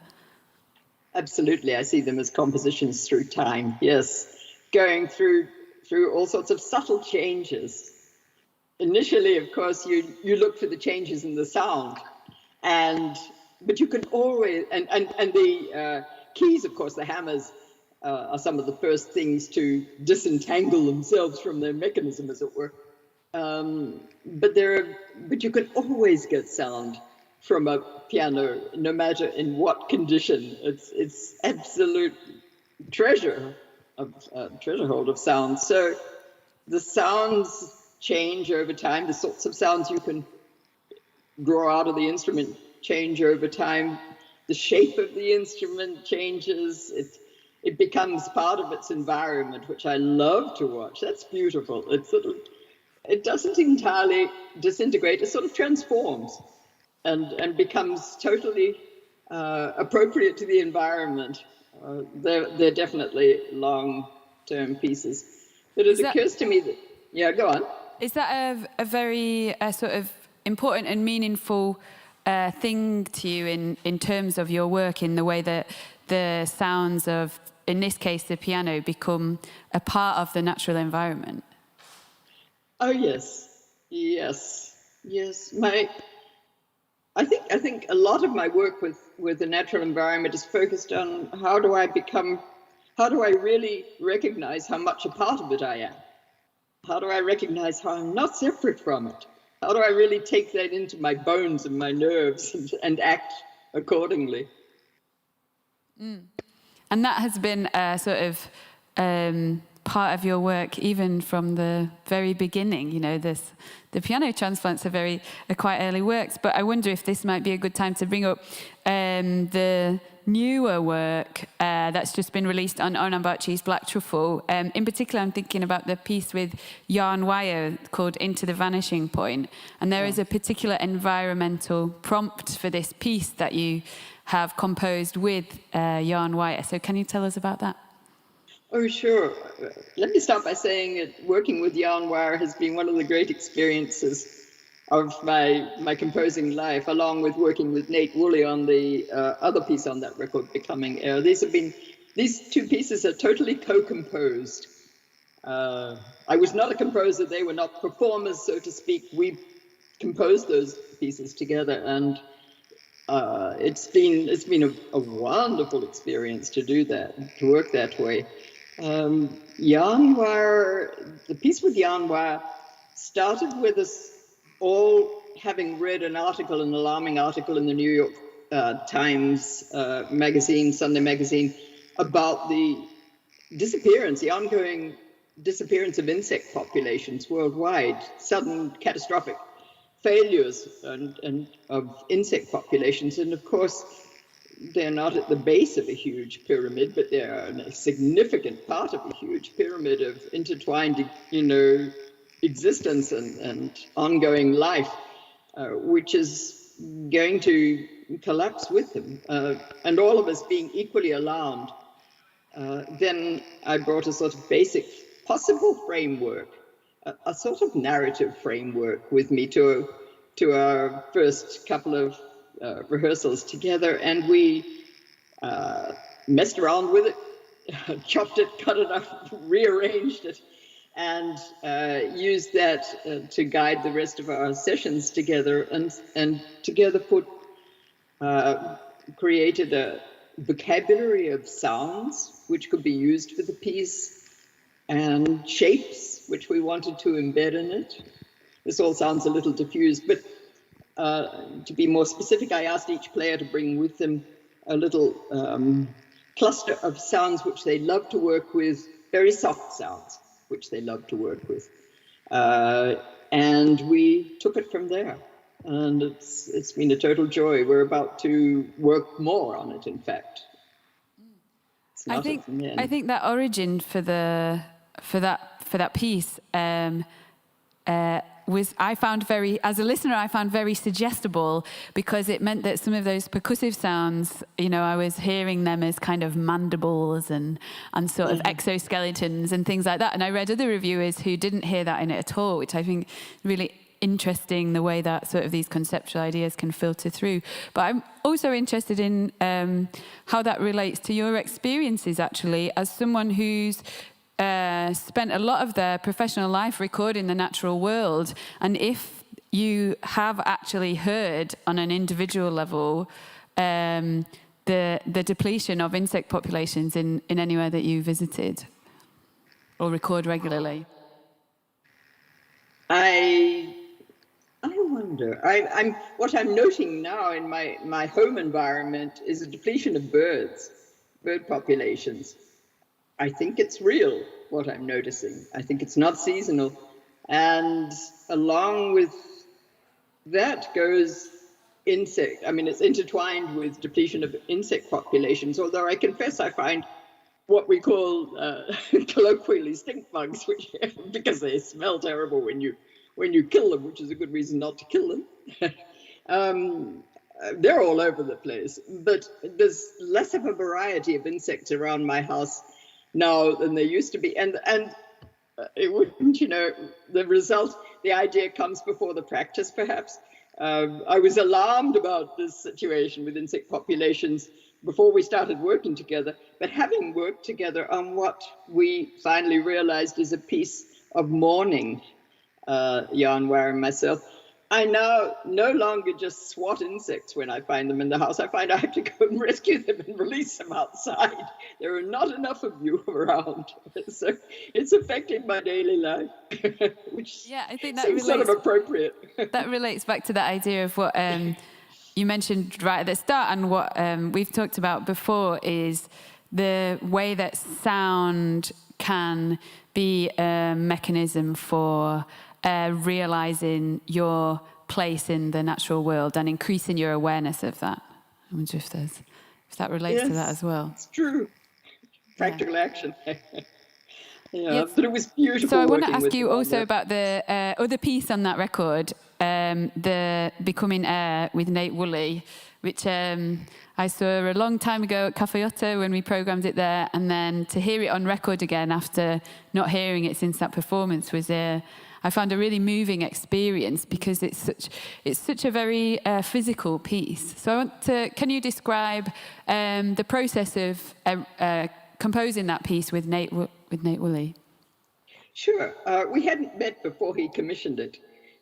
Absolutely, I see them as compositions through time. Yes, going through all sorts of subtle changes. Initially, of course, you look for the changes in the sound, but you can always, and the keys, of course, the hammers are some of the first things to disentangle themselves from their mechanism, as it were. But you can always get sound from a piano, no matter in what condition. It's absolute treasure hold of sound. So the sounds change over time. The sorts of sounds you can draw out of the instrument change over time. The shape of the instrument changes. It becomes part of its environment, which I love to watch. That's beautiful. It doesn't entirely disintegrate. It sort of transforms and becomes totally appropriate to the environment. They're definitely long-term pieces. But it occurs to me that, yeah, go on. Is that a very sort of important and meaningful thing to you in terms of your work, in the way that the sounds of, in this case, the piano, become a part of the natural environment? Oh, yes. I think a lot of my work with the natural environment is focused on how do I really recognize how much a part of it I am? How do I recognize how I'm not separate from it? How do I really take that into my bones and my nerves and act accordingly? And that has been sort of part of your work even from the very beginning. You know, the piano transplants are quite early works, but I wonder if this might be a good time to bring up the newer work that's just been released on Ornan Bacci's Black Truffle. In particular, I'm thinking about the piece with Jan Wire called Into the Vanishing Point. And there is a particular environmental prompt for this piece that you have composed with Jan Wire. So can you tell us about that? Oh, sure. Let me start by saying that working with Jan Wire has been one of the great experiences of my composing life, along with working with Nate Woolley on the other piece on that record, Becoming Air. These two pieces are totally co-composed. I was not a composer, they were not performers, so to speak. We composed those pieces together, and it's been a wonderful experience to do that, to work that way. Yarnwire, the piece with Yarnwire started with us all having read an alarming article in the New York Times magazine, Sunday magazine, about the ongoing disappearance of insect populations worldwide, sudden catastrophic failures and of insect populations. And of course, they're not at the base of a huge pyramid, but they're a significant part of a huge pyramid of intertwined, existence and ongoing life, which is going to collapse with them. And all of us being equally alarmed, then I brought a sort of basic possible framework, a sort of narrative framework with me to our first couple of rehearsals together, and we messed around with it, chopped it, cut it up, rearranged it, and used that to guide the rest of our sessions together, and together created a vocabulary of sounds which could be used for the piece, and shapes which we wanted to embed in it. This all sounds a little diffused, but to be more specific, I asked each player to bring with them a little cluster of sounds which they love to work with, very soft sounds which they love to work with. And we took it from there. And it's been a total joy. We're about to work more on it, in fact. I think that origin for that piece was, I found as a listener, I found very suggestible, because it meant that some of those percussive sounds, I was hearing them as kind of mandibles and sort of exoskeletons and things like that. And I read other reviewers who didn't hear that in it at all, which I think really interesting, the way that sort of these conceptual ideas can filter through. But I'm also interested in how that relates to your experiences, actually, as someone who's spent a lot of their professional life recording the natural world, and if you have actually heard on an individual level the depletion of insect populations in anywhere that you visited or record regularly. I wonder. What I'm noting now in my home environment is a depletion of bird populations. I think it's real, what I'm noticing. I think it's not seasonal. And along with that goes insect. I mean, it's intertwined with depletion of insect populations, although I confess I find what we call colloquially stink bugs, which because they smell terrible when you kill them, which is a good reason not to kill them. They're all over the place, but there's less of a variety of insects around my house now than there used to be, and it wouldn't, the idea comes before the practice, perhaps. I was alarmed about this situation with insect populations before we started working together, but having worked together on what we finally realized is a piece of mourning, Yarnwire and myself, I now no longer just swat insects when I find them in the house. I find I have to go and rescue them and release them outside. There are not enough of you around. So it's affecting my daily life, which I think that seems sort of appropriate. That relates back to that idea of what you mentioned right at the start, and what we've talked about before, is the way that sound can be a mechanism for realizing your place in the natural world and increasing your awareness of that. I wonder if that relates to that as well. It's true. Practical action. Yes. But it was beautiful. So I want to ask you also about the other piece on that record, the Becoming Air with Nate Woolley, which I saw a long time ago at Cafe Otto when we programmed it there, and then to hear it on record again after not hearing it since that performance was I found a really moving experience, because it's such a very physical piece. So can you describe the process of composing that piece with Nate Woolley? Sure. We hadn't met before he commissioned it.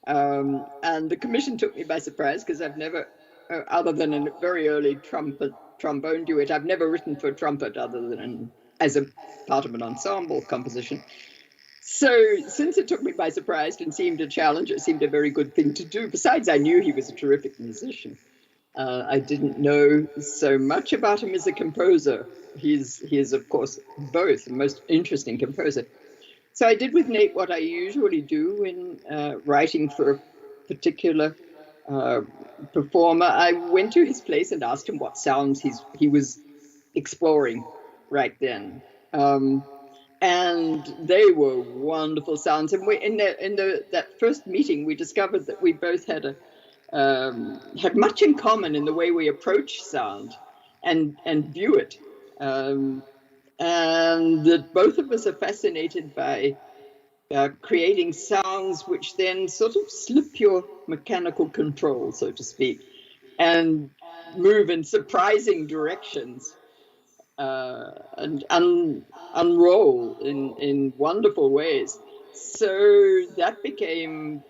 And the commission took me by surprise because I've never, other than a very early trombone duet, I've never written for trumpet other than as a part of an ensemble composition. So since it took me by surprise and seemed a challenge, it seemed a very good thing to do. Besides, I knew he was a terrific musician. I didn't know so much about him as a composer. He is, of course, both the most interesting composer. So I did with Nate what I usually do in writing for a particular performer. I went to his place and asked him what sounds he was exploring right then. And they were wonderful sounds. And that first meeting, we discovered that we both had much in common in the way we approach sound and view it. And that both of us are fascinated by creating sounds which then sort of slip your mechanical control, so to speak, and move in surprising directions and unroll in wonderful ways. So that became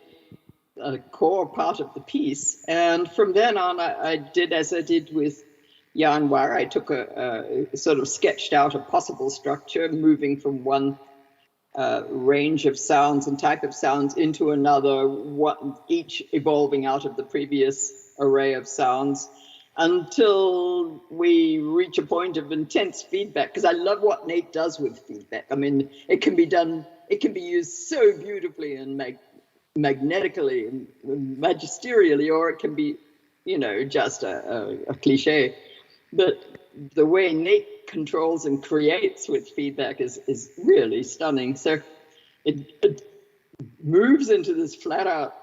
a core part of the piece. And from then on, I did as I did with Jan Waar. I took a sort of sketched out a possible structure, moving from one range of sounds and type of sounds into another, each evolving out of the previous array of sounds, until we reach a point of intense feedback. Because I love what Nate does with feedback. I mean, it can be used so beautifully and magnetically and magisterially, or it can be, just a cliche. But the way Nate controls and creates with feedback is really stunning. So it moves into this flat out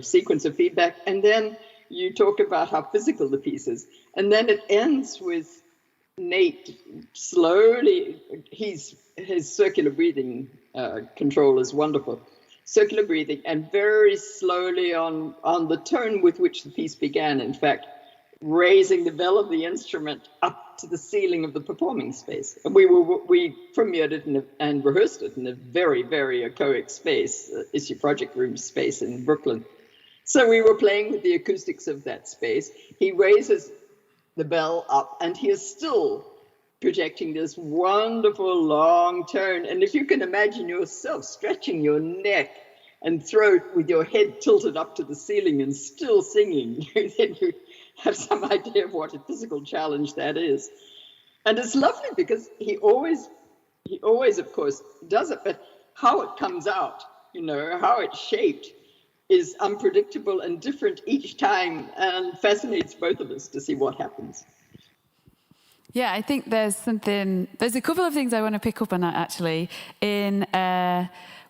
sequence of feedback, and then you talk about how physical the piece is, and then it ends with Nate slowly. His circular breathing control is wonderful. Circular breathing, and very slowly on the tone with which the piece began, in fact, raising the bell of the instrument up to the ceiling of the performing space. And we premiered it and rehearsed it in a very, very echoic space, Issue Project Room space in Brooklyn. So we were playing with the acoustics of that space. He raises the bell up, and he is still projecting this wonderful long tone. And if you can imagine yourself stretching your neck and throat with your head tilted up to the ceiling and still singing, then you have some idea of what a physical challenge that is. And it's lovely because he always, of course, does it, but how it comes out, how it's shaped is unpredictable and different each time, and fascinates both of us to see what happens. Yeah, I think there's a couple of things I want to pick up on that, actually.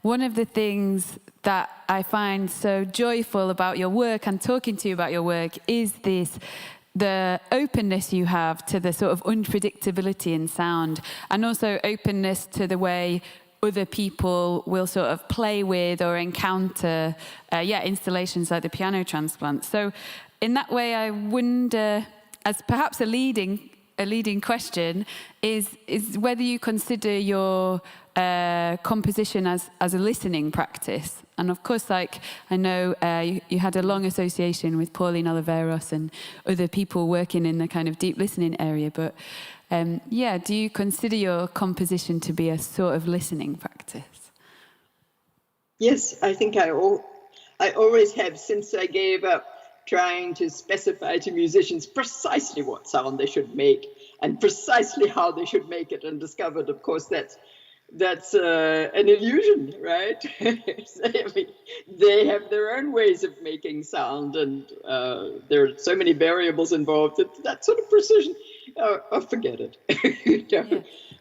One of the things that I find so joyful about your work and talking to you about your work is the openness you have to the sort of unpredictability in sound, and also openness to the way other people will sort of play with or encounter installations like the piano transplant. So in that way, I wonder, as perhaps a leading question, is whether you consider your composition as a listening practice. And of course, like, I know you had a long association with Pauline Oliveros and other people working in the kind of deep listening area, but do you consider your composition to be a sort of listening practice? Yes, I think I always have, since I gave up trying to specify to musicians precisely what sound they should make and precisely how they should make it, and discovered, of course, that's an illusion, right? I mean, they have their own ways of making sound, and there are so many variables involved that sort of precision, forget it.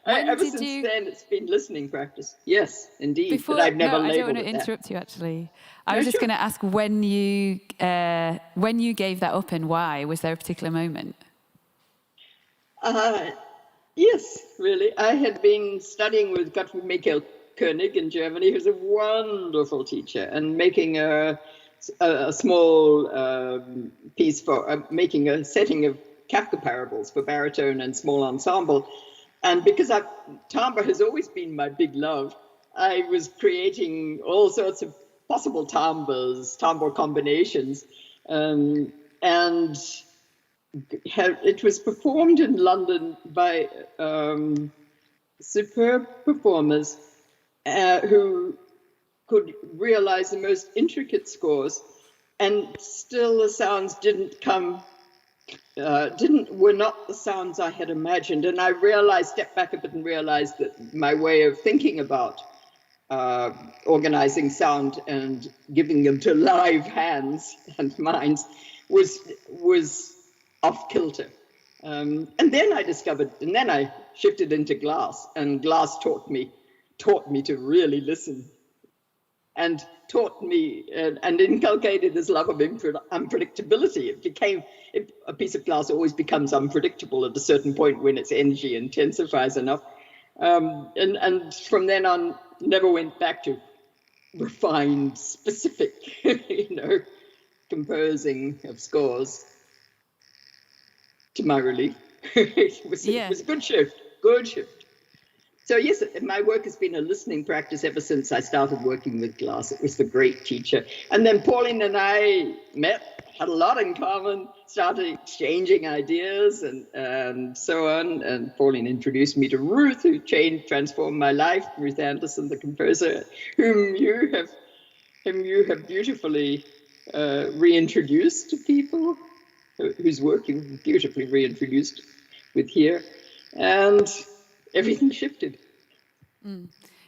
Ever since then, it's been listening practice. Yes, indeed. But I've never labeled it. I don't want to interrupt you, actually. I was just going to ask when you gave that up and why. Was there a particular moment? Yes, really. I had been studying with Gottfried Michael Koenig in Germany, who's a wonderful teacher, and making a small piece for making a setting of Kafka parables for baritone and small ensemble. And because timbre has always been my big love, I was creating all sorts of possible timbre combinations, and it was performed in London by superb performers who could realize the most intricate scores, and still the sounds were not the sounds I had imagined. And I stepped back a bit and realized that my way of thinking about organizing sound and giving them to live hands and minds was off kilter. And then I shifted into glass, and glass taught me to really listen, and taught me and inculcated this love of unpredictability. A piece of glass always becomes unpredictable at a certain point when its energy intensifies enough. And from then on, never went back to refined, specific, composing of scores. To my relief, it was a good shift. So yes, my work has been a listening practice ever since I started working with glass. It was the great teacher. And then Pauline and I met, had a lot in common, started exchanging ideas and so on. And Pauline introduced me to Ruth, who transformed my life. Ruth Anderson, the composer, whom you have beautifully reintroduced to people, whose work you've beautifully reintroduced with here. And everything shifted.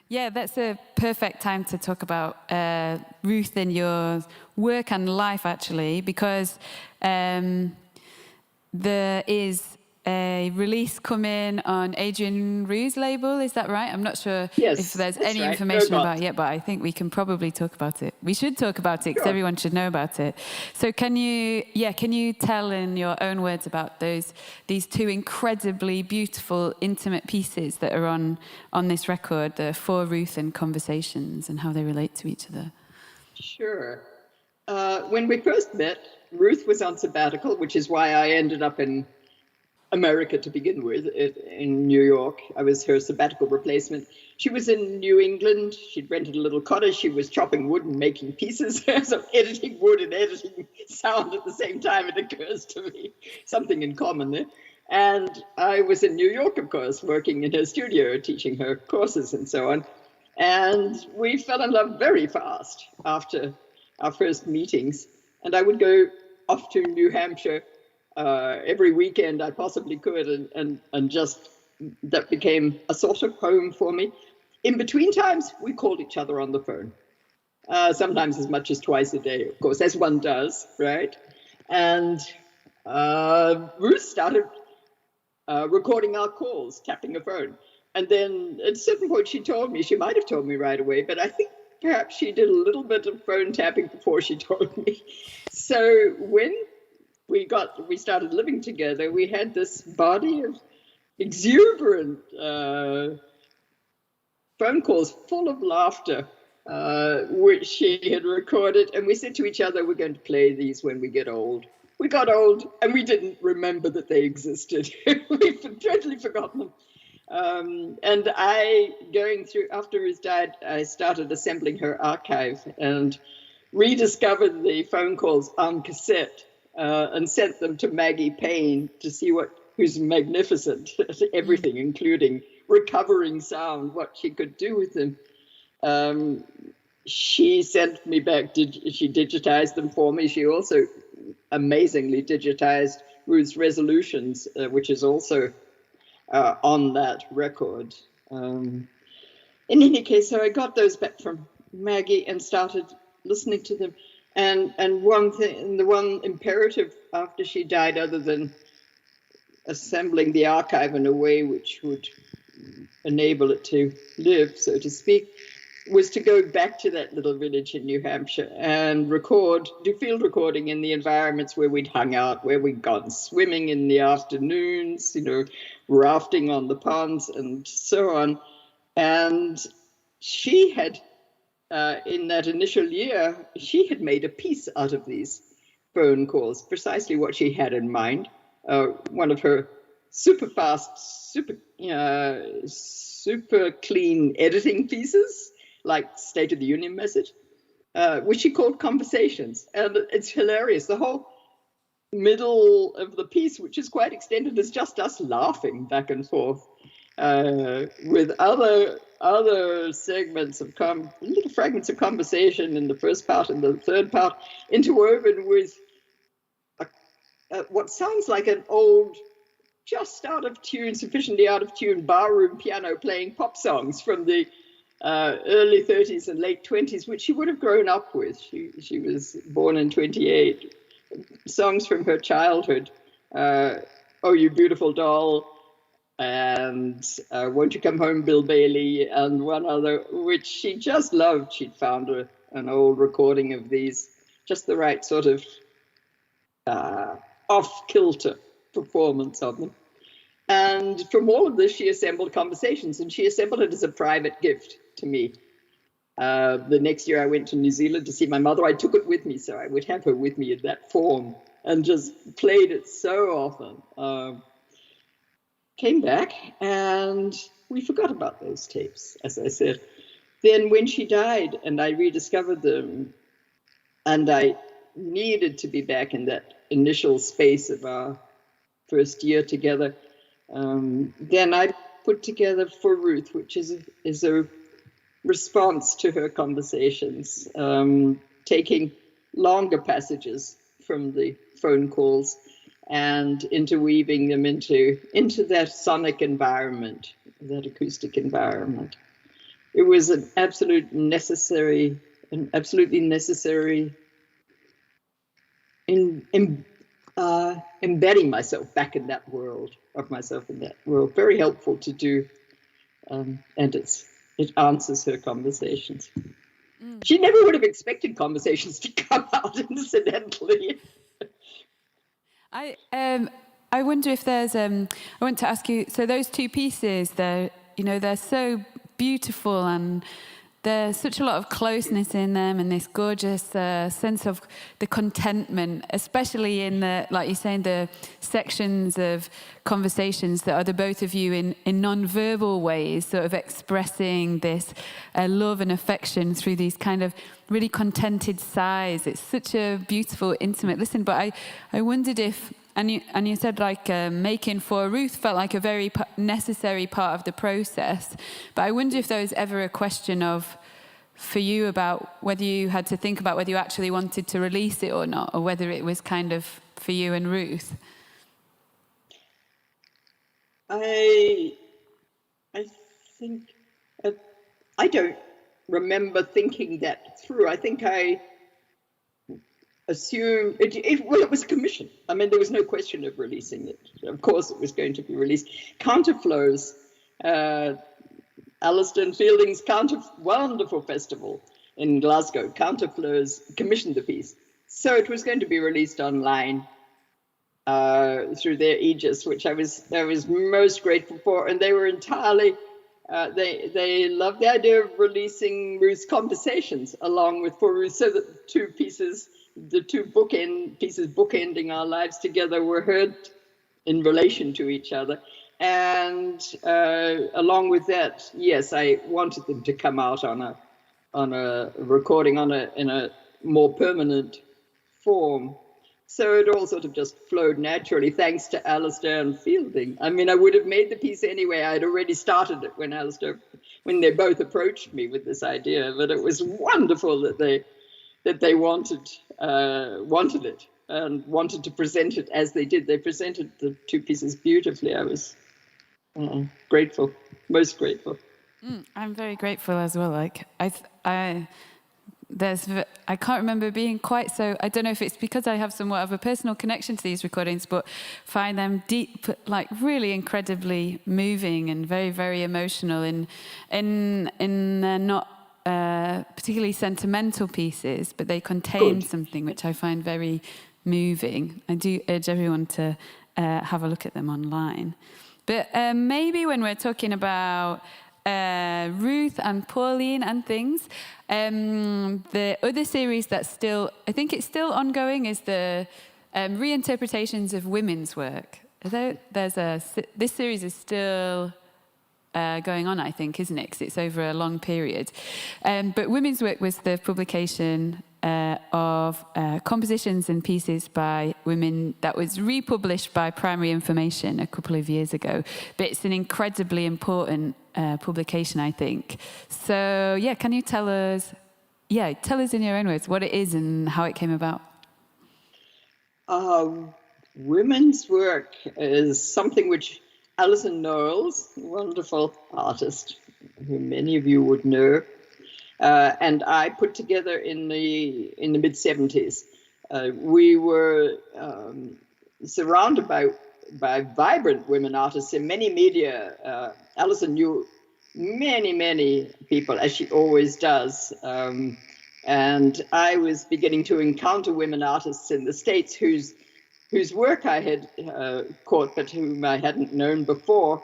Yeah, that's a perfect time to talk about Ruth and your work and life, actually, because there is a release coming on Adrian Rue's label. Is that right? I'm not sure if there's any information about it yet, but I think we can probably talk about it. We should talk about it because everyone should know about it. So can you tell in your own words about these two incredibly beautiful, intimate pieces that are on this record, the For Ruth and Conversations, and how they relate to each other? Sure. When we first met, Ruth was on sabbatical, which is why I ended up in America to begin with, in New York. I was her sabbatical replacement. She was in New England. She'd rented a little cottage. She was chopping wood and making pieces. So editing wood and editing sound at the same time, it occurs to me. Something in common there. And I was in New York, of course, working in her studio, teaching her courses and so on. And we fell in love very fast after our first meetings. And I would go off to New Hampshire every weekend I possibly could, and just that became a sort of home for me. In between times, we called each other on the phone, sometimes as much as twice a day, of course, as one does, right? And Ruth started recording our calls, tapping a phone. And then at a certain point, she might have told me right away, but I think perhaps she did a little bit of phone tapping before she told me. So when we started living together, we had this body of exuberant phone calls full of laughter, which she had recorded. And we said to each other, we're going to play these when we get old. We got old and we didn't remember that they existed. We've totally forgotten them. And after Ruth died, I started assembling her archive and rediscovered the phone calls on cassette. And sent them to Maggie Payne to see who's magnificent at everything, including recovering sound, what she could do with them. She sent me back, she digitized them for me. She also amazingly digitized Ruth's resolutions, which is also on that record. In any case, so I got those back from Maggie and started listening to them. And the one imperative after she died, other than assembling the archive in a way which would enable it to live, so to speak, was to go back to that little village in New Hampshire and do field recording in the environments where we'd hung out, where we'd gone swimming in the afternoons, rafting on the ponds and so on. And she had, in that initial year, she had made a piece out of these phone calls, precisely what she had in mind. One of her super fast, super clean editing pieces, like State of the Union message. which she called Conversations. And it's hilarious. The whole middle of the piece, which is quite extended, is just us laughing back and forth with other segments of little fragments of conversation in the first part and the third part, interwoven with what sounds like an old, just out of tune, sufficiently out of tune barroom piano playing pop songs from the early 30s and late 20s, which she would have grown up with. She was born in 28. Songs from her childhood, Oh You Beautiful Doll, and Won't You Come Home, Bill Bailey, and one other, which she just loved. She'd found an old recording of these, just the right sort of off-kilter performance of them. And from all of this, she assembled Conversations, and she assembled it as a private gift to me. The next year I went to New Zealand to see my mother. I took it with me, so I would have her with me in that form, and just played it so often. Came back, and we forgot about those tapes, as I said. Then when she died, and I rediscovered them, and I needed to be back in that initial space of our first year together, then I put together For Ruth, which is a response to her Conversations, taking longer passages from the phone calls and interweaving them into that sonic environment, that acoustic environment. It was an absolutely necessary embedding myself back in that world, Very helpful to do, and it answers her Conversations. She never would have expected Conversations to come out, incidentally. I wonder if there's I want to ask you, so those two pieces, they're so beautiful, and there's such a lot of closeness in them, and this gorgeous sense of the contentment, especially in the, like you're saying, the sections of Conversations that are the both of you in non-verbal ways, sort of expressing this love and affection through these kind of really contented sighs. It's such a beautiful, intimate listen. But I wondered if, and you said like making For Ruth felt like a very necessary part of the process. But I wonder if there was ever a question of, for you, about whether you had to think about whether you actually wanted to release it or not, or whether it was kind of for you and Ruth. I think I don't remember thinking that through. I think I assumed it was commissioned. I mean, there was no question of releasing it. Of course, it was going to be released. Counterflows, Alistair and Fielding's wonderful festival in Glasgow. Counterflows commissioned the piece, so it was going to be released online through their aegis, which I was most grateful for. And they were entirely they loved the idea of releasing Ruth's Conversations along with For Ruth, so that the two bookend pieces bookending our lives together were heard in relation to each other. And along with that, yes, I wanted them to come out on a recording in a more permanent form. So it all sort of just flowed naturally, thanks to Alistair and Fielding. I mean, I would have made the piece anyway. I'd already started it when they both approached me with this idea. But it was wonderful that they wanted it and wanted to present it as they did. They presented the two pieces beautifully. I was grateful, most grateful. I'm very grateful as well. Like I can't remember being quite so. I don't know if it's because I have somewhat of a personal connection to these recordings, but find them deep, like really incredibly moving and very, very emotional. In they're not particularly sentimental pieces, but they contain something which I find very moving. I do urge everyone to have a look at them online. But maybe when we're talking about Ruth and Pauline and things, the other series that's still, I think it's still ongoing, is the reinterpretations of women's work. This series is still going on, I think, isn't it? Because it's over a long period. But Women's Work was the publication of compositions and pieces by women that was republished by Primary Information a couple of years ago. But it's an incredibly important publication, I think. So, yeah, can you tell us in your own words what it is and how it came about? Women's Work is something which Alison Knowles, a wonderful artist who many of you would know, and I put together in the mid-70s. We were surrounded by vibrant women artists in many media. Alison knew many people, as she always does. And I was beginning to encounter women artists in the States whose work I had caught, but whom I hadn't known before.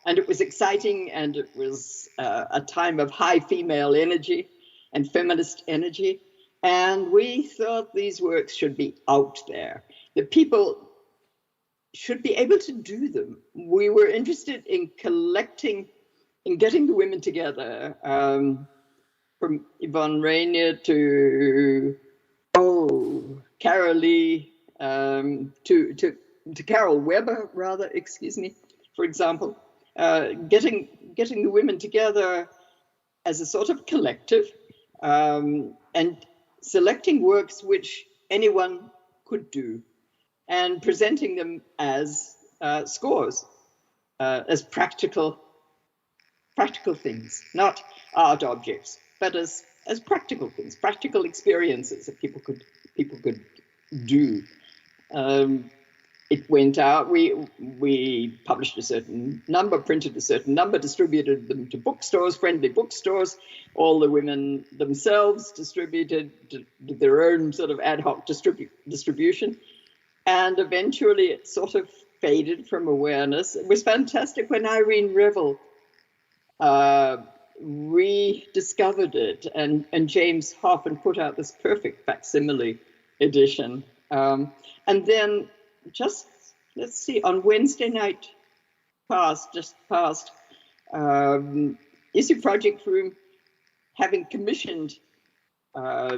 And it was exciting, and it was a time of high female energy and feminist energy. And we thought these works should be out there. The people should be able to do them. We were interested in collecting, in getting the women together, from Yvonne Rainier to Carol Lee, to Carol Weber, rather, excuse me, for example, getting the women together as a sort of collective, and selecting works which anyone could do, and presenting them as scores, as practical things, not art objects, but as practical things, practical experiences that people could do. It went out. We published a certain number, printed a certain number, distributed them to bookstores, friendly bookstores. All the women themselves distributed, did their own sort of ad hoc distribution. And eventually it sort of faded from awareness. It was fantastic when Irene Revel rediscovered it, and James Hoffman put out this perfect facsimile edition. And then just, let's see, on Wednesday night just past, Issue Project Room, having commissioned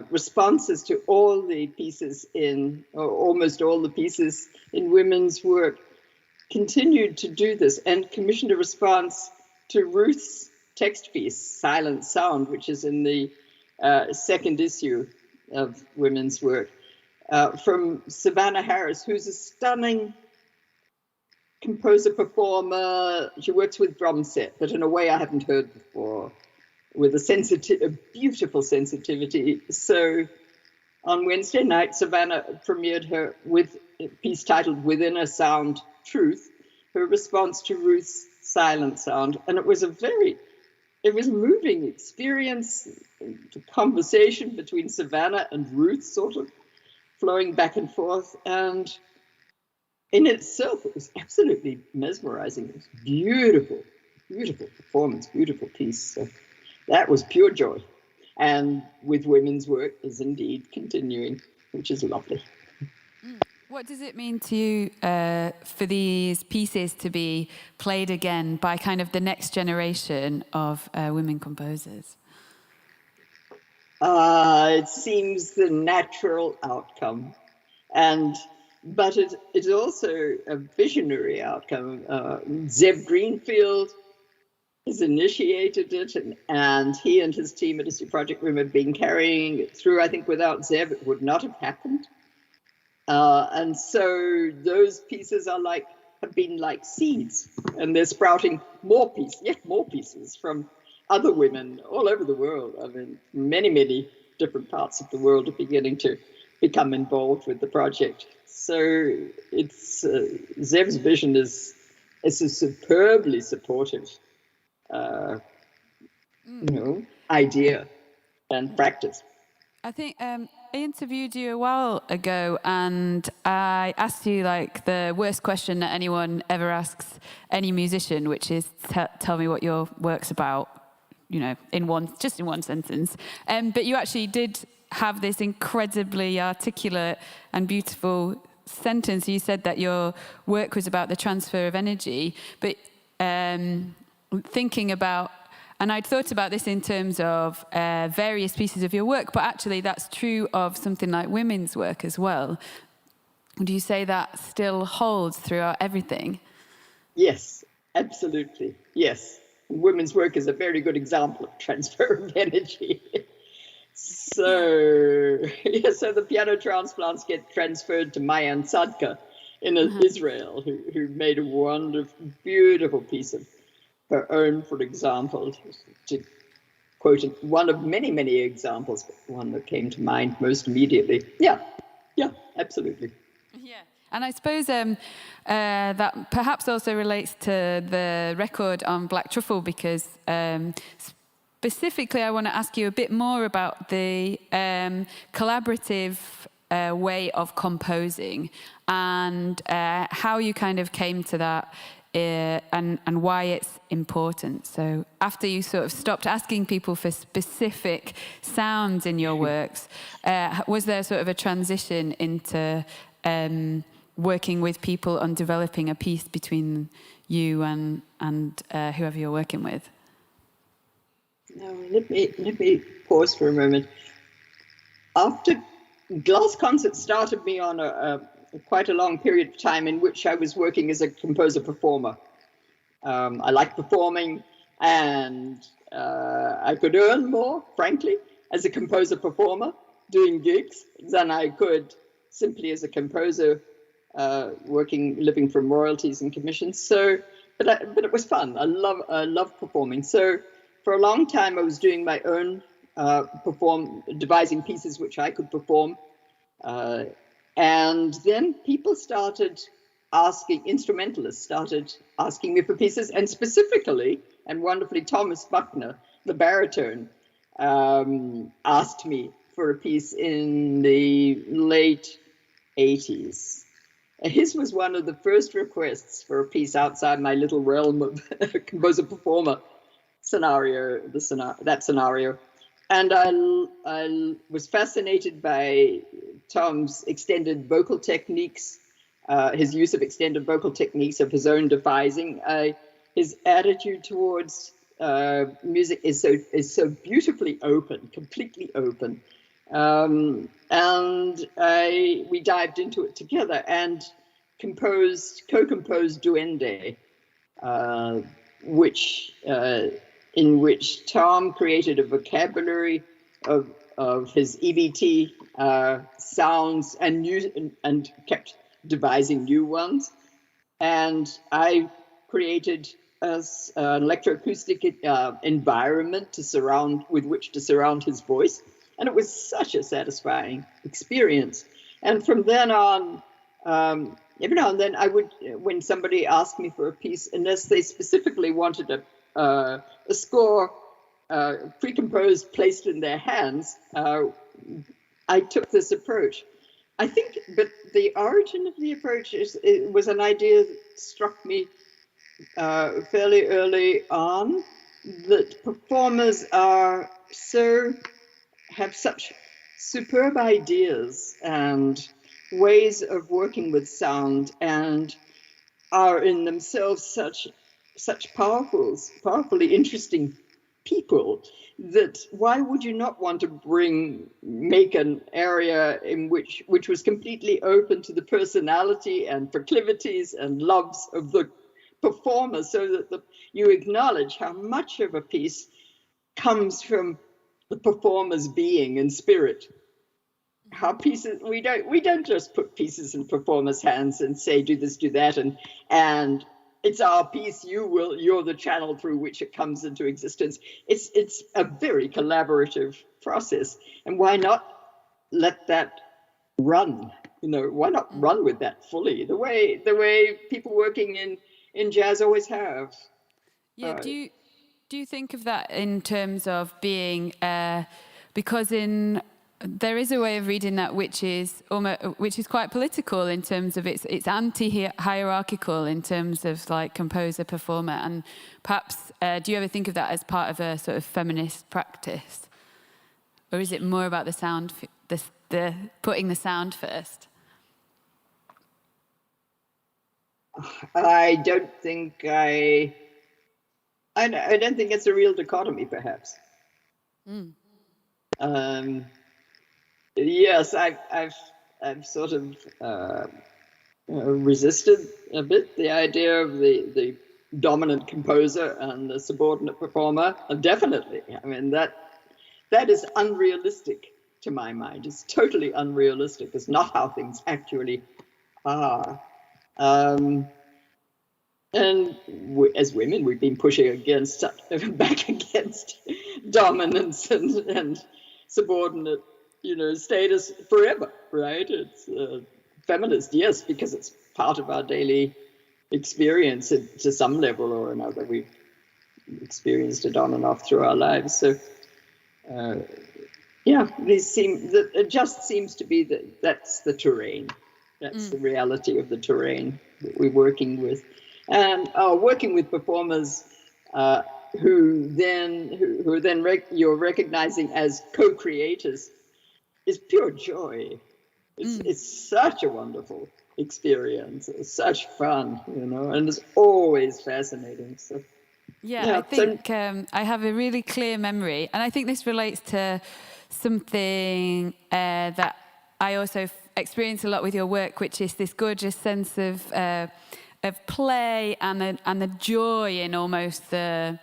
responses to all the pieces or almost all the pieces in Women's Work, continued to do this and commissioned a response to Ruth's text piece, Silent Sound, which is in the second issue of Women's Work, from Savannah Harris, who's a stunning composer-performer. She works with drum set, but in a way I haven't heard before, with a beautiful sensitivity. So on Wednesday night, Savannah premiered her with a piece titled Within a Sound Truth, her response to Ruth's Silent Sound. And it was a moving experience, the conversation between Savannah and Ruth sort of flowing back and forth. And in itself, it was absolutely mesmerizing. It was beautiful, beautiful performance, beautiful piece. So that was pure joy. And with Women's Work is indeed continuing, which is lovely. What does it mean to you for these pieces to be played again by kind of the next generation of women composers? It seems the natural outcome, but it's also a visionary outcome. Zeb Greenfield has initiated it, and he and his team at Issue Project Room have been carrying it through. I think without Zeb, it would not have happened. And so those pieces have been like seeds, and they're sprouting more pieces from other women all over the world. I mean, many different parts of the world are beginning to become involved with the project. So it's Zeb's vision is a superbly supportive, idea and practice. I think I interviewed you a while ago, and I asked you like the worst question that anyone ever asks any musician, which is tell me what your work's about, in one sentence. But you actually did have this incredibly articulate and beautiful sentence. You said that your work was about the transfer of energy, but thinking about, and I'd thought about this in terms of various pieces of your work, but actually that's true of something like women's work as well. Would you say that still holds throughout everything? Yes, absolutely. Yes. Women's work is a very good example of transfer of energy. So, yeah, so the piano transplants get transferred to Mayan Sadka in Israel, who made a wonderful, beautiful piece of her own, for example, to quote one of many, many examples, but one that came to mind most immediately. Yeah, absolutely. Yeah, and I suppose that perhaps also relates to the record on Black Truffle, because specifically I want to ask you a bit more about the collaborative way of composing and how you kind of came to that and why it's important. So after you sort of stopped asking people for specific sounds in your works, was there sort of a transition into working with people on developing a piece between you and whoever you're working with? Now, let me pause for a moment. After Glass Concert started me on quite a long period of time in which I was working as a composer-performer. I liked performing, and I could earn more, frankly, as a composer-performer doing gigs than I could simply as a composer living from royalties and commissions. So, but it was fun. I love performing. So for a long time I was doing my own devising pieces which I could perform. And then instrumentalists started asking me for pieces, and specifically, and wonderfully, Thomas Buckner, the baritone, asked me for a piece in the late 80s. His was one of the first requests for a piece outside my little realm of composer-performer scenario, that scenario. And I was fascinated by Tom's extended vocal techniques, his use of extended vocal techniques of his own devising. His attitude towards music is so beautifully open, completely open. And we dived into it together and co-composed Duende, in which Tom created a vocabulary of his EVT sounds and kept devising new ones. And I created an electroacoustic environment with which to surround his voice. And it was such a satisfying experience. And from then on, every now and then I would, when somebody asked me for a piece, unless they specifically wanted a score pre-composed placed in their hands, I took this approach. I think, but the origin of the approach was an idea that struck me fairly early on, that performers have such superb ideas and ways of working with sound, and are in themselves such powerfully interesting people, that why would you not want to make an area in which was completely open to the personality and proclivities and loves of the performer, so that you acknowledge how much of a piece comes from the performer's being and spirit. How pieces, we don't just put pieces in performers' hands and say do this, do that, and it's our piece. You're the channel through which it comes into existence. It's a very collaborative process, and why not let that run? Why not run with that fully? The way people working in jazz always have. Yeah. Do you think of that in terms of being because there is a way of reading that which is quite political in terms of it's anti-hierarchical in terms of like composer performer, and perhaps do you ever think of that as part of a sort of feminist practice, or is it more about the sound, the putting the sound first? I don't think I don't think it's a real dichotomy, perhaps. Yes, I've sort of resisted a bit the idea of the dominant composer and the subordinate performer. Definitely, I mean that is unrealistic to my mind. It's totally unrealistic. It's not how things actually are. And as women, we've been pushing back against dominance and subordinate, status forever, right? It's feminist, yes, because it's part of our daily experience to some level or another. We've experienced it on and off through our lives. So, it just seems to be that's the terrain. That's the reality of the terrain that we're working with. And working with performers who you're recognizing as co-creators is pure joy. It's such a wonderful experience. It's such fun, and it's always fascinating. So, I think I have a really clear memory, and I think this relates to something that I also experience a lot with your work, which is this gorgeous sense of play and the joy in almost the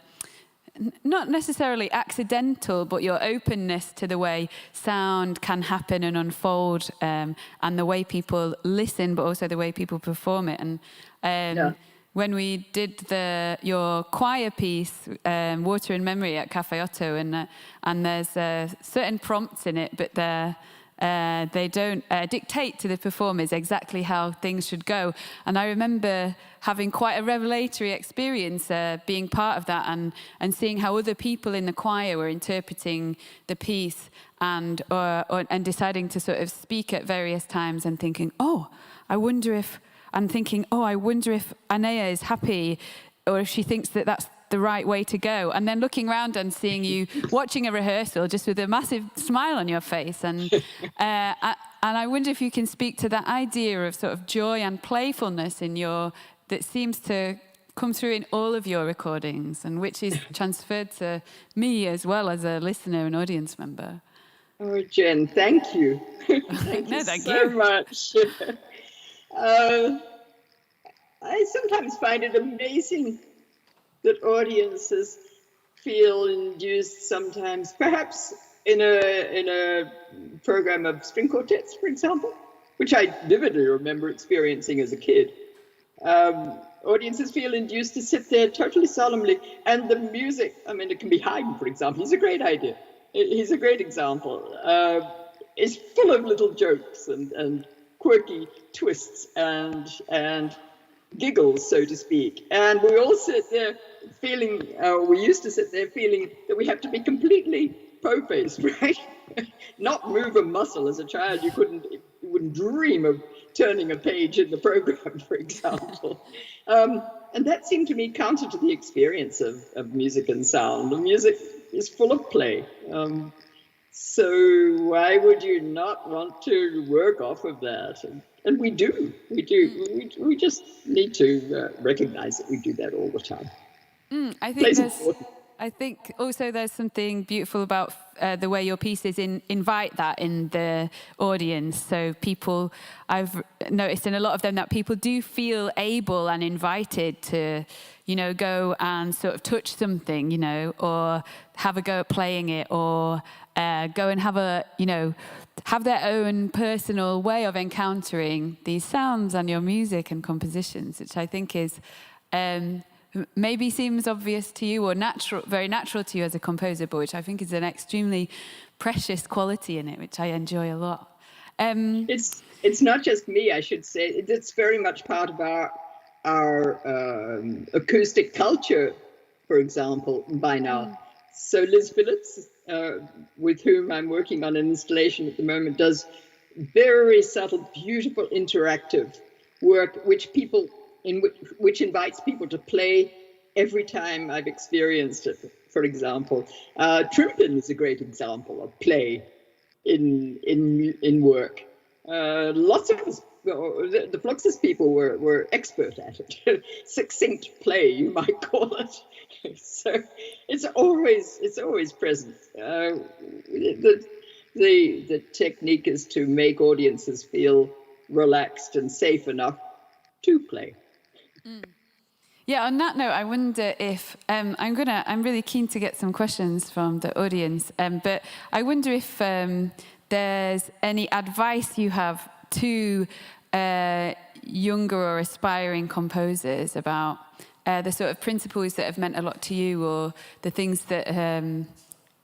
not necessarily accidental, but your openness to the way sound can happen and unfold, and the way people listen, but also the way people perform it. And when we did your choir piece, Water and Memory at Cafe Otto, and there's certain prompts in it, but they don't dictate to the performers exactly how things should go. And I remember having quite a revelatory experience being part of that and seeing how other people in the choir were interpreting the piece and deciding to sort of speak at various times and thinking, I wonder if Anea is happy, or if she thinks that that's the right way to go. And then looking around and seeing you watching a rehearsal just with a massive smile on your face. And I wonder if you can speak to that idea of sort of joy and playfulness that seems to come through in all of your recordings, and which is transferred to me as well as a listener and audience member. Oh, Jen, thank you. Thank you so much. I sometimes find it amazing that audiences feel induced sometimes, perhaps in a program of string quartets, for example, which I vividly remember experiencing as a kid. Audiences feel induced to sit there totally solemnly, and the music, it can be Haydn, for example. He's a great idea. He's a great example. It's full of little jokes and quirky twists and giggles, so to speak. And we all sit there we used to sit there feeling that we have to be completely po-faced, right? Not move a muscle. As a child, you wouldn't dream of turning a page in the program, for example. And that seemed to me counter to the experience of music and sound. The music is full of play. So why would you not want to work off of that? And we do. We just need to recognize that we do that all the time. I think also there's something beautiful about the way your pieces invite that in the audience. So I've noticed in a lot of them that people do feel able and invited to, go and sort of touch something, or have a go at playing it, or go and have their own personal way of encountering these sounds and your music and compositions, which I think is maybe seems obvious to you or very natural to you as a composer, but which I think is an extremely precious quality in it, which I enjoy a lot. It's not just me, I should say. It's very much part of our acoustic culture, for example, by now. So Liz Phillips, with whom I'm working on an installation at the moment, does very subtle, beautiful, interactive work, which invites people to play every time I've experienced it. For example, Trimpin is a great example of play in work. Lots of us, the Fluxus people were expert at it. Succinct play, you might call it. So it's always present. The technique is to make audiences feel relaxed and safe enough to play. Yeah, on that note, I wonder if I'm really keen to get some questions from the audience, but I wonder if there's any advice you have to younger or aspiring composers about the sort of principles that have meant a lot to you, or the things that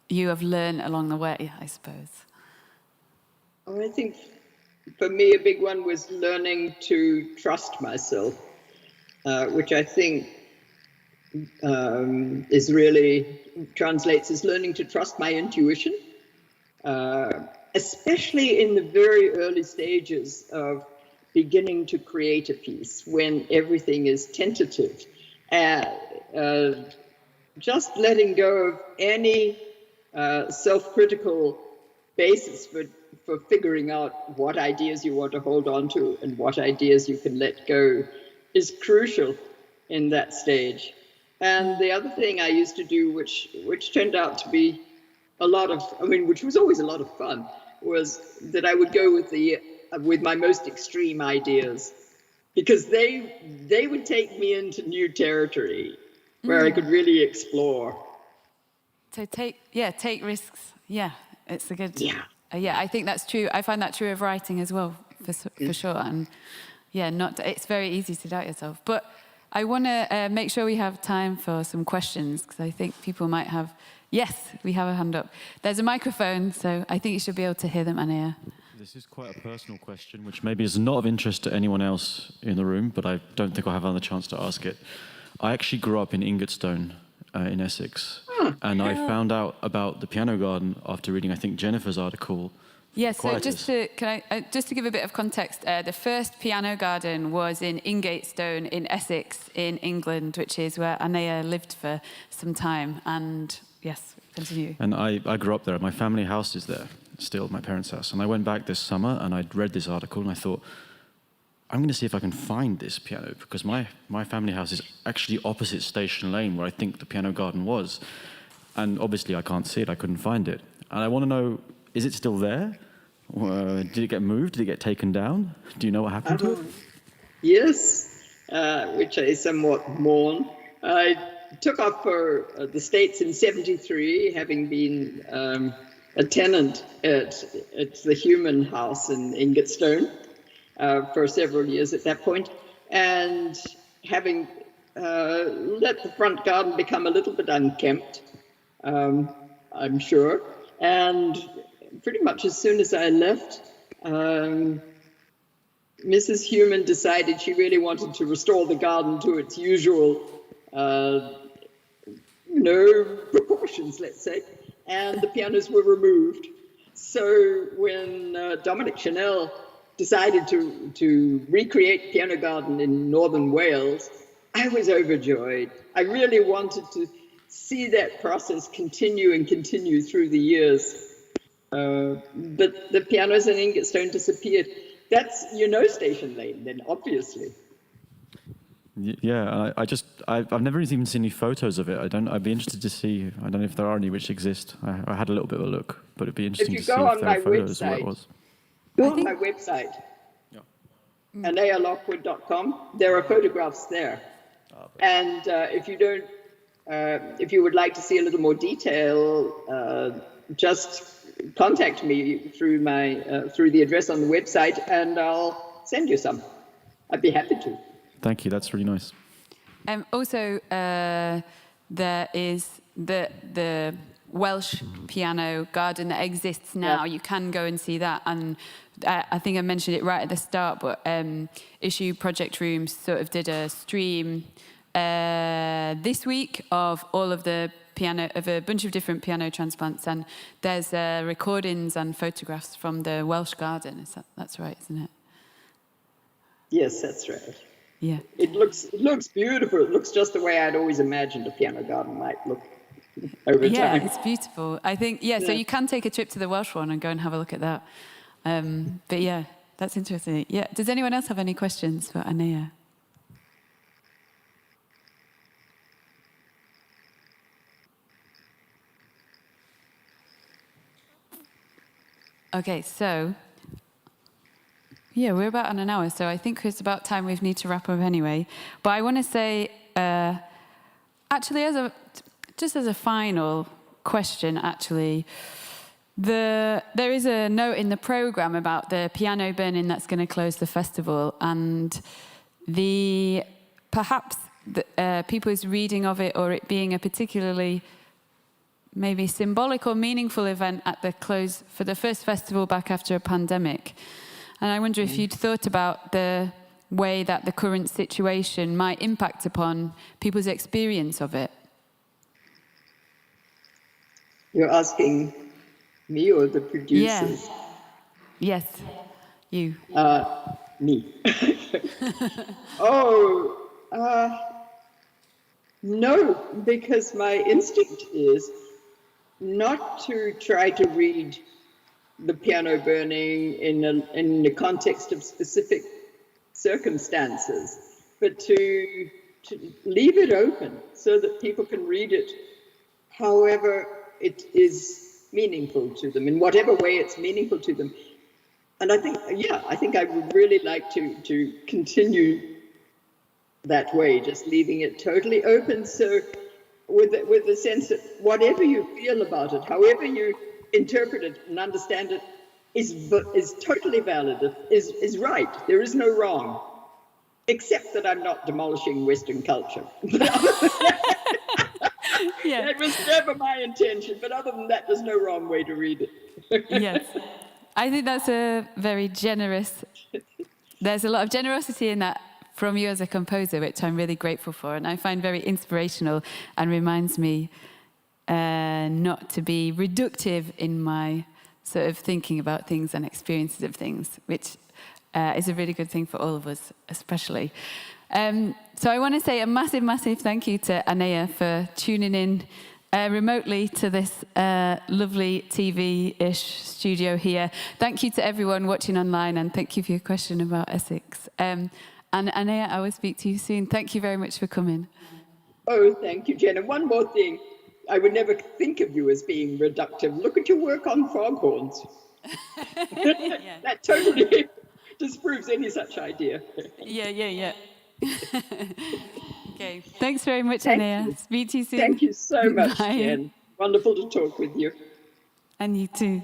you have learned along the way, I suppose. I think for me a big one was learning to trust myself, which I think is really translates as learning to trust my intuition, especially in the very early stages of beginning to create a piece when everything is tentative, and just letting go of any self-critical basis for figuring out what ideas you want to hold on to and what ideas you can let go is crucial in that stage. And the other thing I used to do, which turned out to be which was always a lot of fun, was that I would go with my most extreme ideas, because they would take me into new territory where I could really explore. So take risks. Yeah, it's a good. Yeah. I think that's true. I find that true of writing as well, for sure. And it's very easy to doubt yourself. But I want to make sure we have time for some questions, because I think people might have. Yes, we have a hand up. There's a microphone, so I think you should be able to hear them, Anaya. This is quite a personal question, which maybe is not of interest to anyone else in the room, but I don't think I'll have another chance to ask it. I actually grew up in Ingatstone in Essex, and I found out about the Piano Garden after reading, I think, Jennifer's article. Yes, so just to give a bit of context, the first piano garden was in Ingatestone in Essex in England, which is where Anaya lived for some time. And yes, continue. And I grew up there. My family house is there, still, my parents' house. And I went back this summer and I'd read this article and I thought, I'm going to see if I can find this piano, because my family house is actually opposite Station Lane, where I think the piano garden was. And obviously I can't see it, I couldn't find it. And I want to know, is it still there? Did it get moved? Did it get taken down? Do you know what happened to it? Yes, which I somewhat mourn. I took off for the States in '73, having been a tenant at the Human House in Ingatstone for several years at that point, and having let the front garden become a little bit unkempt, I'm sure. And pretty much as soon as I left, Mrs. Human decided she really wanted to restore the garden to its usual, proportions, let's say, and the pianos were removed. So when Dominic Chanel decided to recreate Piano Garden in northern Wales, I was overjoyed. I really wanted to see that process continue through the years. But the pianos in Ingatstone disappeared. That's, Station Lane, then, obviously. Yeah, I've never even seen any photos of it. I'd be interested to see. I don't know if there are any which exist. I had a little bit of a look, but it'd be interesting to see if there are photos of what it was. Go on my website, anayalockwood.com. There are photographs there. And if you would like to see a little more detail, just contact me through the address on the website, and I'll send you some. I'd be happy to. Thank you. That's really nice. Also, there is the Welsh piano garden that exists now. Yeah. You can go and see that, and I think I mentioned it right at the start, but Issue Project Rooms sort of did a stream this week of all of the of a bunch of different piano transplants, and there's recordings and photographs from the Welsh garden. That's right, isn't it? Yes, that's right. Yeah. It looks beautiful. It looks just the way I'd always imagined a piano garden might look over time. Yeah, it's beautiful. I think, so you can take a trip to the Welsh one and go and have a look at that. But yeah, that's interesting. Yeah. Does anyone else have any questions for Anaya? Okay, so yeah, we're about on an hour, so I think it's about time we need to wrap up anyway. But I want to say, actually, just as a final question, actually, there is a note in the program about the piano burning that's going to close the festival, and perhaps people's reading of it, or it being a particularly maybe symbolic or meaningful event at the close for the first festival back after a pandemic. And I wonder if you'd thought about the way that the current situation might impact upon people's experience of it. You're asking me or the producers? Yes, you. Me. Oh, no, because my instinct is not to try to read the piano burning in the context of specific circumstances, but to leave it open so that people can read it however it is meaningful to them, in whatever way it's meaningful to them. And I think I would really like to continue that way, just leaving it totally open. So with the sense that whatever you feel about it, however you interpret it and understand it, is totally valid, is right. There is no wrong, except that I'm not demolishing Western culture. Yeah. That was never my intention, but other than that, there's no wrong way to read it. Yes. I think that's a very generous, there's a lot of generosity in that from you as a composer, which I'm really grateful for, and I find very inspirational and reminds me not to be reductive in my sort of thinking about things and experiences of things, which is a really good thing for all of us, especially. So I want to say a massive, massive thank you to Anea for tuning in remotely to this lovely TV-ish studio here. Thank you to everyone watching online, and thank you for your question about Essex. And Anea, I will speak to you soon. Thank you very much for coming. Oh, thank you, Jen. And one more thing. I would never think of you as being reductive. Look at your work on foghorns. Yeah. That totally disproves any such idea. Yeah. Okay. Thanks very much, Thank Anea. you. Speak to you soon. Thank you so much, Bye. Jen. Wonderful to talk with you. And you too.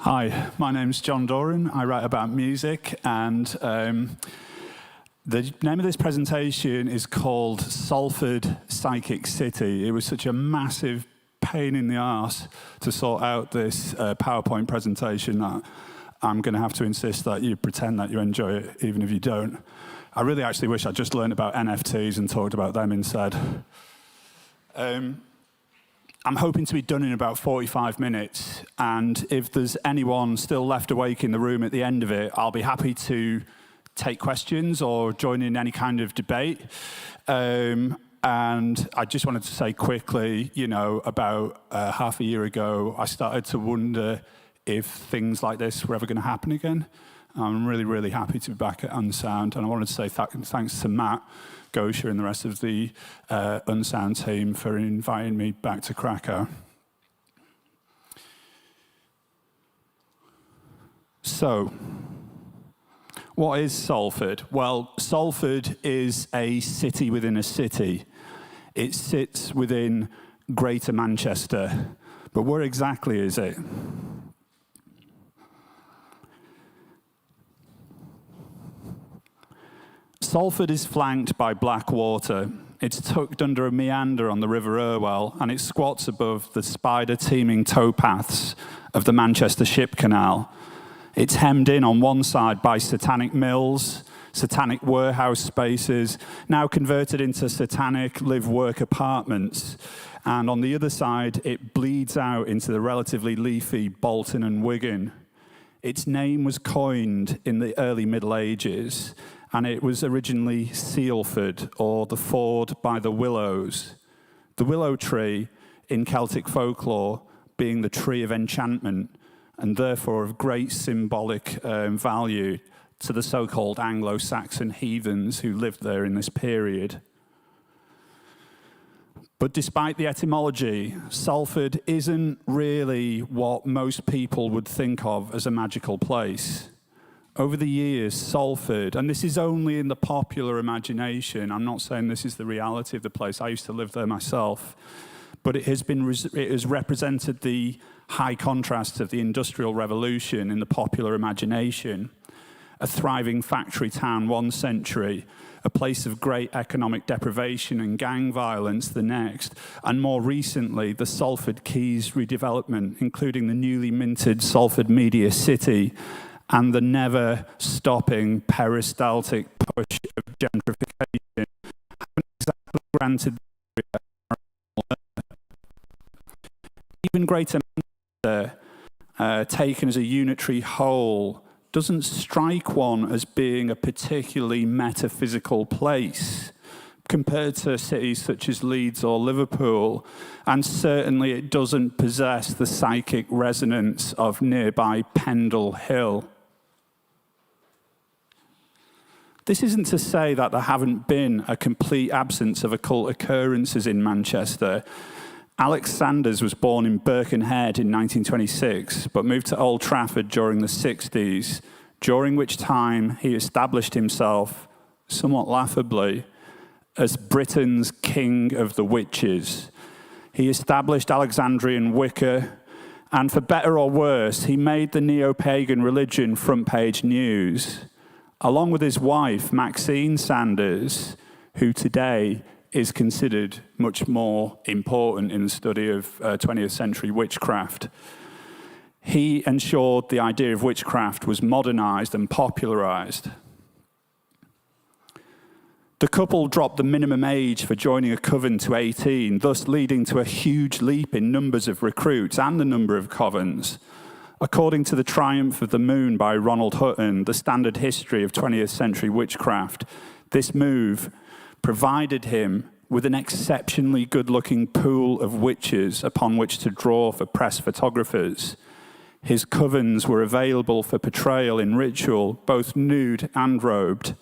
Hi, my name's John Doran. I write about music, and the name of this presentation is called Salford Psychic City. It was such a massive pain in the arse to sort out this PowerPoint presentation that I'm going to have to insist that you pretend that you enjoy it, even if you don't. I really actually wish I'd just learned about NFTs and talked about them instead. I'm hoping to be done in about 45 minutes, and if there's anyone still left awake in the room at the end of it, I'll be happy to take questions or join in any kind of debate. And I just wanted to say quickly, you know, about half a year ago, I started to wonder if things like this were ever going to happen again. I'm really, really happy to be back at Unsound, and I wanted to say thanks to Matt Gosher and the rest of the Unsound team for inviting me back to Krakow. So, what is Salford? Well, Salford is a city within a city. It sits within Greater Manchester. But where exactly is it? Salford is flanked by Blackwater. It's tucked under a meander on the River Irwell, and it squats above the spider-teeming towpaths of the Manchester Ship Canal. It's hemmed in on one side by satanic mills, satanic warehouse spaces, now converted into satanic live-work apartments. And on the other side, it bleeds out into the relatively leafy Bolton and Wigan. Its name was coined in the early Middle Ages, and it was originally Sealford, or the ford by the willows. The willow tree, in Celtic folklore, being the tree of enchantment, and therefore of great symbolic value to the so-called Anglo-Saxon heathens who lived there in this period. But despite the etymology, Salford isn't really what most people would think of as a magical place. Over the years, Salford, and this is only in the popular imagination, I'm not saying this is the reality of the place, I used to live there myself, but it has represented the high contrasts of the Industrial Revolution in the popular imagination. A thriving factory town one century, a place of great economic deprivation and gang violence the next, and more recently, the Salford Quays redevelopment, including the newly minted Salford Media City, and the never-stopping peristaltic push of gentrification haven't exactly granted the even Greater Manchester, taken as a unitary whole, doesn't strike one as being a particularly metaphysical place compared to cities such as Leeds or Liverpool, and certainly it doesn't possess the psychic resonance of nearby Pendle Hill. This isn't to say that there haven't been a complete absence of occult occurrences in Manchester. Alex Sanders was born in Birkenhead in 1926, but moved to Old Trafford during the 60s, during which time he established himself, somewhat laughably, as Britain's king of the witches. He established Alexandrian Wicca, and for better or worse, he made the neo-pagan religion front-page news, along with his wife, Maxine Sanders, who today is considered much more important in the study of 20th century witchcraft. He ensured the idea of witchcraft was modernized and popularized. The couple dropped the minimum age for joining a coven to 18, thus leading to a huge leap in numbers of recruits and the number of covens. According to The Triumph of the Moon by Ronald Hutton, the standard history of 20th century witchcraft, this move provided him with an exceptionally good-looking pool of witches upon which to draw for press photographers. His covens were available for portrayal in ritual, both nude and robed.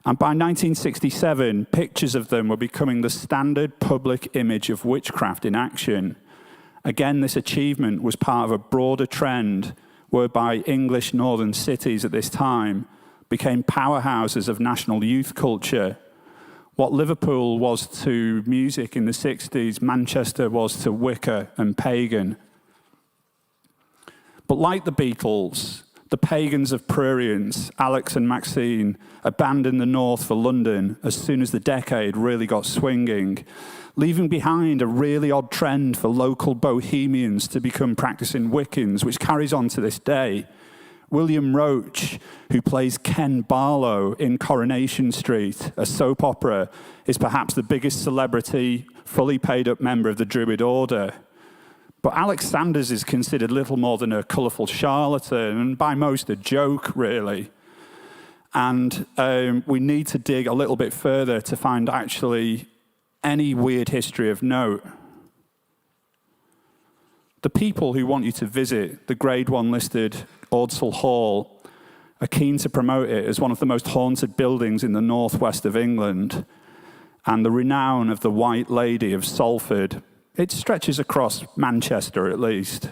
And by 1967, pictures of them were becoming the standard public image of witchcraft in action. Again, this achievement was part of a broader trend whereby English northern cities at this time became powerhouses of national youth culture. What Liverpool was to music in the 60s, Manchester was to Wicca and pagan. But like the Beatles, the pagans of Prurience, Alex and Maxine, abandoned the North for London as soon as the decade really got swinging, leaving behind a really odd trend for local bohemians to become practicing Wiccans, which carries on to this day. William Roach, who plays Ken Barlow in Coronation Street, a soap opera, is perhaps the biggest celebrity, fully paid up member of the Druid Order. But Alex Sanders is considered little more than a colourful charlatan, and by most a joke, really. And we need to dig a little bit further to find actually any weird history of note. The people who want you to visit the Grade 1 listed Ordsall Hall are keen to promote it as one of the most haunted buildings in the northwest of England, and the renown of the White Lady of Salford, it stretches across Manchester at least.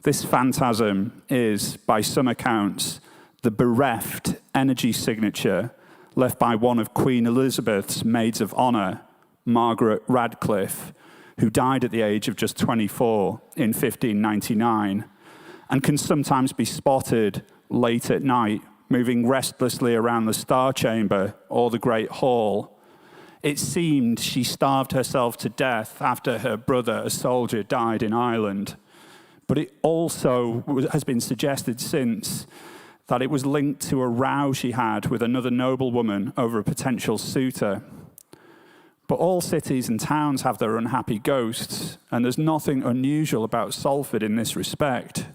This phantasm is, by some accounts, the bereft energy signature left by one of Queen Elizabeth's maids of honour, Margaret Radcliffe, who died at the age of just 24 in 1599, and can sometimes be spotted late at night, moving restlessly around the Star Chamber or the Great Hall. It seemed she starved herself to death after her brother, a soldier, died in Ireland. But it also has been suggested since that it was linked to a row she had with another noblewoman over a potential suitor. But all cities and towns have their unhappy ghosts, and there's nothing unusual about Salford in this respect.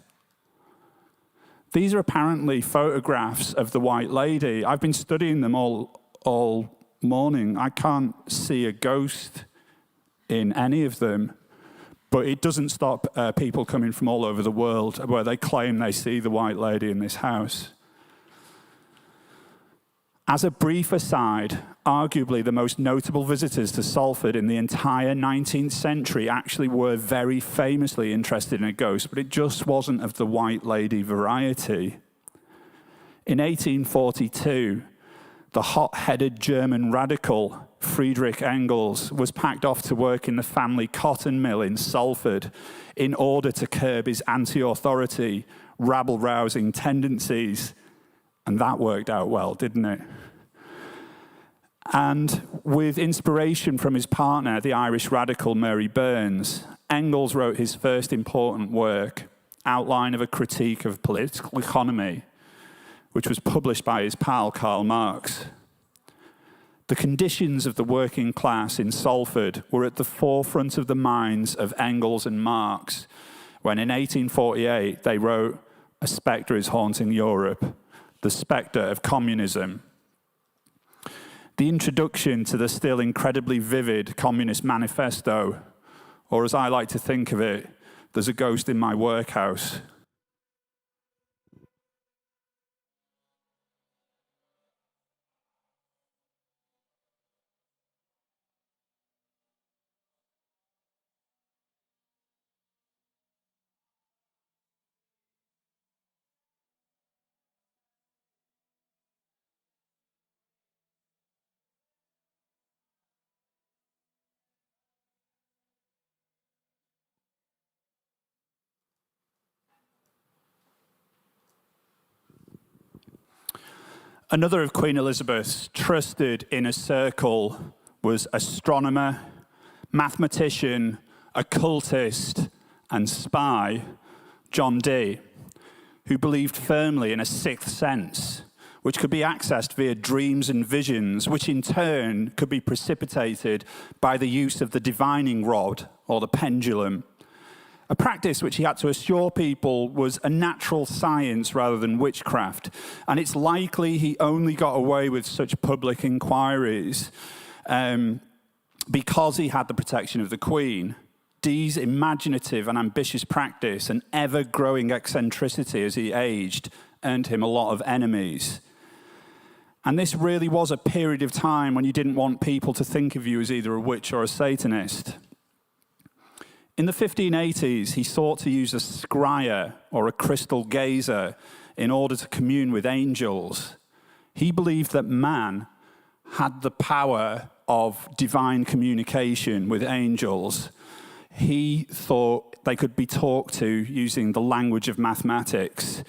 These are apparently photographs of the White Lady. I've been studying them all morning. I can't see a ghost in any of them, but it doesn't stop people coming from all over the world where they claim they see the White Lady in this house. As a brief aside, arguably the most notable visitors to Salford in the entire 19th century actually were very famously interested in a ghost, but it just wasn't of the White Lady variety. In 1842, the hot-headed German radical Friedrich Engels was packed off to work in the family cotton mill in Salford in order to curb his anti-authority, rabble-rousing tendencies. And that worked out well, didn't it? And with inspiration from his partner, the Irish radical Mary Burns, Engels wrote his first important work, Outline of a Critique of Political Economy, which was published by his pal Karl Marx. The conditions of the working class in Salford were at the forefront of the minds of Engels and Marx when in 1848 they wrote, "A spectre is haunting Europe, the spectre of communism." The introduction to the still incredibly vivid Communist Manifesto, or as I like to think of it, "There's a ghost in my workhouse." Another of Queen Elizabeth's trusted inner circle was astronomer, mathematician, occultist, and spy John Dee, who believed firmly in a sixth sense, which could be accessed via dreams and visions, which in turn could be precipitated by the use of the divining rod or the pendulum. A practice which he had to assure people was a natural science rather than witchcraft. And it's likely he only got away with such public inquiries because he had the protection of the Queen. Dee's imaginative and ambitious practice and ever-growing eccentricity as he aged earned him a lot of enemies. And this really was a period of time when you didn't want people to think of you as either a witch or a Satanist. In the 1580s, he sought to use a scryer, or a crystal gazer, in order to commune with angels. He believed that man had the power of divine communication with angels. He thought they could be talked to using the language of mathematics.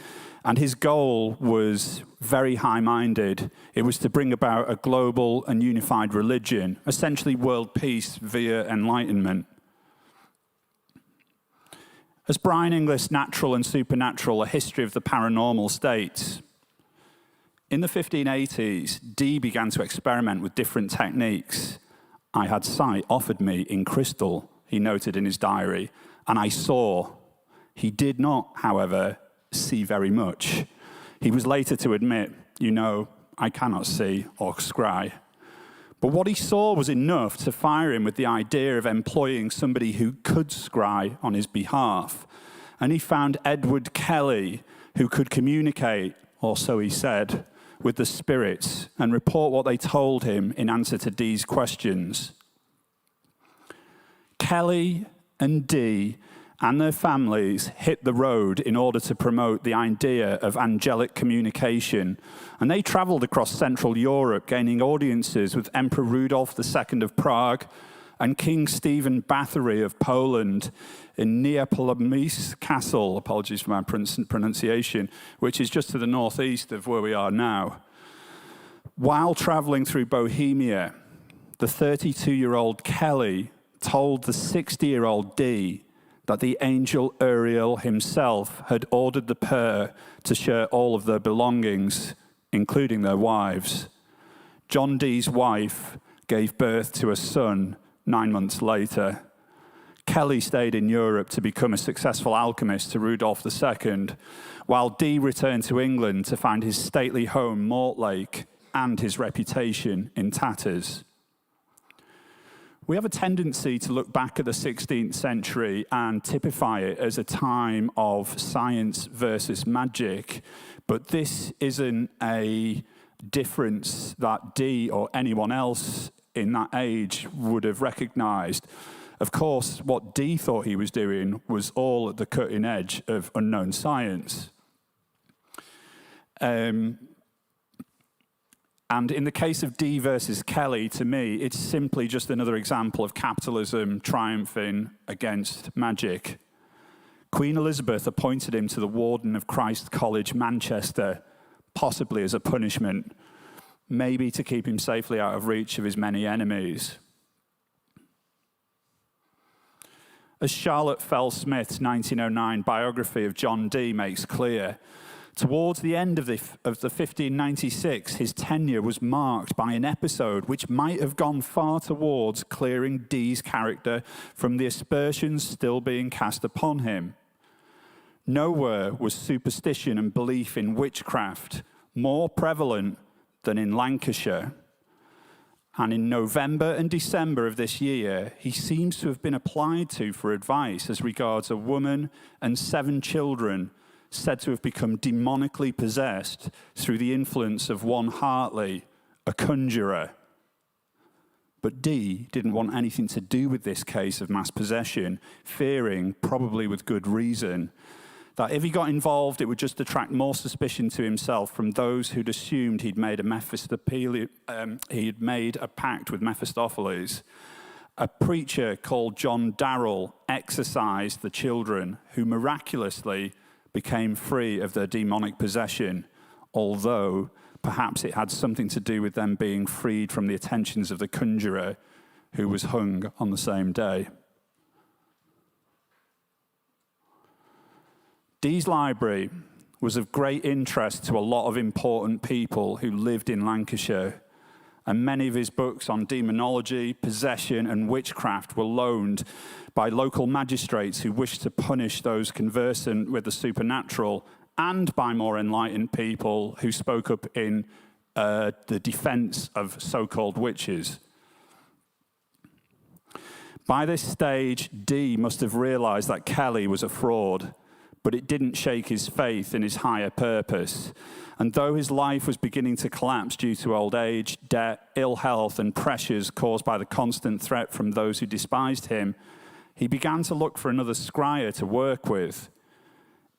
And his goal was very high-minded. It was to bring about a global and unified religion, essentially world peace via enlightenment. As Brian Inglis' Natural and Supernatural, A History of the Paranormal states, in the 1580s, Dee began to experiment with different techniques. I had sight offered me in crystal, he noted in his diary, and I saw. He did not, however, see very much. He was later to admit, I cannot see or scry. But what he saw was enough to fire him with the idea of employing somebody who could scry on his behalf. And he found Edward Kelly, who could communicate, or so he said, with the spirits and report what they told him in answer to Dee's questions. Kelly and Dee and their families hit the road in order to promote the idea of angelic communication. And they traveled across Central Europe, gaining audiences with Emperor Rudolf II of Prague and King Stephen Bathory of Poland in Neapolita's Castle, apologies for my pronunciation, which is just to the northeast of where we are now. While traveling through Bohemia, the 32-year-old Kelly told the 60-year-old Dee that the angel Uriel himself had ordered the pair to share all of their belongings, including their wives. John Dee's wife gave birth to a son 9 months later. Kelly stayed in Europe to become a successful alchemist to Rudolf II, while Dee returned to England to find his stately home, Mortlake, and his reputation in tatters. We have a tendency to look back at the 16th century and typify it as a time of science versus magic, but this isn't a difference that Dee or anyone else in that age would have recognized. Of course, what Dee thought he was doing was all at the cutting edge of unknown science. And in the case of Dee versus Kelly, to me, it's simply just another example of capitalism triumphing against magic. Queen Elizabeth appointed him to the warden of Christ College, Manchester, possibly as a punishment, maybe to keep him safely out of reach of his many enemies. As Charlotte Fell Smith's 1909 biography of John Dee makes clear, towards the end of the 1596, his tenure was marked by an episode which might have gone far towards clearing Dee's character from the aspersions still being cast upon him. Nowhere was superstition and belief in witchcraft more prevalent than in Lancashire. And in November and December of this year, he seems to have been applied to for advice as regards a woman and 7 children said to have become demonically possessed through the influence of one Hartley, a conjurer. But Dee didn't want anything to do with this case of mass possession, fearing, probably with good reason, that if he got involved, it would just attract more suspicion to himself from those who'd assumed he'd made a pact with Mephistopheles. A preacher called John Darrell exorcised the children, who miraculously became free of their demonic possession, although perhaps it had something to do with them being freed from the attentions of the conjurer, who was hung on the same day. Dee's library was of great interest to a lot of important people who lived in Lancashire, and many of his books on demonology, possession, and witchcraft were loaned by local magistrates who wished to punish those conversant with the supernatural, and by more enlightened people who spoke up in the defense of so-called witches. By this stage, Dee must have realized that Kelly was a fraud, but it didn't shake his faith in his higher purpose. And though his life was beginning to collapse due to old age, debt, ill health, and pressures caused by the constant threat from those who despised him, he began to look for another scryer to work with.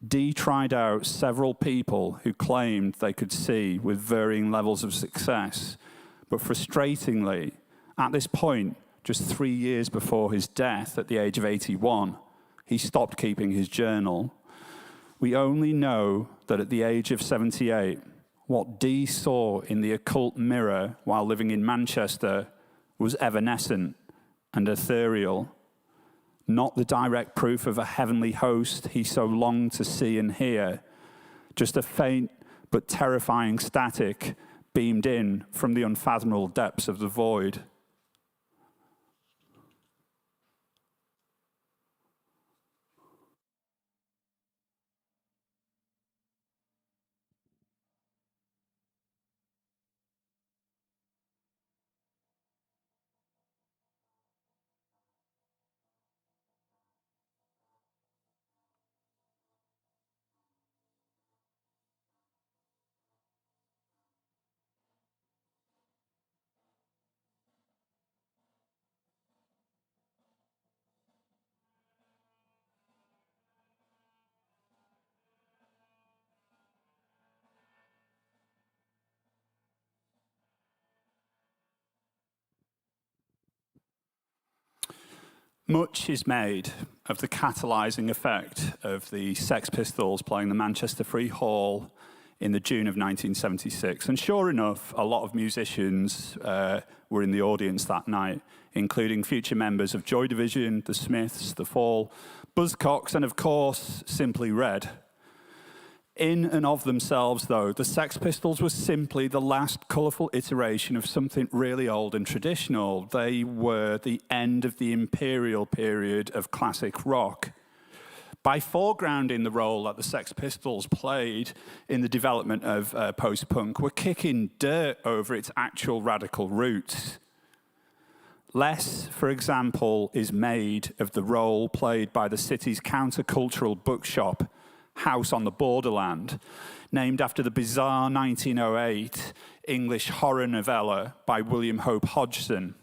Dee tried out several people who claimed they could see with varying levels of success. But frustratingly, at this point, just 3 years before his death at the age of 81, he stopped keeping his journal. We only know that at the age of 78, what Dee saw in the occult mirror while living in Manchester was evanescent and ethereal, not the direct proof of a heavenly host he so longed to see and hear, just a faint but terrifying static beamed in from the unfathomable depths of the void. Much is made of the catalysing effect of the Sex Pistols playing the Manchester Free Hall in the June of 1976. And sure enough, a lot of musicians were in the audience that night, including future members of Joy Division, The Smiths, The Fall, Buzzcocks, and of course, Simply Red. In and of themselves, though, the Sex Pistols were simply the last colourful iteration of something really old and traditional. They were the end of the imperial period of classic rock. By foregrounding the role that the Sex Pistols played in the development of post-punk, we're kicking dirt over its actual radical roots. Less, for example, is made of the role played by the city's countercultural bookshop, House on the Borderland, named after the bizarre 1908 English horror novella by William Hope Hodgson.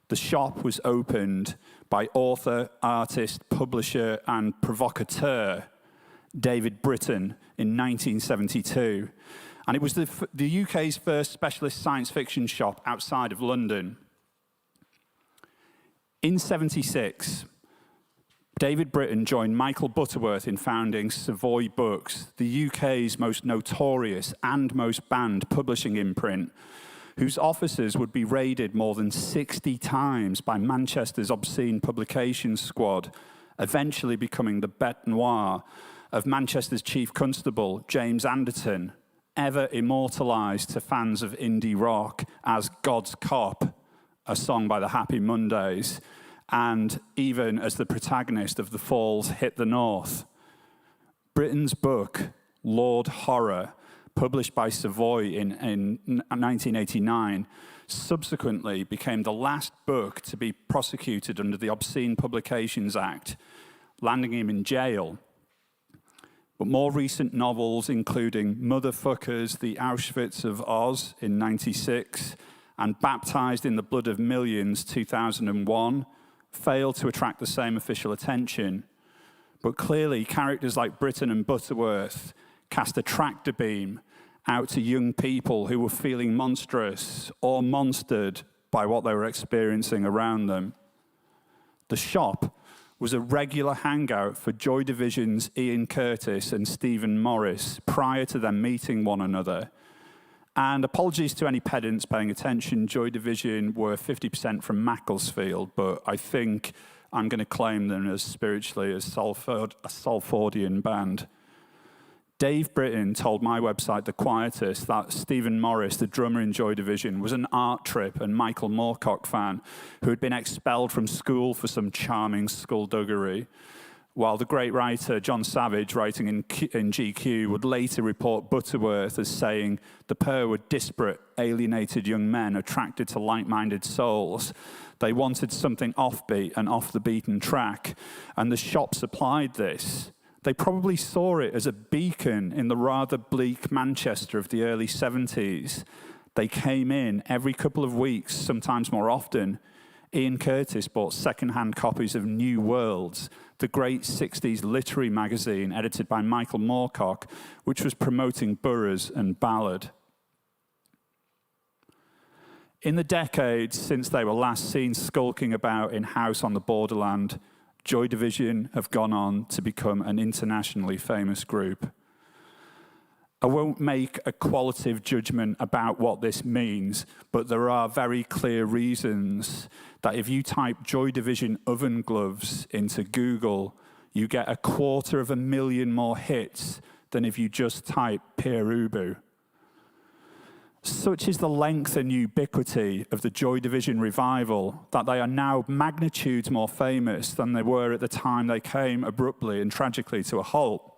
The shop was opened by author, artist, publisher, and provocateur David Britton in 1972. And it was the UK's first specialist science fiction shop outside of London. In '76, David Britton joined Michael Butterworth in founding Savoy Books, the UK's most notorious and most banned publishing imprint, whose offices would be raided more than 60 times by Manchester's obscene publications squad, eventually becoming the bête noire of Manchester's chief constable, James Anderton, ever immortalised to fans of indie rock as God's Cop, a song by the Happy Mondays, and even as the protagonist of The Fall's Hit the North. Britton's book, Lord Horror, published by Savoy in 1989, subsequently became the last book to be prosecuted under the Obscene Publications Act, landing him in jail. But more recent novels, including Motherfuckers, The Auschwitz of Oz in '96, and Baptized in the Blood of Millions, 2001, failed to attract the same official attention. But clearly, characters like Britton and Butterworth cast a tractor beam out to young people who were feeling monstrous or monstered by what they were experiencing around them. The shop was a regular hangout for Joy Division's Ian Curtis and Stephen Morris prior to them meeting one another. And apologies to any pedants paying attention, Joy Division were 50% from Macclesfield, but I think I'm going to claim them as spiritually a Salfordian band. Dave Britton told my website, The Quietist, that Stephen Morris, the drummer in Joy Division, was an art trip and Michael Moorcock fan who had been expelled from school for some charming skullduggery, while the great writer John Savage, writing in GQ, would later report Butterworth as saying the pair were disparate, alienated young men attracted to like-minded souls. They wanted something offbeat and off the beaten track, and the shop supplied this. They probably saw it as a beacon in the rather bleak Manchester of the early 70s. They came in every couple of weeks, sometimes more often. Ian Curtis bought second-hand copies of New Worlds, the great 60s literary magazine edited by Michael Moorcock, which was promoting Burroughs and Ballard. In the decades since they were last seen skulking about in House on the Borderland, Joy Division have gone on to become an internationally famous group. I won't make a qualitative judgment about what this means, but there are very clear reasons that if you type Joy Division oven gloves into Google, you get 250,000 more hits than if you just type Pierre Ubu. Such is the length and ubiquity of the Joy Division revival that they are now magnitudes more famous than they were at the time they came abruptly and tragically to a halt.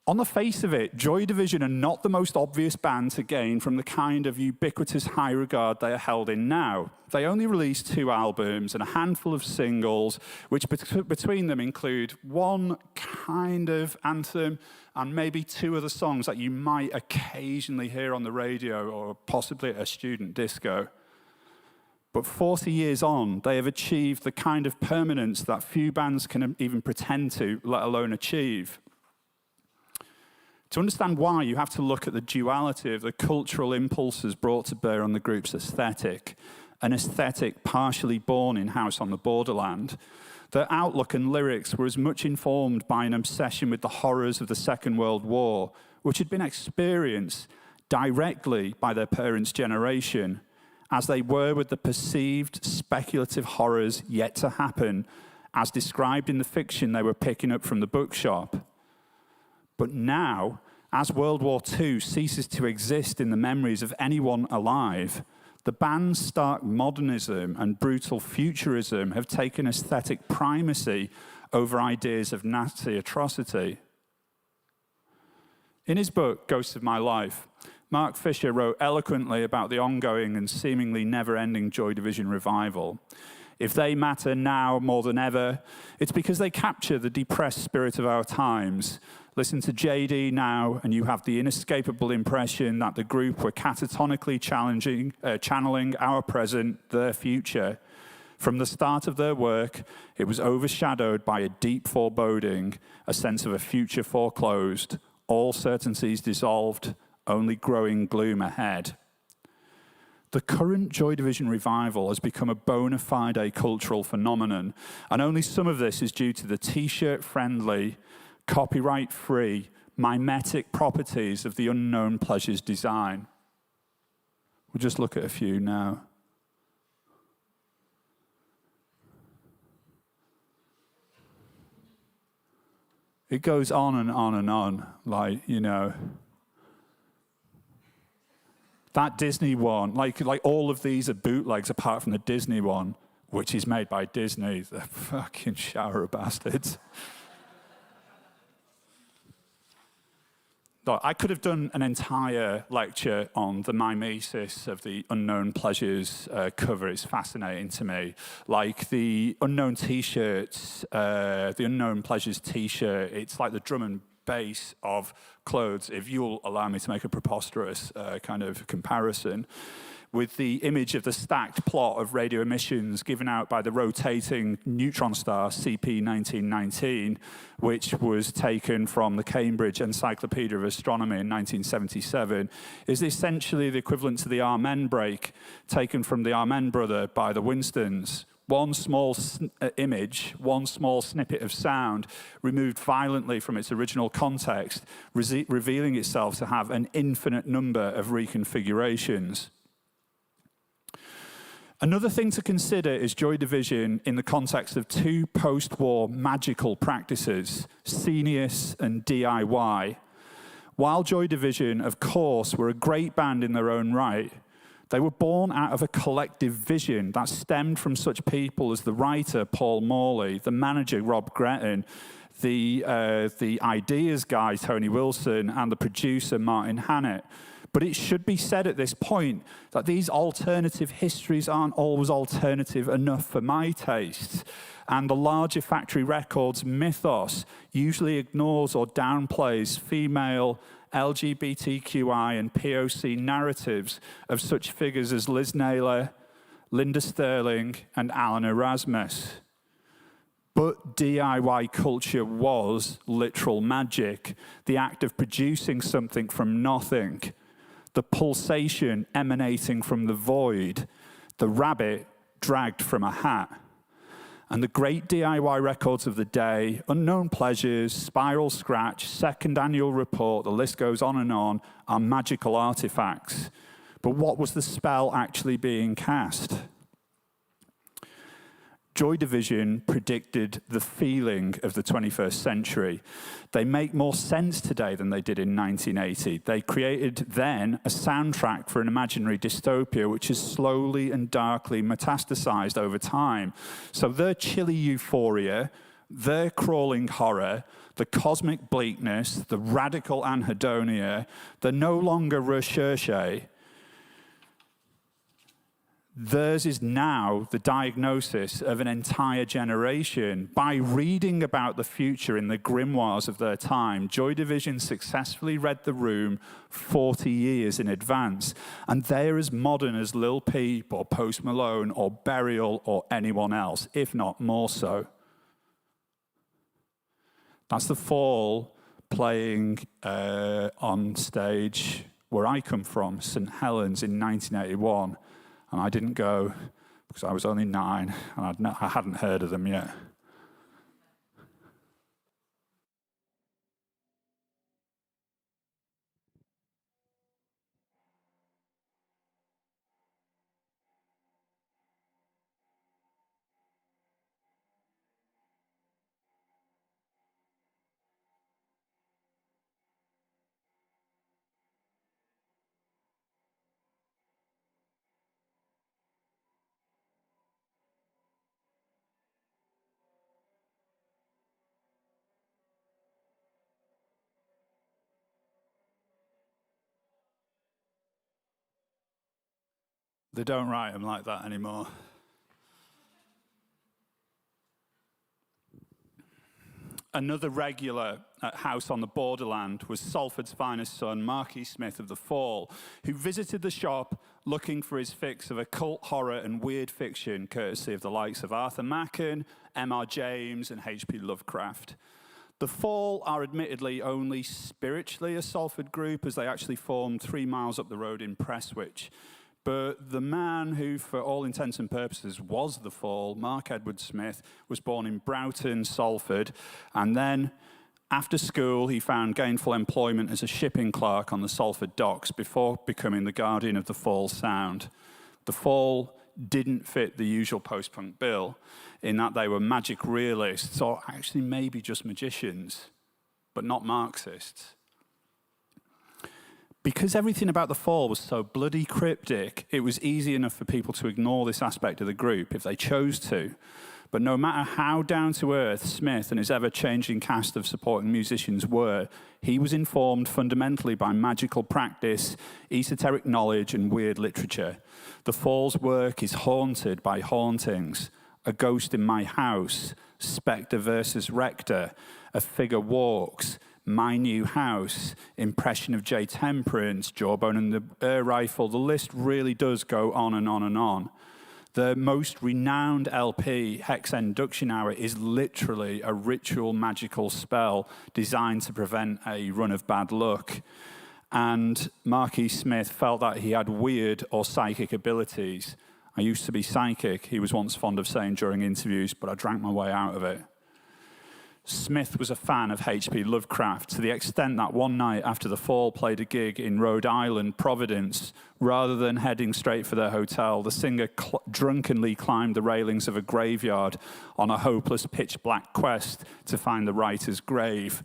On the face of it, Joy Division are not the most obvious band to gain from the kind of ubiquitous high regard they are held in now. They only released 2 albums and a handful of singles, which between them include one kind of anthem and maybe 2 other songs that you might occasionally hear on the radio or possibly at a student disco. But 40 years on, they have achieved the kind of permanence that few bands can even pretend to, let alone achieve. To understand why, you have to look at the duality of the cultural impulses brought to bear on the group's aesthetic, an aesthetic partially born in House on the Borderland. Their outlook and lyrics were as much informed by an obsession with the horrors of the Second World War, which had been experienced directly by their parents' generation, as they were with the perceived speculative horrors yet to happen, as described in the fiction they were picking up from the bookshop. But now, as World War II ceases to exist in the memories of anyone alive, the band's stark modernism and brutal futurism have taken aesthetic primacy over ideas of Nazi atrocity. In his book, Ghosts of My Life, Mark Fisher wrote eloquently about the ongoing and seemingly never-ending Joy Division revival. If they matter now more than ever, it's because they capture the depressed spirit of our times. Listen to JD now, and you have the inescapable impression that the group were catatonically channeling our present, their future. From the start of their work, it was overshadowed by a deep foreboding, a sense of a future foreclosed, all certainties dissolved, only growing gloom ahead. The current Joy Division revival has become a bona fide cultural phenomenon, and only some of this is due to the t-shirt-friendly, copyright-free, mimetic properties of the Unknown Pleasures design. We'll just look at a few now. It goes on and on and on, like, you know. That Disney one, like all of these are bootlegs apart from the Disney one, which is made by Disney. The fucking shower of bastards. I could have done an entire lecture on the mimesis of the Unknown Pleasures cover. It's fascinating to me. Like the Unknown T-shirts, the Unknown Pleasures T-shirt, it's like the drum and bass of clothes, if you'll allow me to make a preposterous kind of comparison, with the image of the stacked plot of radio emissions given out by the rotating neutron star CP 1919, which was taken from the Cambridge Encyclopedia of Astronomy in 1977, is essentially the equivalent to the Amen break taken from the Amen Brother by the Winstons. One small image, one small snippet of sound removed violently from its original context, revealing itself to have an infinite number of reconfigurations. Another thing to consider is Joy Division in the context of 2 post-war magical practices, Scenius and DIY. While Joy Division, of course, were a great band in their own right, they were born out of a collective vision that stemmed from such people as the writer Paul Morley, the manager Rob Gretton, the ideas guy Tony Wilson, and the producer Martin Hannett. But it should be said at this point that these alternative histories aren't always alternative enough for my taste. And the larger Factory Records mythos usually ignores or downplays female, LGBTQI and POC narratives of such figures as Liz Naylor, Linda Sterling, and Alan Erasmus. But DIY culture was literal magic, the act of producing something from nothing. the pulsation emanating from the void, the rabbit dragged from a hat. And the great DIY records of the day, Unknown Pleasures, Spiral Scratch, Second Annual Report, the list goes on, are magical artifacts. But what was the spell actually being cast? Joy Division predicted the feeling of the 21st century. They make more sense today than they did in 1980. They created then a soundtrack for an imaginary dystopia which has slowly and darkly metastasized over time. So their chilly euphoria, their crawling horror, the cosmic bleakness, the radical anhedonia, they're no longer recherche. Theirs is now the diagnosis of an entire generation. By reading about the future in the grimoires of their time, Joy Division successfully read the room 40 years in advance. And they're as modern as Lil Peep or Post Malone or Burial or anyone else, if not more so. That's The Fall playing on stage where I come from, St. Helens, in 1981. And I didn't go because I was only 9 and I hadn't heard of them yet. They don't write them like that anymore. Another regular at House on the Borderland was Salford's finest son, Marquis Smith of The Fall, who visited the shop looking for his fix of occult horror and weird fiction, courtesy of the likes of Arthur Machen, M.R. James, and H.P. Lovecraft. The Fall are admittedly only spiritually a Salford group, as they actually formed 3 miles up the road in Prestwich. But the man who, for all intents and purposes, was The Fall, Mark Edward Smith, was born in Broughton, Salford, and then, after school, he found gainful employment as a shipping clerk on the Salford docks before becoming the guardian of the Fall sound. The Fall didn't fit the usual post-punk bill in that they were magic realists, or actually maybe just magicians, but not Marxists. Because everything about The Fall was so bloody cryptic, it was easy enough for people to ignore this aspect of the group if they chose to. But no matter how down-to-earth Smith and his ever-changing cast of supporting musicians were, he was informed fundamentally by magical practice, esoteric knowledge, and weird literature. The Fall's work is haunted by hauntings. A Ghost in My House, Spectre versus Rector, A Figure Walks, My New House, Impression of J. Temperance, Jawbone and the Air Rifle. The list really does go on and on and on. The most renowned LP, Hex Induction Hour, is literally a ritual magical spell designed to prevent a run of bad luck. And Marquis Smith felt that he had weird or psychic abilities. I used to be psychic, he was once fond of saying during interviews, but I drank my way out of it. Smith was a fan of H.P. Lovecraft to the extent that one night after The Fall played a gig in Rhode Island, Providence, rather than heading straight for their hotel, the singer drunkenly climbed the railings of a graveyard on a hopeless pitch-black quest to find the writer's grave.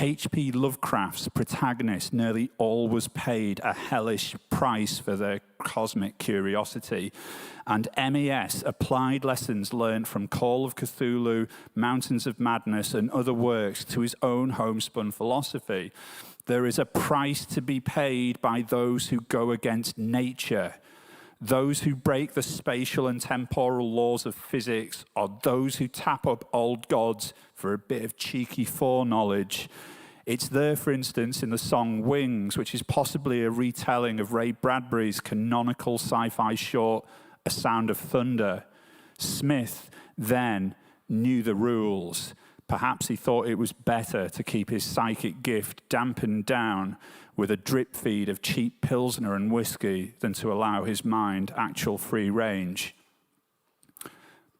H.P. Lovecraft's protagonists nearly always paid a hellish price for their cosmic curiosity, and MES applied lessons learned from Call of Cthulhu, Mountains of Madness, and other works to his own homespun philosophy. There is a price to be paid by those who go against nature. Those who break the spatial and temporal laws of physics are those who tap up old gods for a bit of cheeky foreknowledge. It's there, for instance, in the song Wings, which is possibly a retelling of Ray Bradbury's canonical sci-fi short, A Sound of Thunder. Smith then knew the rules. Perhaps he thought it was better to keep his psychic gift dampened down with a drip feed of cheap Pilsner and whiskey than to allow his mind actual free range.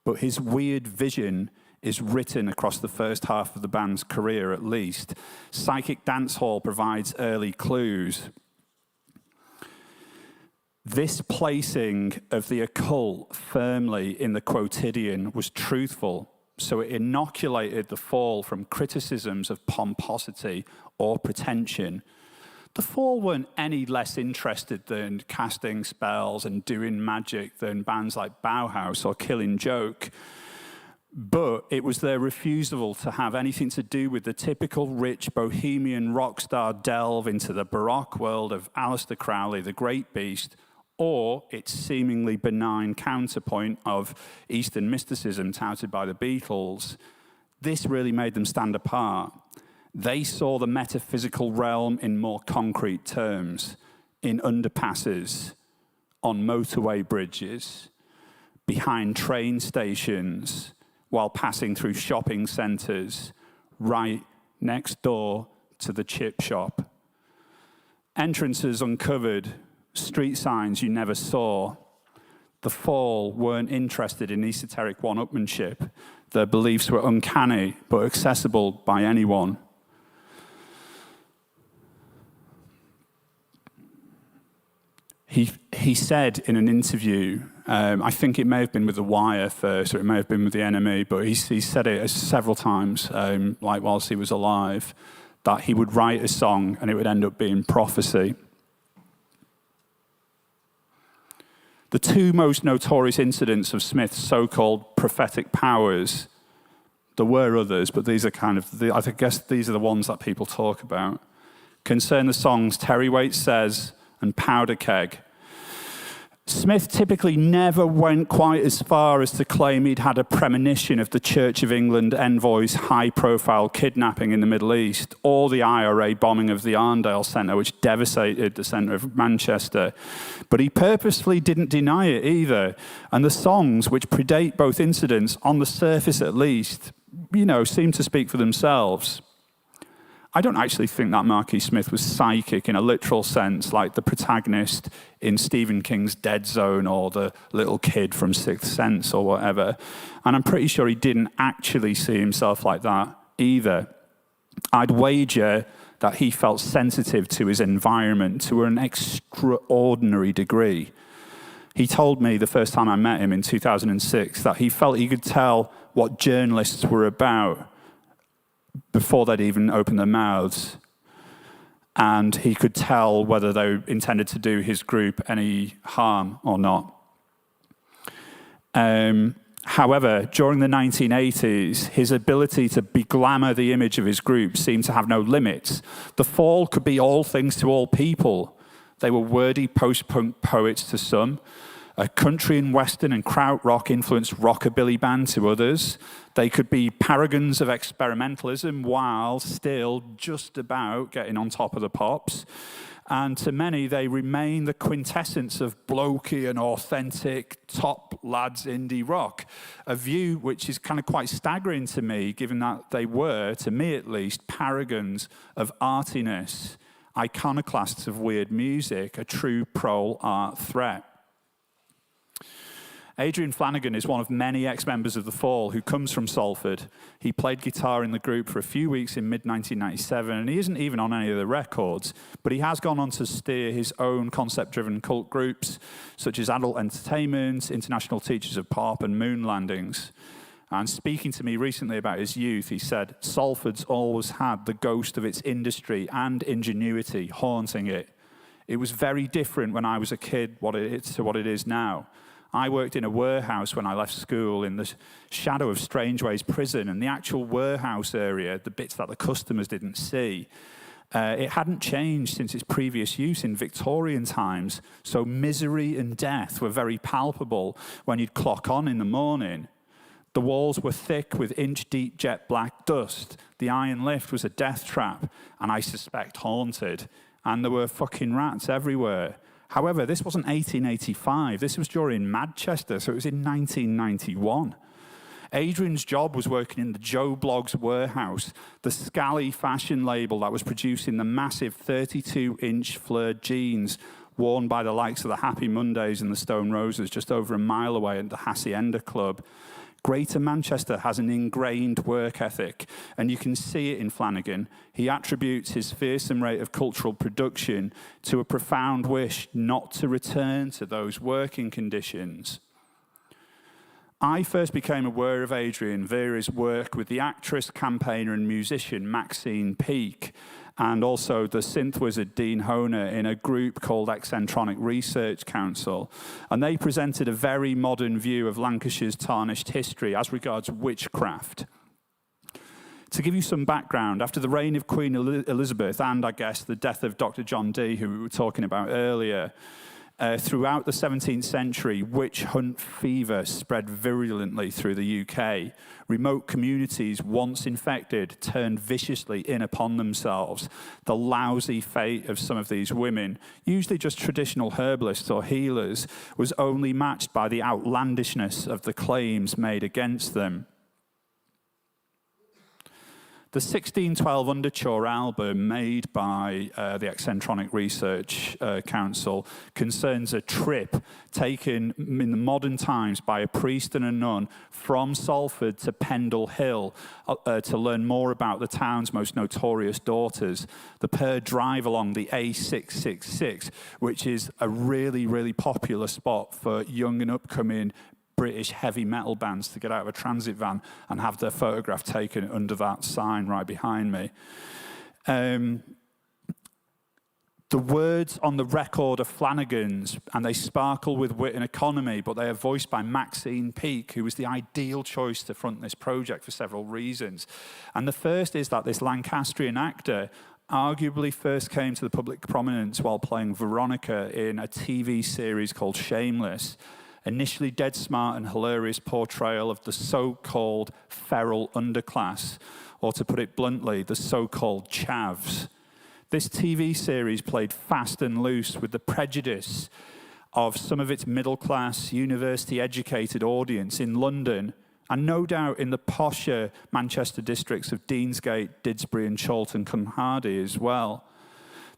But his weird vision is written across the first half of the band's career at least. Psychic Dancehall provides early clues. This placing of the occult firmly in the quotidian was truthful, so it inoculated the Fall from criticisms of pomposity or pretension. The Fall weren't any less interested than casting spells and doing magic than bands like Bauhaus or Killing Joke, but it was their refusal to have anything to do with the typical rich bohemian rock star delve into the baroque world of Aleister Crowley, the Great Beast, or its seemingly benign counterpoint of Eastern mysticism touted by the Beatles. This really made them stand apart. They saw the metaphysical realm in more concrete terms, in underpasses, on motorway bridges, behind train stations, while passing through shopping centres, right next door to the chip shop. Entrances uncovered, street signs you never saw. The Fall weren't interested in esoteric one-upmanship. Their beliefs were uncanny, but accessible by anyone. He said in an interview, I think it may have been with The Wire first, or it may have been with the NME, but he said it several times, like whilst he was alive, that he would write a song and it would end up being prophecy. The two most notorious incidents of Smith's so-called prophetic powers, there were others, but these are I guess these are the ones that people talk about, concern the songs Terry Waite Says and Powder Keg. Smith typically never went quite as far as to claim he'd had a premonition of the Church of England envoy's high-profile kidnapping in the Middle East, or the IRA bombing of the Arndale Centre, which devastated the centre of Manchester. But he purposefully didn't deny it either. And the songs, which predate both incidents, on the surface at least, seem to speak for themselves. I don't actually think that Marquis Smith was psychic in a literal sense, like the protagonist in Stephen King's Dead Zone or the little kid from Sixth Sense or whatever. And I'm pretty sure he didn't actually see himself like that either. I'd wager that he felt sensitive to his environment to an extraordinary degree. He told me the first time I met him in 2006 that he felt he could tell what journalists were about before they'd even opened their mouths. And he could tell whether they intended to do his group any harm or not. However, during the 1980s, his ability to beglamour the image of his group seemed to have no limits. The Fall could be all things to all people. They were wordy post-punk poets to some, a country and western and krautrock influenced rockabilly band to others. They could be paragons of experimentalism while still just about getting on top of the pops. And to many, they remain the quintessence of blokey and authentic top lads indie rock, a view which is kind of quite staggering to me, given that they were, to me at least, paragons of artiness, iconoclasts of weird music, a true prole art threat. Adrian Flanagan is one of many ex-members of The Fall who comes from Salford. He played guitar in the group for a few weeks in mid-1997, and he isn't even on any of the records, but he has gone on to steer his own concept-driven cult groups, such as Adult Entertainment, International Teachers of Pop, and Moon Landings. And speaking to me recently about his youth, he said, Salford's always had the ghost of its industry and ingenuity haunting it. It was very different when I was a kid to what it is now. I worked in a warehouse when I left school in the shadow of Strangeways Prison, and the actual warehouse area, the bits that the customers didn't see, it hadn't changed since its previous use in Victorian times, so misery and death were very palpable when you'd clock on in the morning. The walls were thick with inch-deep jet black dust. The iron lift was a death trap, and I suspect haunted, and there were fucking rats everywhere. However, this wasn't 1885. This was during Manchester, so it was in 1991. Adrian's job was working in the Joe Blogg's warehouse, the scally fashion label that was producing the massive 32-inch flared jeans worn by the likes of the Happy Mondays and the Stone Roses just over a mile away at the Hacienda Club. Greater Manchester has an ingrained work ethic, and you can see it in Flanagan. He attributes his fearsome rate of cultural production to a profound wish not to return to those working conditions. I first became aware of Adrian via his work with the actress, campaigner, and musician Maxine Peake, and also the synth wizard Dean Honer in a group called Eccentronic Research Council. And they presented a very modern view of Lancashire's tarnished history as regards witchcraft. To give you some background, after the reign of Queen Elizabeth and, I guess, the death of Dr. John Dee, who we were talking about earlier, throughout the 17th century, witch hunt fever spread virulently through the UK. Remote communities, once infected, turned viciously in upon themselves. The lousy fate of some of these women, usually just traditional herbalists or healers, was only matched by the outlandishness of the claims made against them. The 1612 Underture album made by the Eccentronic Research Council concerns a trip taken in the modern times by a priest and a nun from Salford to Pendle Hill to learn more about the town's most notorious daughters. The pair drive along the A666, which is a really, really popular spot for young and upcoming British heavy metal bands to get out of a transit van and have their photograph taken under that sign right behind me. The words on the record are Flanagan's, and they sparkle with wit and economy, but they are voiced by Maxine Peake, who was the ideal choice to front this project for several reasons. And the first is that this Lancastrian actor arguably first came to the public prominence while playing Veronica in a TV series called Shameless. Initially dead smart and hilarious portrayal of the so-called feral underclass, or to put it bluntly, the so-called chavs. This TV series played fast and loose with the prejudice of some of its middle-class, university-educated audience in London, and no doubt in the posher Manchester districts of Deansgate, Didsbury and Chorlton-cum-Hardy as well.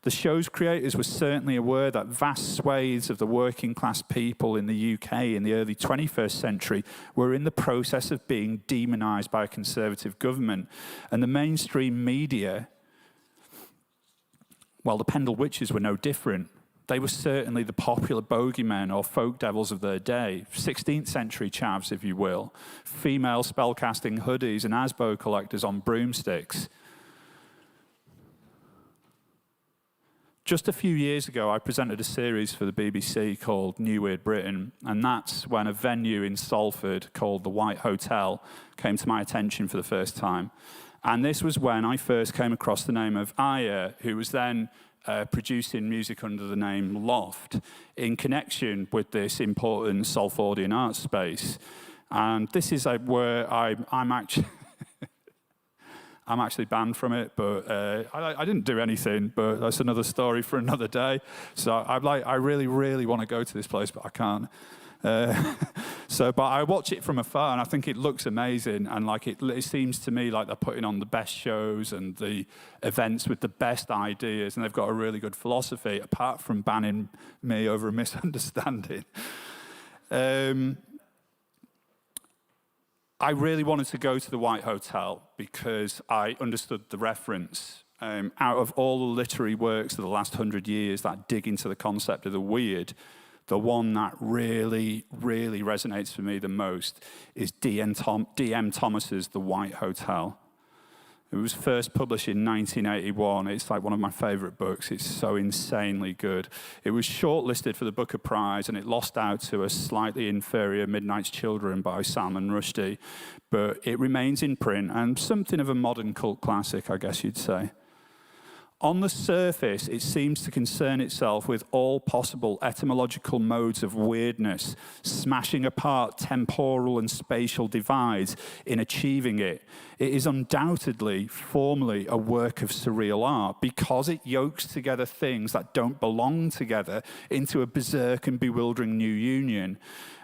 The show's creators were certainly aware that vast swathes of the working class people in the UK in the early 21st century were in the process of being demonised by a Conservative government. And the mainstream media, well, the Pendle Witches were no different. They were certainly the popular bogeymen or folk devils of their day, 16th century chavs, if you will, female spellcasting hoodies and Asbo collectors on broomsticks. Just a few years ago, I presented a series for the BBC called New Weird Britain, and that's when a venue in Salford called the White Hotel came to my attention for the first time. And this was when I first came across the name of Aya, who was then producing music under the name Loft in connection with this important Salfordian art space. And this is where I'm actually... I'm actually banned from it, but I didn't do anything, but that's another story for another day. So I really, really want to go to this place, but I can't. But I watch it from afar, and I think it looks amazing, and like it seems to me like they're putting on the best shows and the events with the best ideas, and they've got a really good philosophy, apart from banning me over a misunderstanding. I really wanted to go to the White Hotel because I understood the reference. Out of all the literary works of the last 100 years that dig into the concept of the weird, the one that really, really resonates for me the most is D.M. Thomas's The White Hotel. It was first published in 1981. It's like one of my favorite books. It's so insanely good. It was shortlisted for the Booker Prize, and it lost out to a slightly inferior Midnight's Children by Salman Rushdie. But it remains in print, and something of a modern cult classic, I guess you'd say. On the surface, it seems to concern itself with all possible etymological modes of weirdness, smashing apart temporal and spatial divides in achieving it. It is undoubtedly, formally, a work of surreal art because it yokes together things that don't belong together into a berserk and bewildering new union.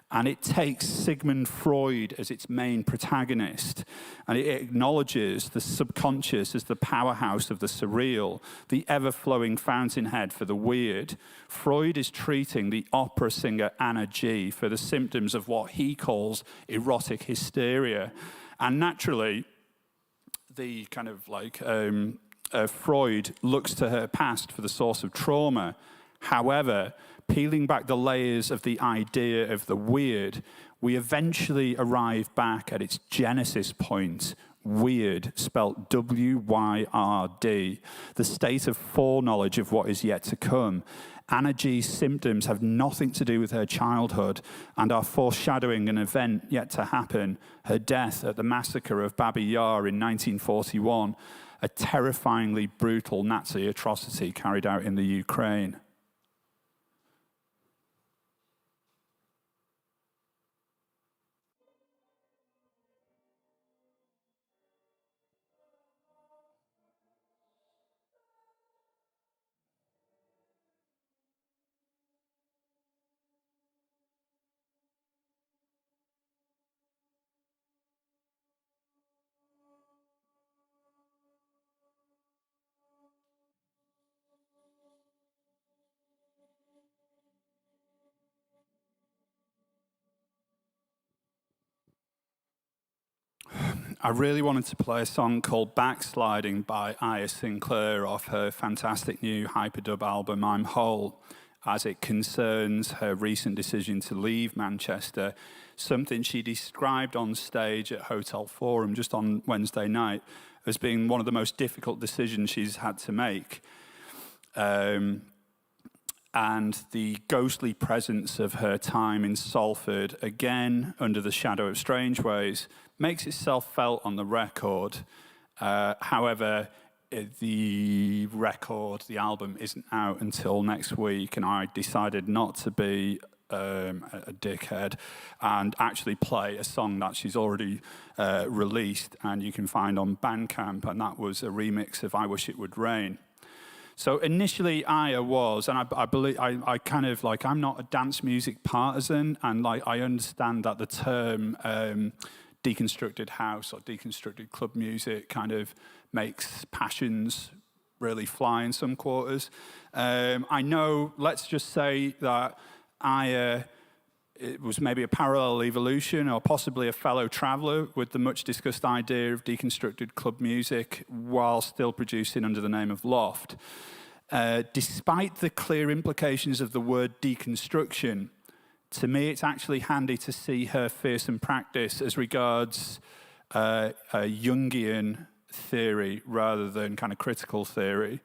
And it takes Sigmund Freud as its main protagonist, and it acknowledges the subconscious as the powerhouse of the surreal, the ever-flowing fountainhead for the weird. Freud is treating the opera singer Anna G for the symptoms of what he calls erotic hysteria. And naturally, the kind of like Freud looks to her past for the source of trauma. However, peeling back the layers of the idea of the weird, we eventually arrive back at its genesis point, weird, spelt W-Y-R-D, the state of foreknowledge of what is yet to come. Anna G's symptoms have nothing to do with her childhood and are foreshadowing an event yet to happen, her death at the massacre of Babi Yar in 1941, a terrifyingly brutal Nazi atrocity carried out in the Ukraine. I really wanted to play a song called Backsliding by Aya Sinclair off her fantastic new hyperdub album I'm Whole, as it concerns her recent decision to leave Manchester, something she described on stage at Hotel Forum just on Wednesday night as being one of the most difficult decisions she's had to make. And the ghostly presence of her time in Salford, again under the shadow of Strange Ways, makes itself felt on the record. However, the album isn't out until next week, and I decided not to be a dickhead and actually play a song that she's already released and you can find on Bandcamp, and that was a remix of I Wish It Would Rain. So initially Aya was, and I believe, I kind of like, I'm not a dance music partisan, and like I understand that the term deconstructed house or deconstructed club music kind of makes passions really fly in some quarters. I know, let's just say that Aya, it was maybe a parallel evolution or possibly a fellow traveller with the much discussed idea of deconstructed club music while still producing under the name of Loft. Despite the clear implications of the word deconstruction, to me it's actually handy to see her fearsome practice as regards a Jungian theory rather than kind of critical theory.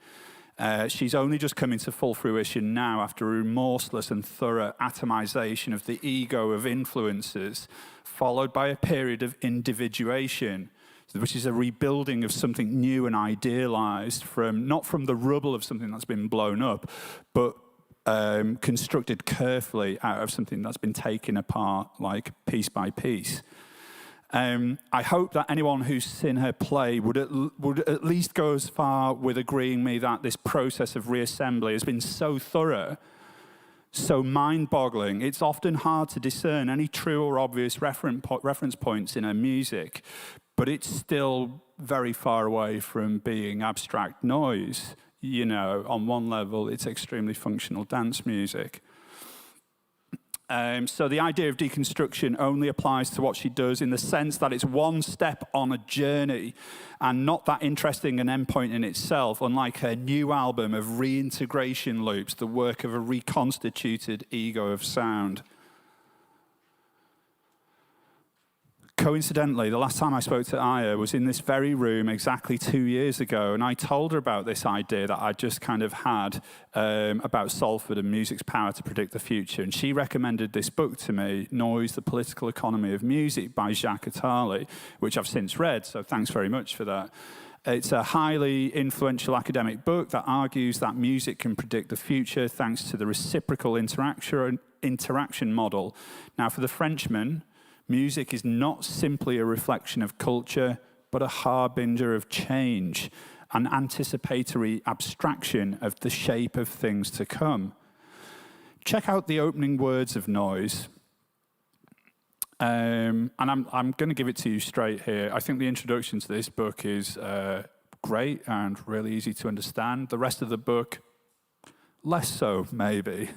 She's only just come into full fruition now after a remorseless and thorough atomization of the ego of influencers, followed by a period of individuation, which is a rebuilding of something new and idealized, not from the rubble of something that's been blown up, but constructed carefully out of something that's been taken apart, like piece by piece. I hope that anyone who's seen her play would at least go as far with agreeing me that this process of reassembly has been so thorough, so mind-boggling. It's often hard to discern any true or obvious reference points in her music, but it's still very far away from being abstract noise. You know, on one level, it's extremely functional dance music. So the idea of deconstruction only applies to what she does in the sense that it's one step on a journey and not that interesting an endpoint in itself, unlike her new album of reintegration loops, the work of a reconstituted ego of sound. Coincidentally, the last time I spoke to Aya was in this very room exactly 2 years ago, and I told her about this idea that I just kind of had about Salford and music's power to predict the future, and she recommended this book to me, Noise, The Political Economy of Music by Jacques Attali, which I've since read, so thanks very much for that. It's a highly influential academic book that argues that music can predict the future thanks to the reciprocal interaction model. Now, for the Frenchman, music is not simply a reflection of culture, but a harbinger of change, an anticipatory abstraction of the shape of things to come. Check out the opening words of Noise. And I'm going to give it to you straight here. I think the introduction to this book is great and really easy to understand. The rest of the book, less so, maybe.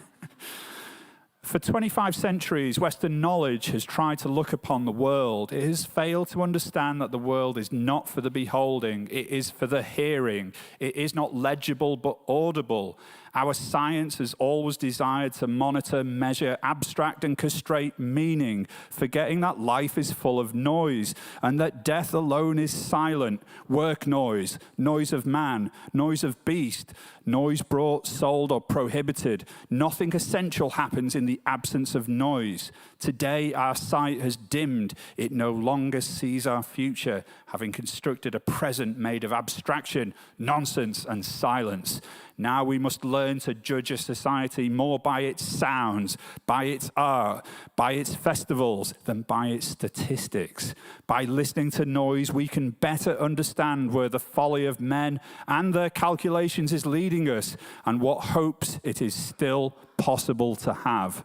For 25 centuries, Western knowledge has tried to look upon the world. It has failed to understand that the world is not for the beholding, it is for the hearing. It is not legible but audible. Our science has always desired to monitor, measure, abstract and castrate meaning, forgetting that life is full of noise and that death alone is silent. Work noise, noise of man, noise of beast, noise brought, sold or prohibited. Nothing essential happens in the absence of noise. Today our sight has dimmed. It no longer sees our future, having constructed a present made of abstraction, nonsense and silence. Now we must learn to judge a society more by its sounds, by its art, by its festivals, than by its statistics. By listening to noise, we can better understand where the folly of men and their calculations is leading us, and what hopes it is still possible to have.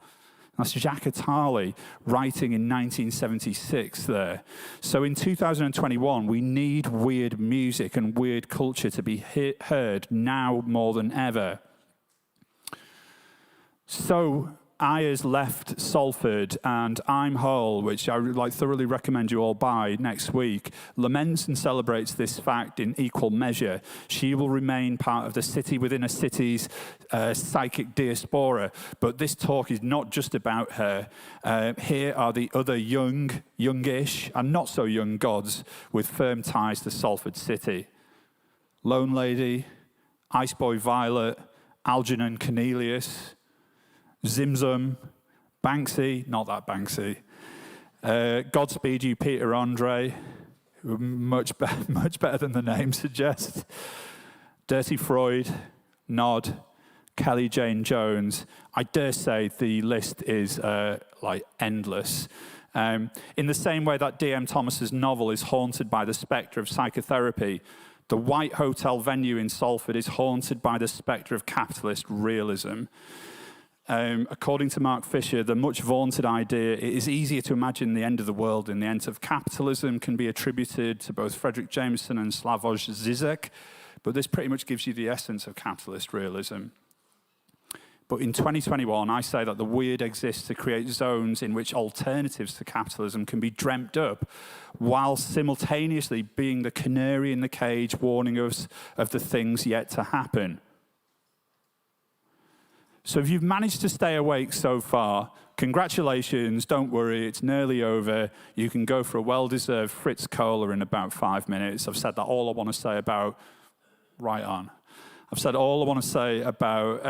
That's Jacques Attali writing in 1976 there. So in 2021, we need weird music and weird culture to be heard now more than ever. So Ayers left Salford, and I'm Whole, which I thoroughly recommend you all buy next week, laments and celebrates this fact in equal measure. She will remain part of the city within a city's psychic diaspora, but this talk is not just about her. Here are the other youngish, and not so young gods with firm ties to Salford City. Lone Lady, Iceboy Violet, Algernon Cornelius, Zimzum, Banksy, not that Banksy, Godspeed You, Peter Andre, much better than the name suggests, Dirty Freud, Nod, Kelly Jane Jones. I dare say the list is endless. In the same way that D.M. Thomas's novel is haunted by the spectre of psychotherapy, the White Hotel venue in Salford is haunted by the spectre of capitalist realism. According to Mark Fisher, the much vaunted idea, it is easier to imagine the end of the world in the end of capitalism, can be attributed to both Frederick Jameson and Slavoj Zizek, but this pretty much gives you the essence of capitalist realism. But in 2021, I say that the weird exists to create zones in which alternatives to capitalism can be dreamt up, while simultaneously being the canary in the cage warning us of the things yet to happen. So if you've managed to stay awake so far, congratulations, don't worry, it's nearly over. You can go for a well-deserved Fritz Cola in about 5 minutes. I've said that all I want to say about, right on. I've said all I want to say about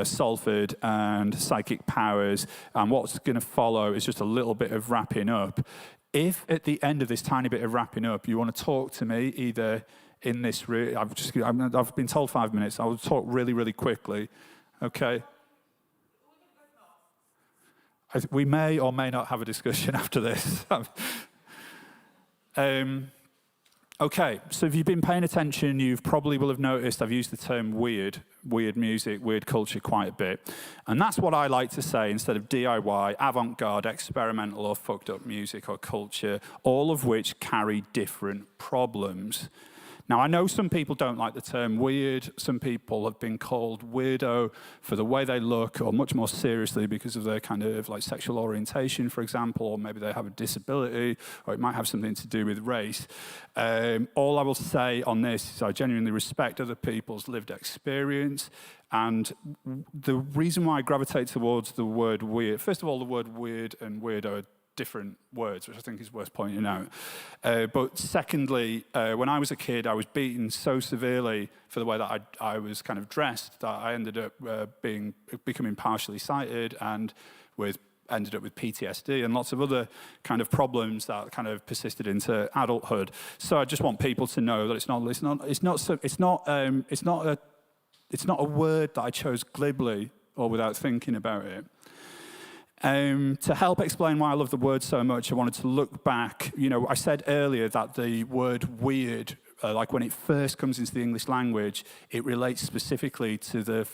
Salford and psychic powers, and what's going to follow is just a little bit of wrapping up. If at the end of this tiny bit of wrapping up, you want to talk to me either in this room, I've been told 5 minutes, I will talk really, really quickly. Okay. We may or may not have a discussion after this. Okay, so if you've been paying attention, you probably will have noticed I've used the term weird music, weird culture quite a bit. And that's what I like to say instead of DIY, avant-garde, experimental or fucked up music or culture, all of which carry different problems. Now, I know some people don't like the term weird. Some people have been called weirdo for the way they look, or much more seriously because of their kind of like sexual orientation, for example, or maybe they have a disability, or it might have something to do with race. All I will say on this is I genuinely respect other people's lived experience. And the reason why I gravitate towards the word weird, first of all, the word weird and weirdo are different words, which I think is worth pointing out. But secondly, when I was a kid, I was beaten so severely for the way that I was kind of dressed that I ended up becoming partially sighted and ended up with PTSD and lots of other kind of problems that kind of persisted into adulthood. So I just want people to know that it's not a word that I chose glibly or without thinking about it. To help explain why I love the word so much, I wanted to look back. You know, I said earlier that the word weird, like when it first comes into the English language, it relates specifically to the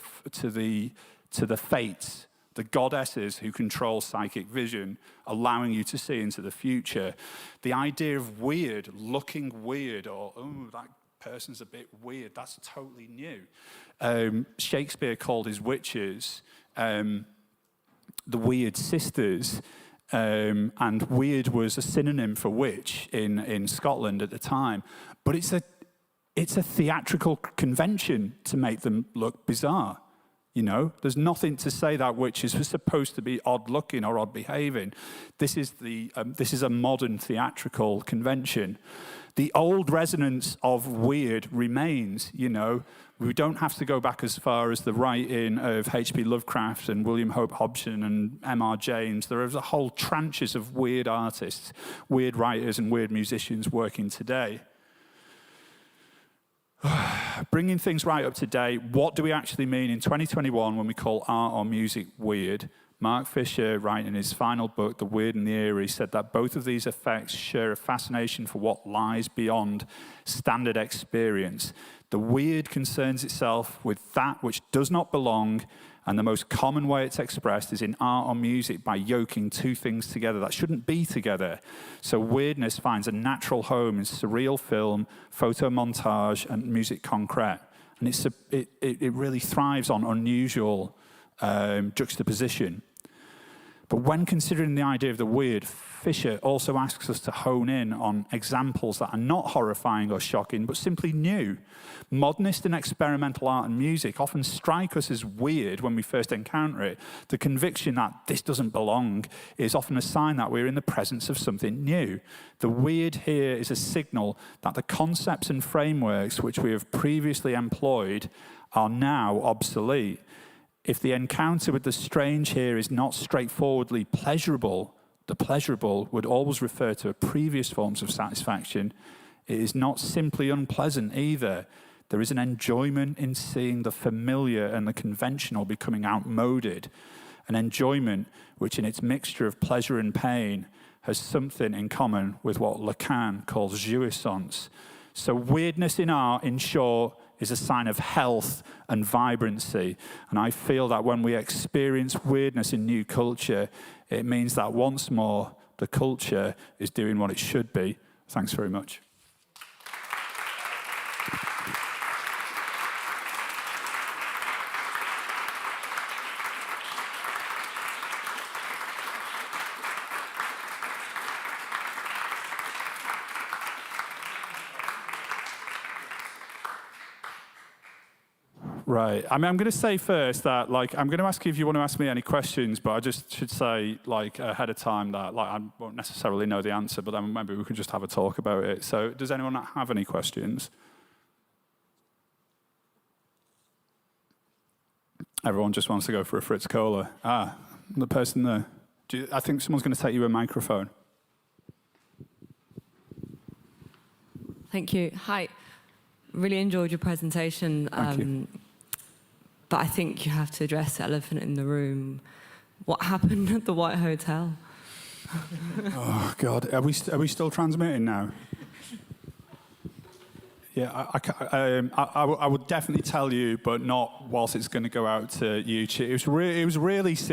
fates, the goddesses who control psychic vision, allowing you to see into the future. The idea of weird, looking weird, or, oh, that person's a bit weird, that's totally new. Shakespeare called his witches the weird sisters, and weird was a synonym for witch in Scotland at the time. But it's a theatrical convention to make them look bizarre. You know, there's nothing to say that witches were supposed to be odd-looking or odd-behaving. This is a modern theatrical convention. The old resonance of weird remains. You know, we don't have to go back as far as the writing of H.P. Lovecraft and William Hope Hobson and M.R. James. There is a whole tranches of weird artists, weird writers, and weird musicians working today. Bringing things right up to date, what do we actually mean in 2021 when we call art or music weird? Mark Fisher, writing his final book, The Weird and the Eerie, said that both of these effects share a fascination for what lies beyond standard experience. The weird concerns itself with that which does not belong, and the most common way it's expressed is in art or music by yoking two things together that shouldn't be together. So weirdness finds a natural home in surreal film, photo montage, and music concrete. And it really thrives on unusual juxtaposition. But when considering the idea of the weird, Fisher also asks us to hone in on examples that are not horrifying or shocking, but simply new. Modernist and experimental art and music often strike us as weird when we first encounter it. The conviction that this doesn't belong is often a sign that we're in the presence of something new. The weird here is a signal that the concepts and frameworks which we have previously employed are now obsolete. If the encounter with the strange here is not straightforwardly pleasurable, the pleasurable would always refer to previous forms of satisfaction. It is not simply unpleasant either. There is an enjoyment in seeing the familiar and the conventional becoming outmoded, an enjoyment which in its mixture of pleasure and pain has something in common with what Lacan calls jouissance. So weirdness in art, in short, is a sign of health and vibrancy. And I feel that when we experience weirdness in new culture, it means that once more, the culture is doing what it should be. Thanks very much. Right. I mean, I'm going to say first that, like, I'm going to ask you if you want to ask me any questions, but I just should say, like, ahead of time that, like, I won't necessarily know the answer, but then maybe we can just have a talk about it. So does anyone have any questions? Everyone just wants to go for a Fritz Cola. Ah, the person there. I think someone's going to take you a microphone. Thank you. Hi. Really enjoyed your presentation. Thank you. But I think you have to address the elephant in the room. What happened at the White Hotel? Oh, God. Are we still transmitting now? Yeah, I would definitely tell you, but not whilst it's going to go out to YouTube. It was really silly.